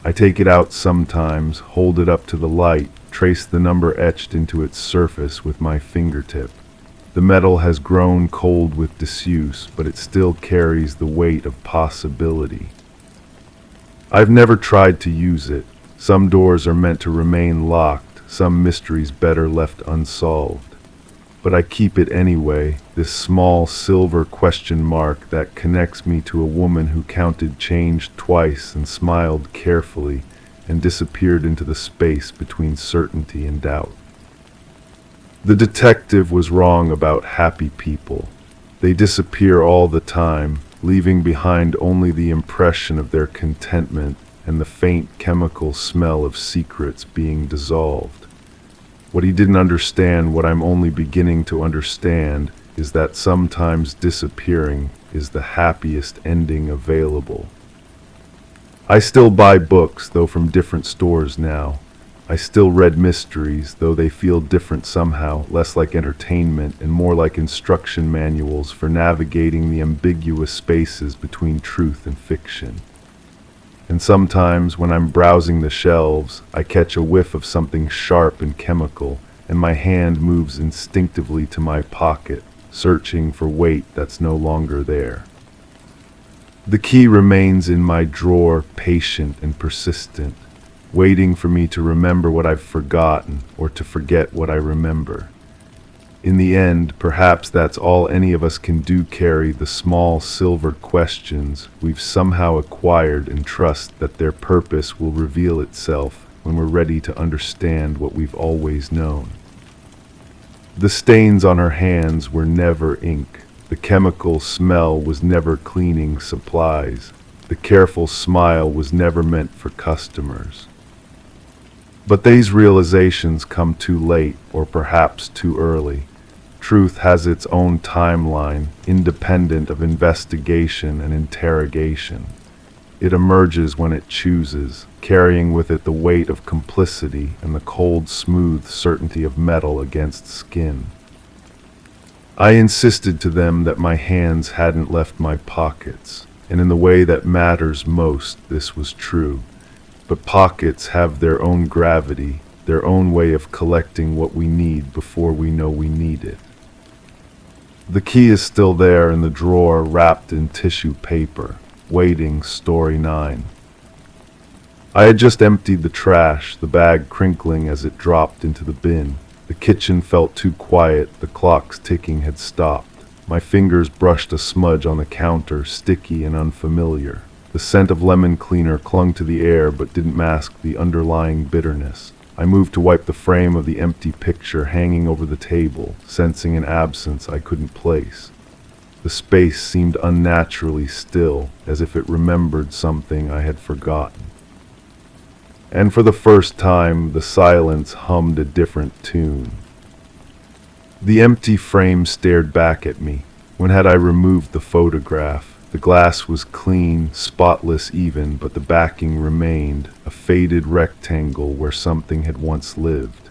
I take it out sometimes, hold it up to the light, trace the number etched into its surface with my fingertip. The metal has grown cold with disuse, but it still carries the weight of possibility. I've never tried to use it. Some doors are meant to remain locked, some mysteries better left unsolved. But I keep it anyway, this small silver question mark that connects me to a woman who counted change twice and smiled carefully and disappeared into the space between certainty and doubt. The detective was wrong about happy people. They disappear all the time, leaving behind only the impression of their contentment and the faint chemical smell of secrets being dissolved. What he didn't understand, what I'm only beginning to understand, is that sometimes disappearing is the happiest ending available. I still buy books, though from different stores now. I still read mysteries, though they feel different somehow, less like entertainment and more like instruction manuals for navigating the ambiguous spaces between truth and fiction. And sometimes, when I'm browsing the shelves, I catch a whiff of something sharp and chemical, and my hand moves instinctively to my pocket, searching for weight that's no longer there. The key remains in my drawer, patient and persistent, waiting for me to remember what I've forgotten or to forget what I remember. In the end, perhaps that's all any of us can do, carry the small silver questions we've somehow acquired and trust that their purpose will reveal itself when we're ready to understand what we've always known. The stains on her hands were never ink. The chemical smell was never cleaning supplies. The careful smile was never meant for customers. But these realizations come too late, or perhaps too early. Truth has its own timeline, independent of investigation and interrogation. It emerges when it chooses, carrying with it the weight of complicity and the cold, smooth certainty of metal against skin. I insisted to them that my hands hadn't left my pockets, and in the way that matters most, this was true. But pockets have their own gravity, their own way of collecting what we need before we know we need it. The key is still there in the drawer, wrapped in tissue paper, waiting, story 9. I had just emptied the trash, the bag crinkling as it dropped into the bin. The kitchen felt too quiet, the clock's ticking had stopped. My fingers brushed a smudge on the counter, sticky and unfamiliar. The scent of lemon cleaner clung to the air but didn't mask the underlying bitterness. I moved to wipe the frame of the empty picture hanging over the table, sensing an absence I couldn't place. The space seemed unnaturally still, as if it remembered something I had forgotten. And for the first time, the silence hummed a different tune. The empty frame stared back at me. When had I removed the photograph? The glass was clean, spotless even, but the backing remained, a faded rectangle where something had once lived.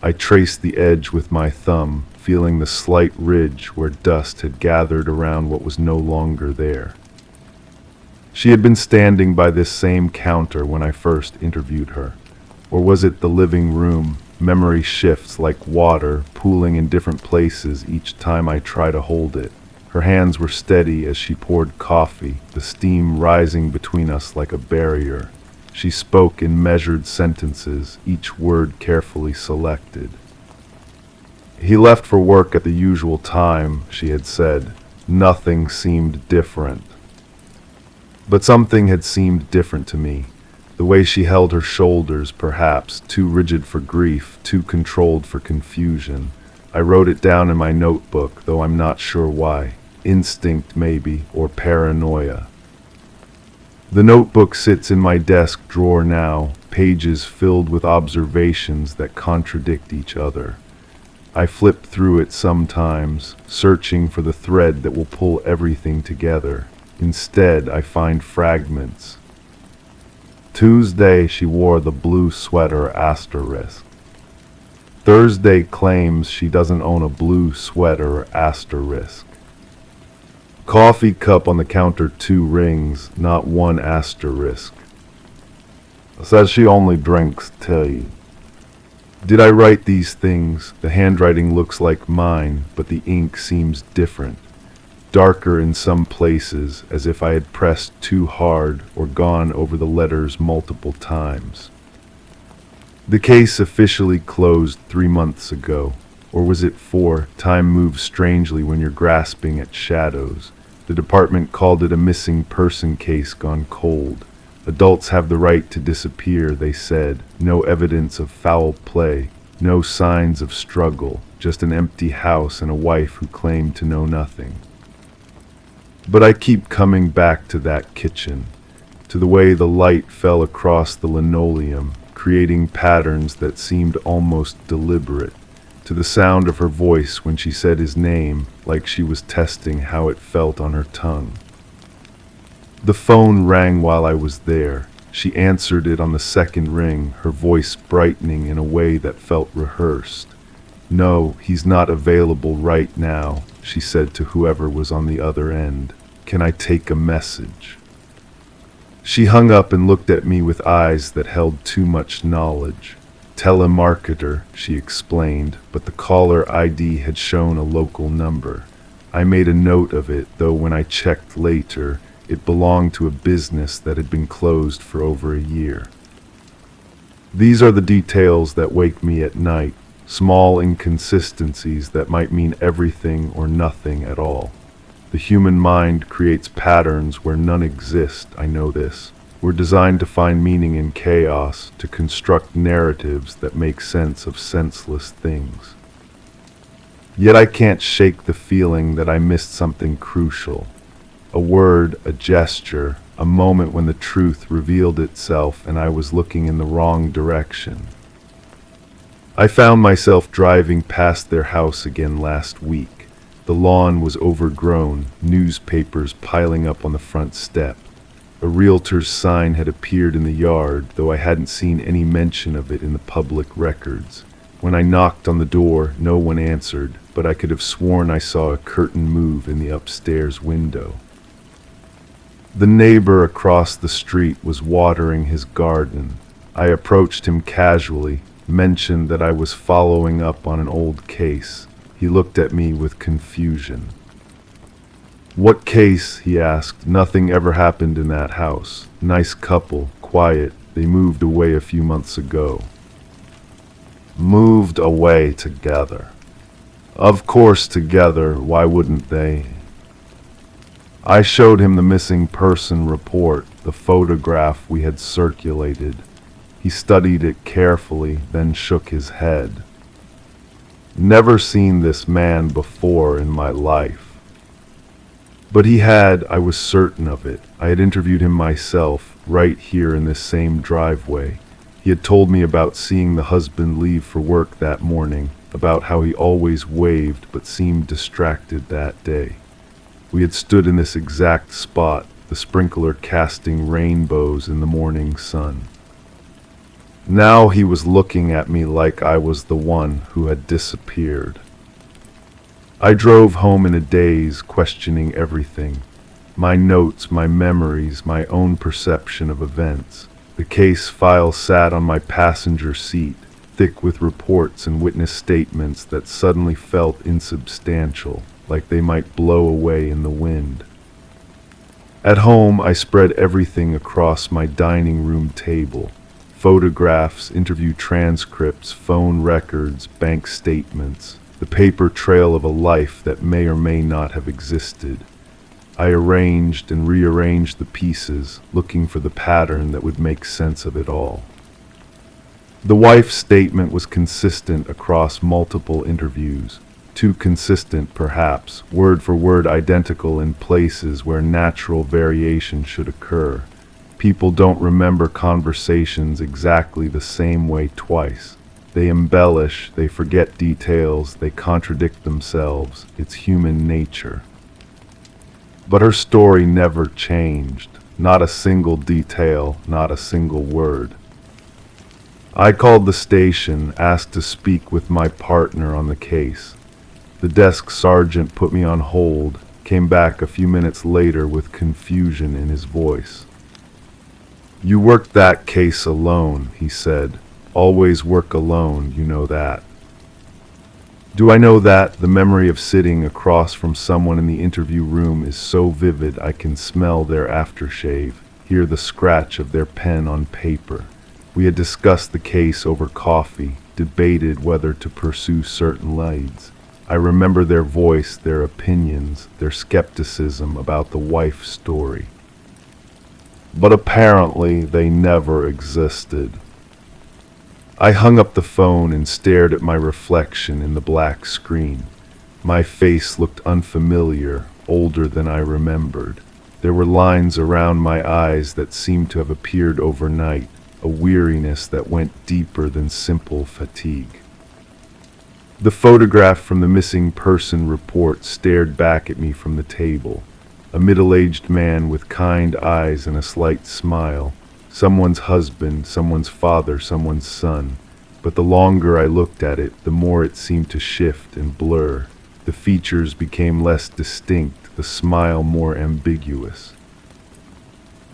I traced the edge with my thumb, feeling the slight ridge where dust had gathered around what was no longer there. She had been standing by this same counter when I first interviewed her. Or was it the living room? Memory shifts like water, pooling in different places each time I try to hold it. Her hands were steady as she poured coffee, the steam rising between us like a barrier. She spoke in measured sentences, each word carefully selected. He left for work at the usual time, she had said. Nothing seemed different. But something had seemed different to me. The way she held her shoulders, perhaps, too rigid for grief, too controlled for confusion. I wrote it down in my notebook, though I'm not sure why. Instinct, maybe, or paranoia. The notebook sits in my desk drawer now, pages filled with observations that contradict each other. I flip through it sometimes, searching for the thread that will pull everything together. Instead, I find fragments. Tuesday, she wore the blue sweater asterisk. Thursday claims she doesn't own a blue sweater asterisk. Coffee cup on the counter 2 rings, not 1 asterisk. Says she only drinks tea. Did I write these things? The handwriting looks like mine, but the ink seems different. Darker in some places, as if I had pressed too hard or gone over the letters multiple times. The case officially closed 3 months ago. Or was it 4? Time moves strangely when you're grasping at shadows. The department called it a missing person case gone cold. Adults have the right to disappear, they said. No evidence of foul play, no signs of struggle, just an empty house and a wife who claimed to know nothing. But I keep coming back to that kitchen, to the way the light fell across the linoleum, creating patterns that seemed almost deliberate, to the sound of her voice when she said his name, like she was testing how it felt on her tongue. The phone rang while I was there. She answered it on the second ring, her voice brightening in a way that felt rehearsed. "No, he's not available right now," she said to whoever was on the other end. "Can I take a message?" She hung up and looked at me with eyes that held too much knowledge. "Telemarketer," she explained, but the caller ID had shown a local number. I made a note of it, though when I checked later, it belonged to a business that had been closed for over a year. These are the details that wake me at night. small inconsistencies that might mean everything or nothing at all. The human mind creates patterns where none exist, I know this. We're designed to find meaning in chaos, to construct narratives that make sense of senseless things. Yet I can't shake the feeling that I missed something crucial. A word, a gesture, a moment when the truth revealed itself and I was looking in the wrong direction. I found myself driving past their house again last week. The lawn was overgrown, newspapers piling up on the front step. A realtor's sign had appeared in the yard, though I hadn't seen any mention of it in the public records. When I knocked on the door, no one answered, but I could have sworn I saw a curtain move in the upstairs window. The neighbor across the street was watering his garden. I approached him casually, mentioned that I was following up on an old case. He looked at me with confusion. "What case?" he asked. "Nothing ever happened in that house. Nice couple, quiet. They moved away a few months ago." Moved away together. Of course together, why wouldn't they? I showed him the missing person report, the photograph we had circulated. He studied it carefully, then shook his head. Never seen this man before in my life. But he had, I was certain of it. I had interviewed him myself, right here in this same driveway. He had told me about seeing the husband leave for work that morning, about how he always waved but seemed distracted that day. We had stood in this exact spot, the sprinkler casting rainbows in the morning sun. Now he was looking at me like I was the one who had disappeared. I drove home in a daze, questioning everything. My notes, my memories, my own perception of events. The case file sat on my passenger seat, thick with reports and witness statements that suddenly felt insubstantial, like they might blow away in the wind. At home, I spread everything across my dining room table. Photographs, interview transcripts, phone records, bank statements. The paper trail of a life that may or may not have existed. I arranged and rearranged the pieces, looking for the pattern that would make sense of it all. The wife's statement was consistent across multiple interviews. Too consistent, perhaps, word for word identical in places where natural variation should occur. People don't remember conversations exactly the same way twice. They embellish, they forget details, they contradict themselves. It's human nature. But her story never changed. Not a single detail, not a single word. I called the station, asked to speak with my partner on the case. The desk sergeant put me on hold, came back a few minutes later with confusion in his voice. "You worked that case alone," he said. "Always work alone, you know that." Do I know that? The memory of sitting across from someone in the interview room is so vivid I can smell their aftershave, hear the scratch of their pen on paper. We had discussed the case over coffee, debated whether to pursue certain leads. I remember their voice, their opinions, their skepticism about the wife's story. But apparently they never existed. I hung up the phone and stared at my reflection in the black screen. My face looked unfamiliar, older than I remembered. There were lines around my eyes that seemed to have appeared overnight, a weariness that went deeper than simple fatigue. The photograph from the missing person report stared back at me from the table. A middle-aged man with kind eyes and a slight smile. Someone's husband, someone's father, someone's son. But the longer I looked at it, the more it seemed to shift and blur. The features became less distinct, the smile more ambiguous.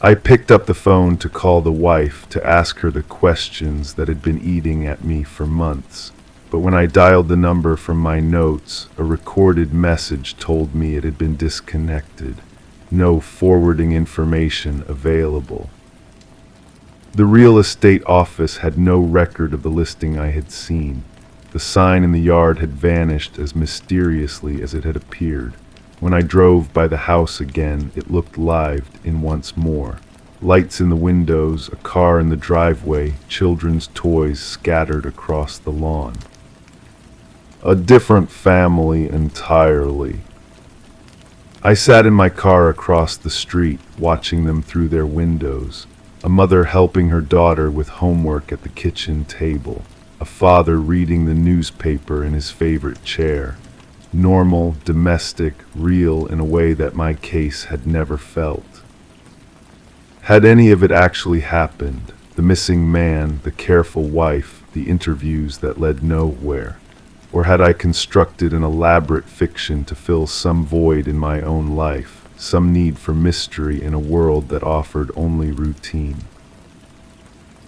I picked up the phone to call the wife to ask her the questions that had been eating at me for months. But when I dialed the number from my notes, a recorded message told me it had been disconnected. No forwarding information available. The real estate office had no record of the listing I had seen. The sign in the yard had vanished as mysteriously as it had appeared. When I drove by the house again, it looked lived in once more. Lights in the windows, a car in the driveway, children's toys scattered across the lawn. A different family entirely. I sat in my car across the street, watching them through their windows. A mother helping her daughter with homework at the kitchen table. A father reading the newspaper in his favorite chair. Normal, domestic, real in a way that my case had never felt. Had any of it actually happened? The missing man, the careful wife, the interviews that led nowhere? Or had I constructed an elaborate fiction to fill some void in my own life, some need for mystery in a world that offered only routine?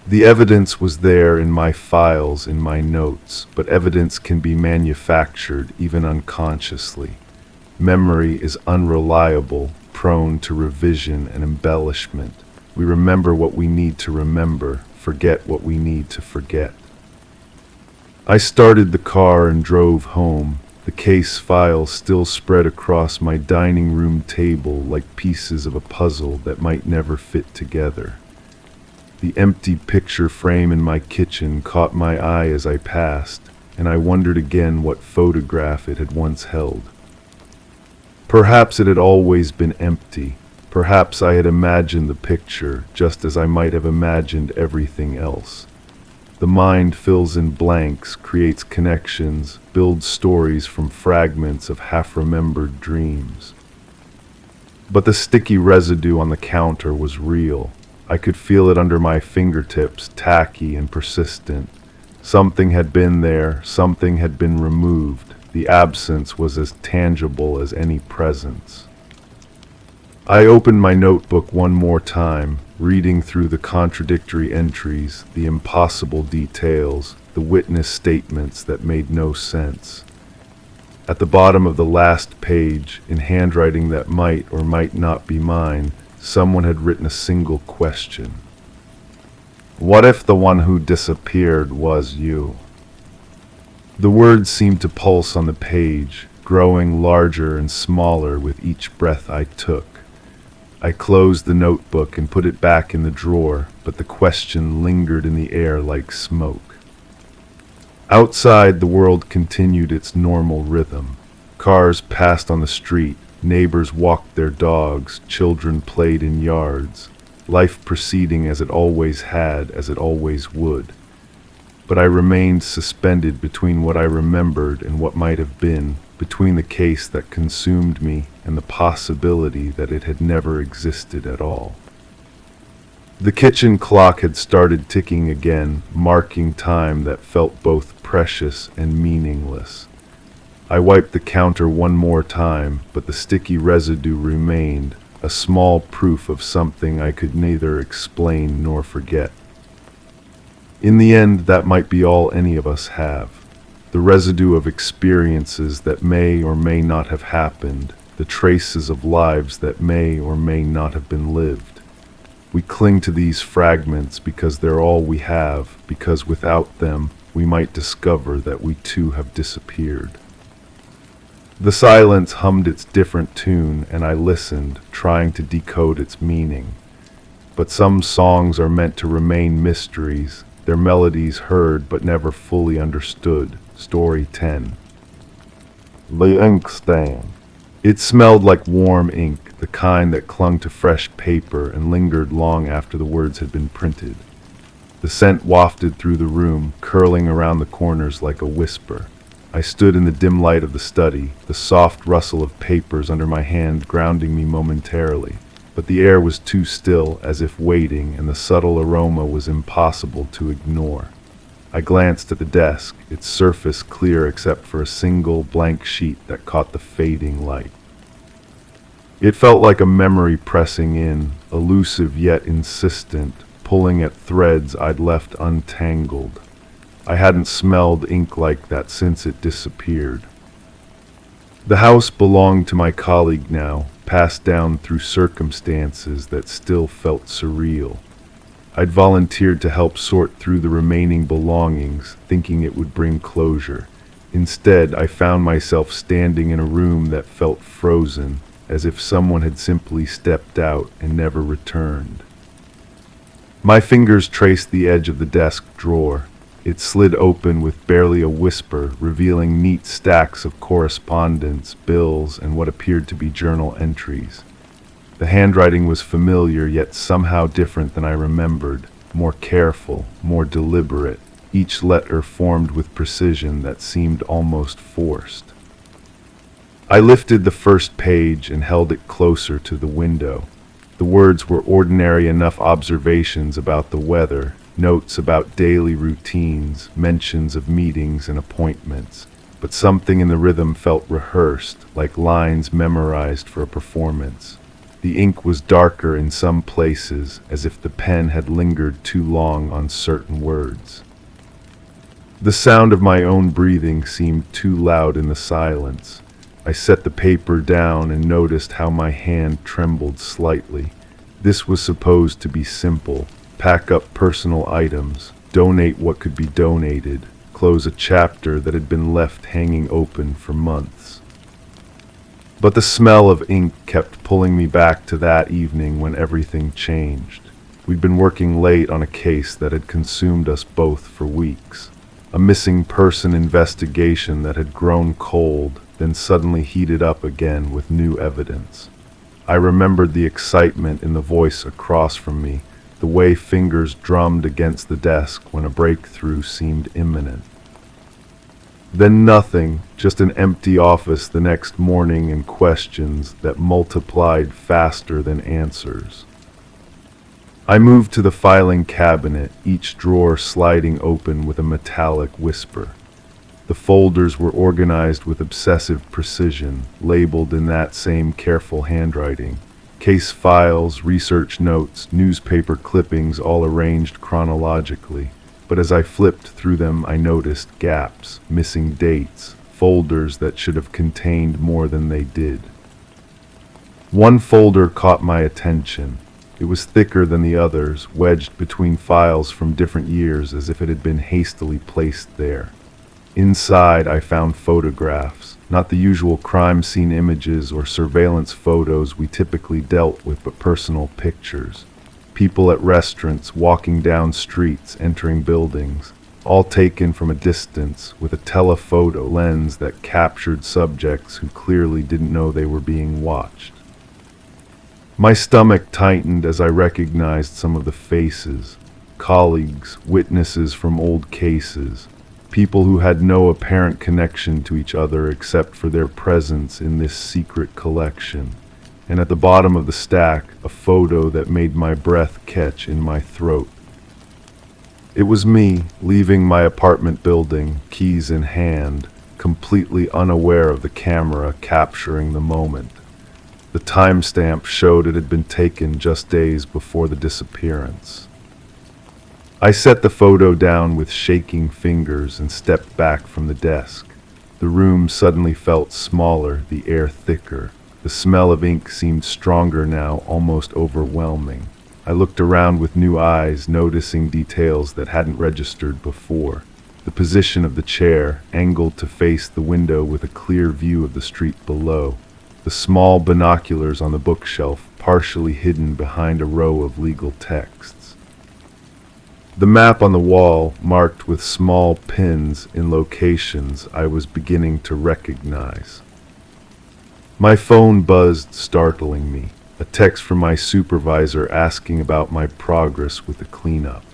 The evidence was there in my files, in my notes, but evidence can be manufactured even unconsciously. Memory is unreliable, prone to revision and embellishment. We remember what we need to remember, forget what we need to forget. I started the car and drove home, the case files still spread across my dining room table like pieces of a puzzle that might never fit together. The empty picture frame in my kitchen caught my eye as I passed, and I wondered again what photograph it had once held. Perhaps it had always been empty. Perhaps I had imagined the picture just as I might have imagined everything else. The mind fills in blanks, creates connections, builds stories from fragments of half-remembered dreams. But the sticky residue on the counter was real. I could feel it under my fingertips, tacky and persistent. Something had been there, something had been removed. The absence was as tangible as any presence. I opened my notebook one more time, reading through the contradictory entries, the impossible details, the witness statements that made no sense. At the bottom of the last page, in handwriting that might or might not be mine, someone had written a single question. What if the one who disappeared was you? The words seemed to pulse on the page, growing larger and smaller with each breath I took. I closed the notebook and put it back in the drawer, but the question lingered in the air like smoke. Outside, the world continued its normal rhythm. Cars passed on the street, neighbors walked their dogs, children played in yards, life proceeding as it always had, as it always would. But I remained suspended between what I remembered and what might have been, between the case that consumed me and the possibility that it had never existed at all. The kitchen clock had started ticking again, marking time that felt both precious and meaningless. I wiped the counter one more time, but the sticky residue remained, a small proof of something I could neither explain nor forget. In the end, that might be all any of us have. The residue of experiences that may or may not have happened, the traces of lives that may or may not have been lived. We cling to these fragments because they're all we have, because without them, we might discover that we too have disappeared. The silence hummed its different tune, and I listened, trying to decode its meaning. But some songs are meant to remain mysteries, their melodies heard but never fully understood. Story 10. The inkstand. It smelled like warm ink, the kind that clung to fresh paper and lingered long after the words had been printed. The scent wafted through the room, curling around the corners like a whisper. I stood in the dim light of the study, the soft rustle of papers under my hand grounding me momentarily. But the air was too still, as if waiting, and the subtle aroma was impossible to ignore. I glanced at the desk, its surface clear except for a single blank sheet that caught the fading light. It felt like a memory pressing in, elusive yet insistent, pulling at threads I'd left untangled. I hadn't smelled ink like that since it disappeared. The house belonged to my colleague now, passed down through circumstances that still felt surreal. I'd volunteered to help sort through the remaining belongings, thinking it would bring closure. Instead, I found myself standing in a room that felt frozen, as if someone had simply stepped out and never returned. My fingers traced the edge of the desk drawer. It slid open with barely a whisper, revealing neat stacks of correspondence, bills, and what appeared to be journal entries. The handwriting was familiar, yet somehow different than I remembered, more careful, more deliberate, each letter formed with precision that seemed almost forced. I lifted the first page and held it closer to the window. The words were ordinary enough observations about the weather, notes about daily routines, mentions of meetings and appointments, but something in the rhythm felt rehearsed, like lines memorized for a performance. The ink was darker in some places, as if the pen had lingered too long on certain words. The sound of my own breathing seemed too loud in the silence. I set the paper down and noticed how my hand trembled slightly. This was supposed to be simple. Pack up personal items, donate what could be donated, close a chapter that had been left hanging open for months. But the smell of ink kept pulling me back to that evening when everything changed. We'd been working late on a case that had consumed us both for weeks. A missing person investigation that had grown cold, then suddenly heated up again with new evidence. I remembered the excitement in the voice across from me, the way fingers drummed against the desk when a breakthrough seemed imminent. Then nothing, just an empty office the next morning and questions that multiplied faster than answers. I moved to the filing cabinet, each drawer sliding open with a metallic whisper. The folders were organized with obsessive precision, labeled in that same careful handwriting. Case files, research notes, newspaper clippings all arranged chronologically. But as I flipped through them, I noticed gaps, missing dates, folders that should have contained more than they did. One folder caught my attention. It was thicker than the others, wedged between files from different years as if it had been hastily placed there. Inside, I found photographs, not the usual crime scene images or surveillance photos we typically dealt with, but personal pictures. People at restaurants, walking down streets, entering buildings, all taken from a distance with a telephoto lens that captured subjects who clearly didn't know they were being watched. My stomach tightened as I recognized some of the faces, colleagues, witnesses from old cases, people who had no apparent connection to each other except for their presence in this secret collection. And at the bottom of the stack, a photo that made my breath catch in my throat. It was me, leaving my apartment building, keys in hand, completely unaware of the camera capturing the moment. The timestamp showed it had been taken just days before the disappearance. I set the photo down with shaking fingers and stepped back from the desk. The room suddenly felt smaller, the air thicker. The smell of ink seemed stronger now, almost overwhelming. I looked around with new eyes, noticing details that hadn't registered before. The position of the chair, angled to face the window with a clear view of the street below. The small binoculars on the bookshelf, partially hidden behind a row of legal texts. The map on the wall, marked with small pins in locations I was beginning to recognize. My phone buzzed, startling me. A text from my supervisor asking about my progress with the cleanup.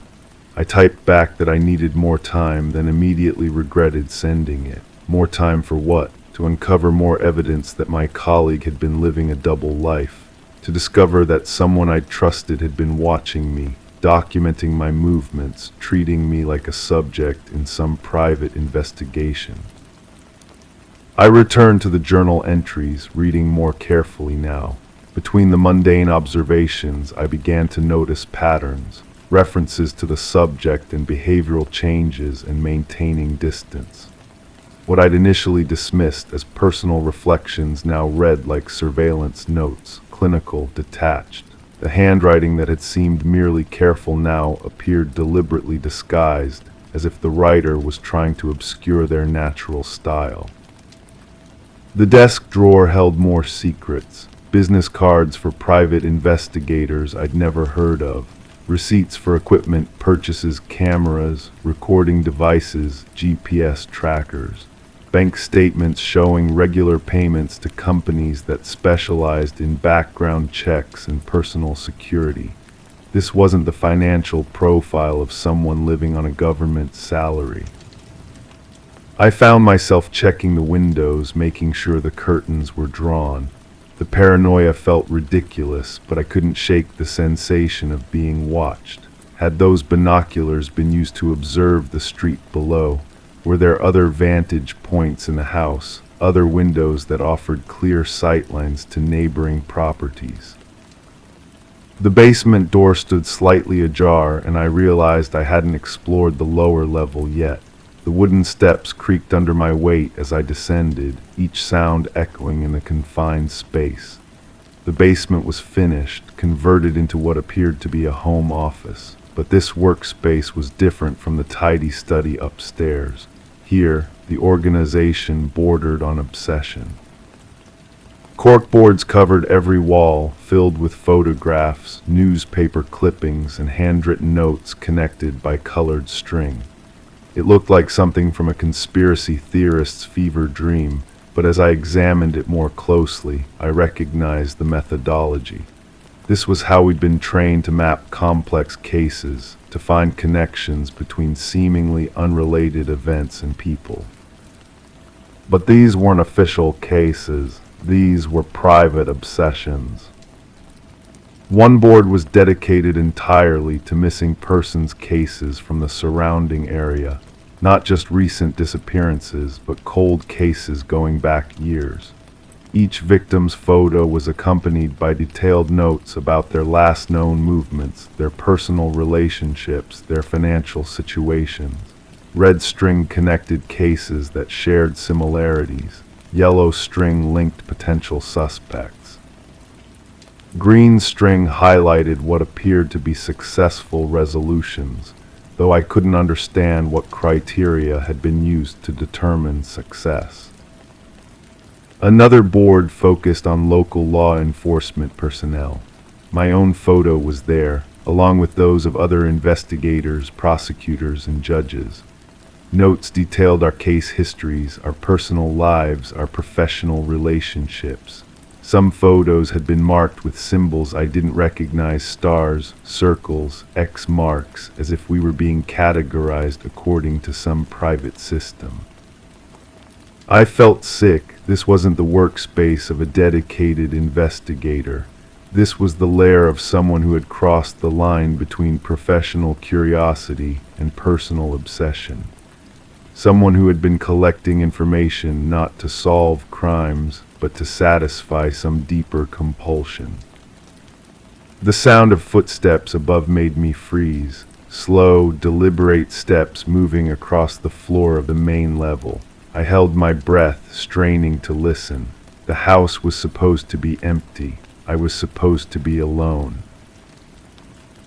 I typed back that I needed more time, then immediately regretted sending it. More time for what? To uncover more evidence that my colleague had been living a double life. To discover that someone I trusted had been watching me, documenting my movements, treating me like a subject in some private investigation. I returned to the journal entries, reading more carefully now. Between the mundane observations, I began to notice patterns, references to the subject and behavioral changes and maintaining distance. What I'd initially dismissed as personal reflections now read like surveillance notes, clinical, detached. The handwriting that had seemed merely careful now appeared deliberately disguised, as if the writer was trying to obscure their natural style. The desk drawer held more secrets: business cards for private investigators I'd never heard of, receipts for equipment purchases, cameras, recording devices, GPS trackers, bank statements showing regular payments to companies that specialized in background checks and personal security. This wasn't the financial profile of someone living on a government salary. I found myself checking the windows, making sure the curtains were drawn. The paranoia felt ridiculous, but I couldn't shake the sensation of being watched. Had those binoculars been used to observe the street below? Were there other vantage points in the house, other windows that offered clear sightlines to neighboring properties? The basement door stood slightly ajar, and I realized I hadn't explored the lower level yet. The wooden steps creaked under my weight as I descended, each sound echoing in the confined space. The basement was finished, converted into what appeared to be a home office, but this workspace was different from the tidy study upstairs. Here, the organization bordered on obsession. Corkboards covered every wall, filled with photographs, newspaper clippings, and handwritten notes connected by colored string. It looked like something from a conspiracy theorist's fever dream, but as I examined it more closely, I recognized the methodology. This was how we'd been trained to map complex cases, to find connections between seemingly unrelated events and people. But these weren't official cases. These were private obsessions. One board was dedicated entirely to missing persons cases from the surrounding area, not just recent disappearances, but cold cases going back years. Each victim's photo was accompanied by detailed notes about their last known movements, their personal relationships, their financial situations. Red string connected cases that shared similarities. Yellow string linked potential suspects. Green string highlighted what appeared to be successful resolutions, though I couldn't understand what criteria had been used to determine success. Another board focused on local law enforcement personnel. My own photo was there, along with those of other investigators, prosecutors, and judges. Notes detailed our case histories, our personal lives, our professional relationships. Some photos had been marked with symbols I didn't recognize: stars, circles, X marks, as if we were being categorized according to some private system. I felt sick. This wasn't the workspace of a dedicated investigator. This was the lair of someone who had crossed the line between professional curiosity and personal obsession. Someone who had been collecting information not to solve crimes, but to satisfy some deeper compulsion. The sound of footsteps above made me freeze. Slow, deliberate steps moving across the floor of the main level. I held my breath, straining to listen. The house was supposed to be empty. I was supposed to be alone.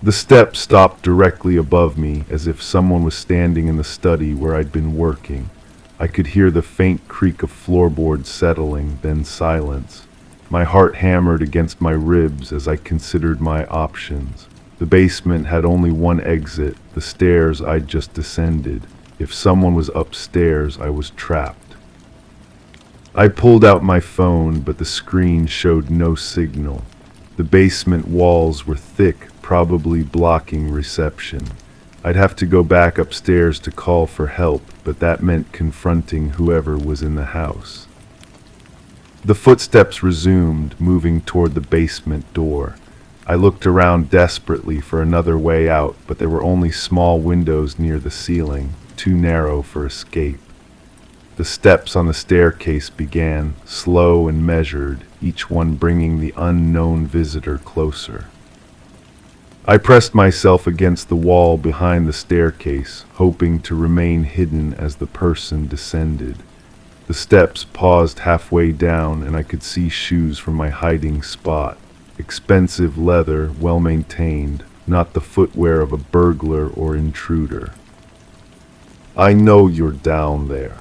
The steps stopped directly above me, as if someone was standing in the study where I'd been working. I could hear the faint creak of floorboards settling, then silence. My heart hammered against my ribs as I considered my options. The basement had only one exit, the stairs I'd just descended. If someone was upstairs, I was trapped. I pulled out my phone, but the screen showed no signal. The basement walls were thick, probably blocking reception. I'd have to go back upstairs to call for help, but that meant confronting whoever was in the house. The footsteps resumed, moving toward the basement door. I looked around desperately for another way out, but there were only small windows near the ceiling, too narrow for escape. The steps on the staircase began, slow and measured, each one bringing the unknown visitor closer. I pressed myself against the wall behind the staircase, hoping to remain hidden as the person descended. The steps paused halfway down, and I could see shoes from my hiding spot. expensive leather, well maintained, not the footwear of a burglar or intruder. "I know you're down there."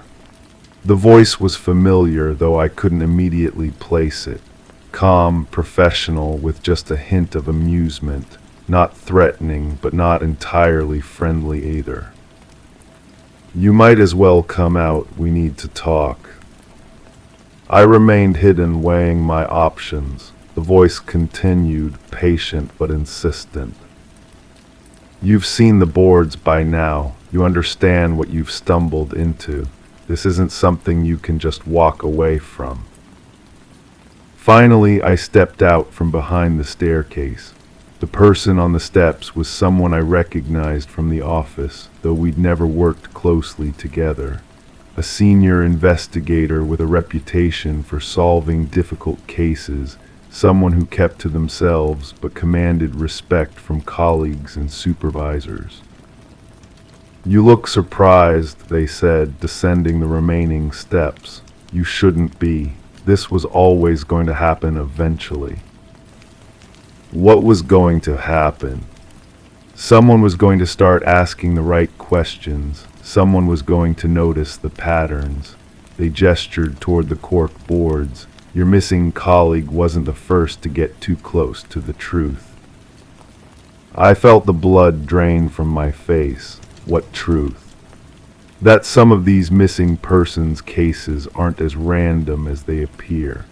The voice was familiar, though I couldn't immediately place it. Calm, professional, with just a hint of amusement, not threatening, but not entirely friendly either. "You might as well come out, we need to talk." I remained hidden, weighing my options. The voice continued, patient but insistent. "You've seen the boards by now. You understand what you've stumbled into. This isn't something you can just walk away from." Finally, I stepped out from behind the staircase. The person on the steps was someone I recognized from the office, though we'd never worked closely together. A senior investigator with a reputation for solving difficult cases, someone who kept to themselves but commanded respect from colleagues and supervisors. "You look surprised," they said, descending the remaining steps. "You shouldn't be. This was always going to happen eventually." What was going to happen? Someone was going to start asking the right questions. Someone was going to notice the patterns. They gestured toward the cork boards. Your missing colleague wasn't the first to get too close to the truth. I felt the blood drain from my face. What truth? That some of these missing persons cases aren't as random as they appear.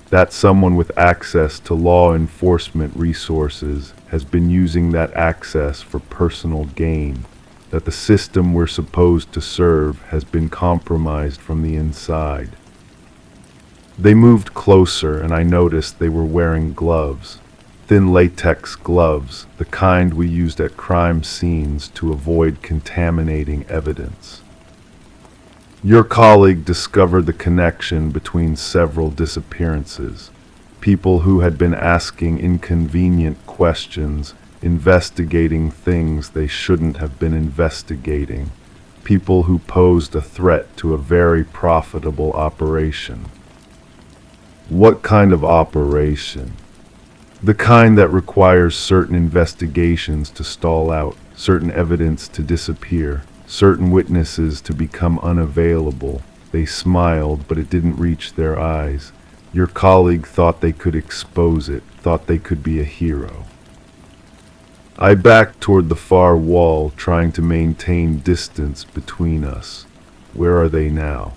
That someone with access to law enforcement resources has been using that access for personal gain. That the system we're supposed to serve has been compromised from the inside. They moved closer, and I noticed they were wearing gloves. Thin latex gloves, the kind we used at crime scenes to avoid contaminating evidence. "Your colleague discovered the connection between several disappearances. People who had been asking inconvenient questions, investigating things they shouldn't have been investigating. People who posed a threat to a very profitable operation." What kind of operation? The kind that requires certain investigations to stall out, certain evidence to disappear, certain witnesses to become unavailable. They smiled, but it didn't reach their eyes. Your colleague thought they could expose it, thought they could be a hero. I backed toward the far wall, trying to maintain distance between us. Where are they now?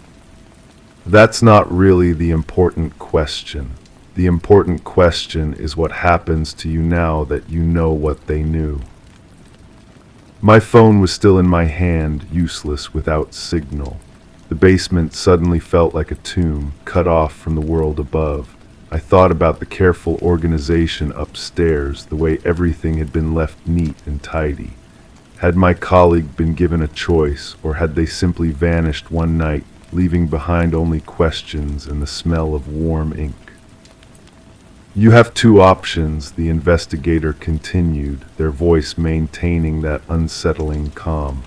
That's not really the important question. The important question is what happens to you now that you know what they knew. My phone was still in my hand, useless without signal. The basement suddenly felt like a tomb, cut off from the world above. I thought about the careful organization upstairs, the way everything had been left neat and tidy. Had my colleague been given a choice, or had they simply vanished one night, leaving behind only questions and the smell of warm ink? "You have two options," the investigator continued, their voice maintaining that unsettling calm.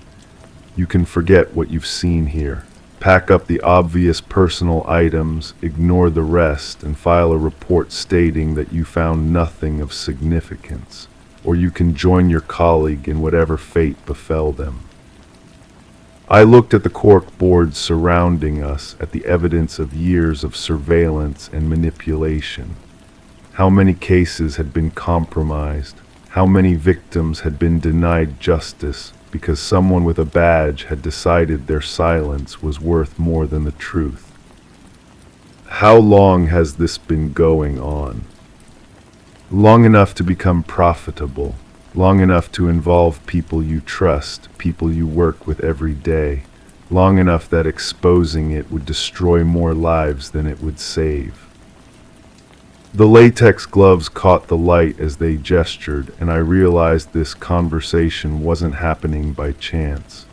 "You can forget what you've seen here. Pack up the obvious personal items, ignore the rest, and file a report stating that you found nothing of significance. Or you can join your colleague in whatever fate befell them." I looked at the cork boards surrounding us, at the evidence of years of surveillance and manipulation. How many cases had been compromised? How many victims had been denied justice because someone with a badge had decided their silence was worth more than the truth? How long has this been going on? Long enough to become profitable. Long enough to involve people you trust, people you work with every day. Long enough that exposing it would destroy more lives than it would save. The latex gloves caught the light as they gestured, and I realized this conversation wasn't happening by chance.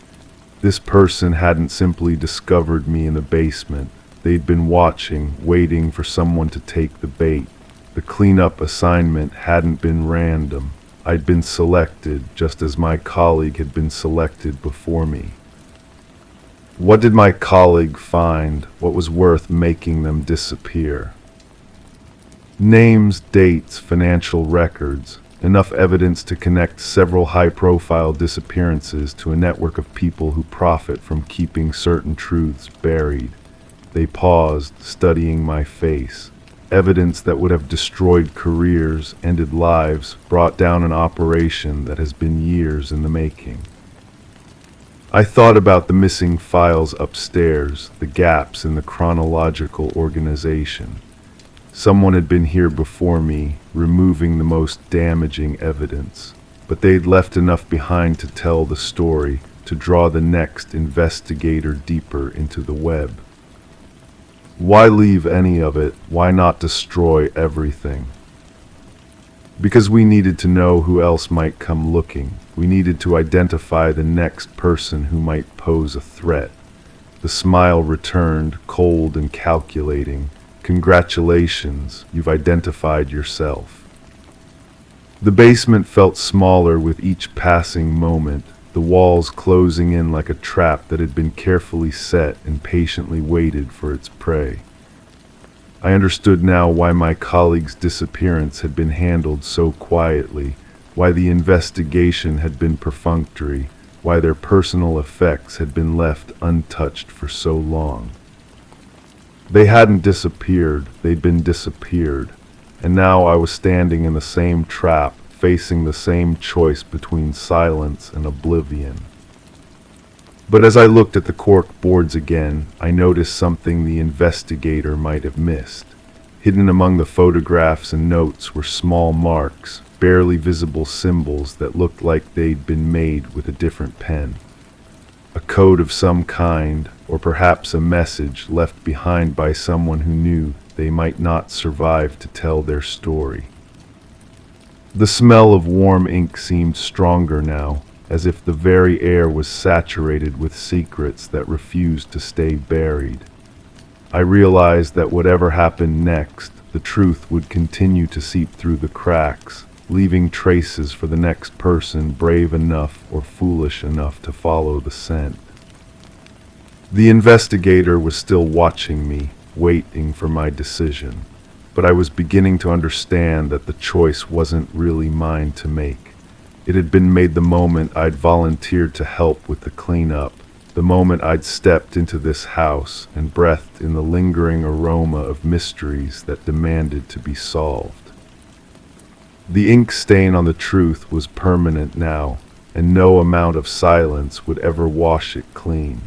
This person hadn't simply discovered me in the basement. They'd been watching, waiting for someone to take the bait. The cleanup assignment hadn't been random. I'd been selected, just as my colleague had been selected before me. What did my colleague find? What was worth making them disappear? Names, dates, financial records, enough evidence to connect several high-profile disappearances to a network of people who profit from keeping certain truths buried. They paused, studying my face. Evidence that would have destroyed careers, ended lives, brought down an operation that has been years in the making. I thought about the missing files upstairs, the gaps in the chronological organization. Someone had been here before me, removing the most damaging evidence, but they'd left enough behind to tell the story, to draw the next investigator deeper into the web. Why leave any of it? Why not destroy everything? Because we needed to know who else might come looking. We needed to identify the next person who might pose a threat. The smile returned, cold and calculating. Congratulations, you've identified yourself. The basement felt smaller with each passing moment, the walls closing in like a trap that had been carefully set and patiently waited for its prey. I understood now why my colleague's disappearance had been handled so quietly, why the investigation had been perfunctory, why their personal effects had been left untouched for so long. They hadn't disappeared, they'd been disappeared, and now I was standing in the same trap, facing the same choice between silence and oblivion. But as I looked at the cork boards again, I noticed something the investigator might have missed. Hidden among the photographs and notes were small marks, barely visible symbols that looked like they'd been made with a different pen. A code of some kind, or perhaps a message left behind by someone who knew they might not survive to tell their story. The smell of warm ink seemed stronger now, as if the very air was saturated with secrets that refused to stay buried. I realized that whatever happened next, the truth would continue to seep through the cracks, leaving traces for the next person brave enough or foolish enough to follow the scent. The investigator was still watching me, waiting for my decision. But I was beginning to understand that the choice wasn't really mine to make. It had been made the moment I'd volunteered to help with the cleanup, the moment I'd stepped into this house and breathed in the lingering aroma of mysteries that demanded to be solved. The ink stain on the truth was permanent now, and no amount of silence would ever wash it clean.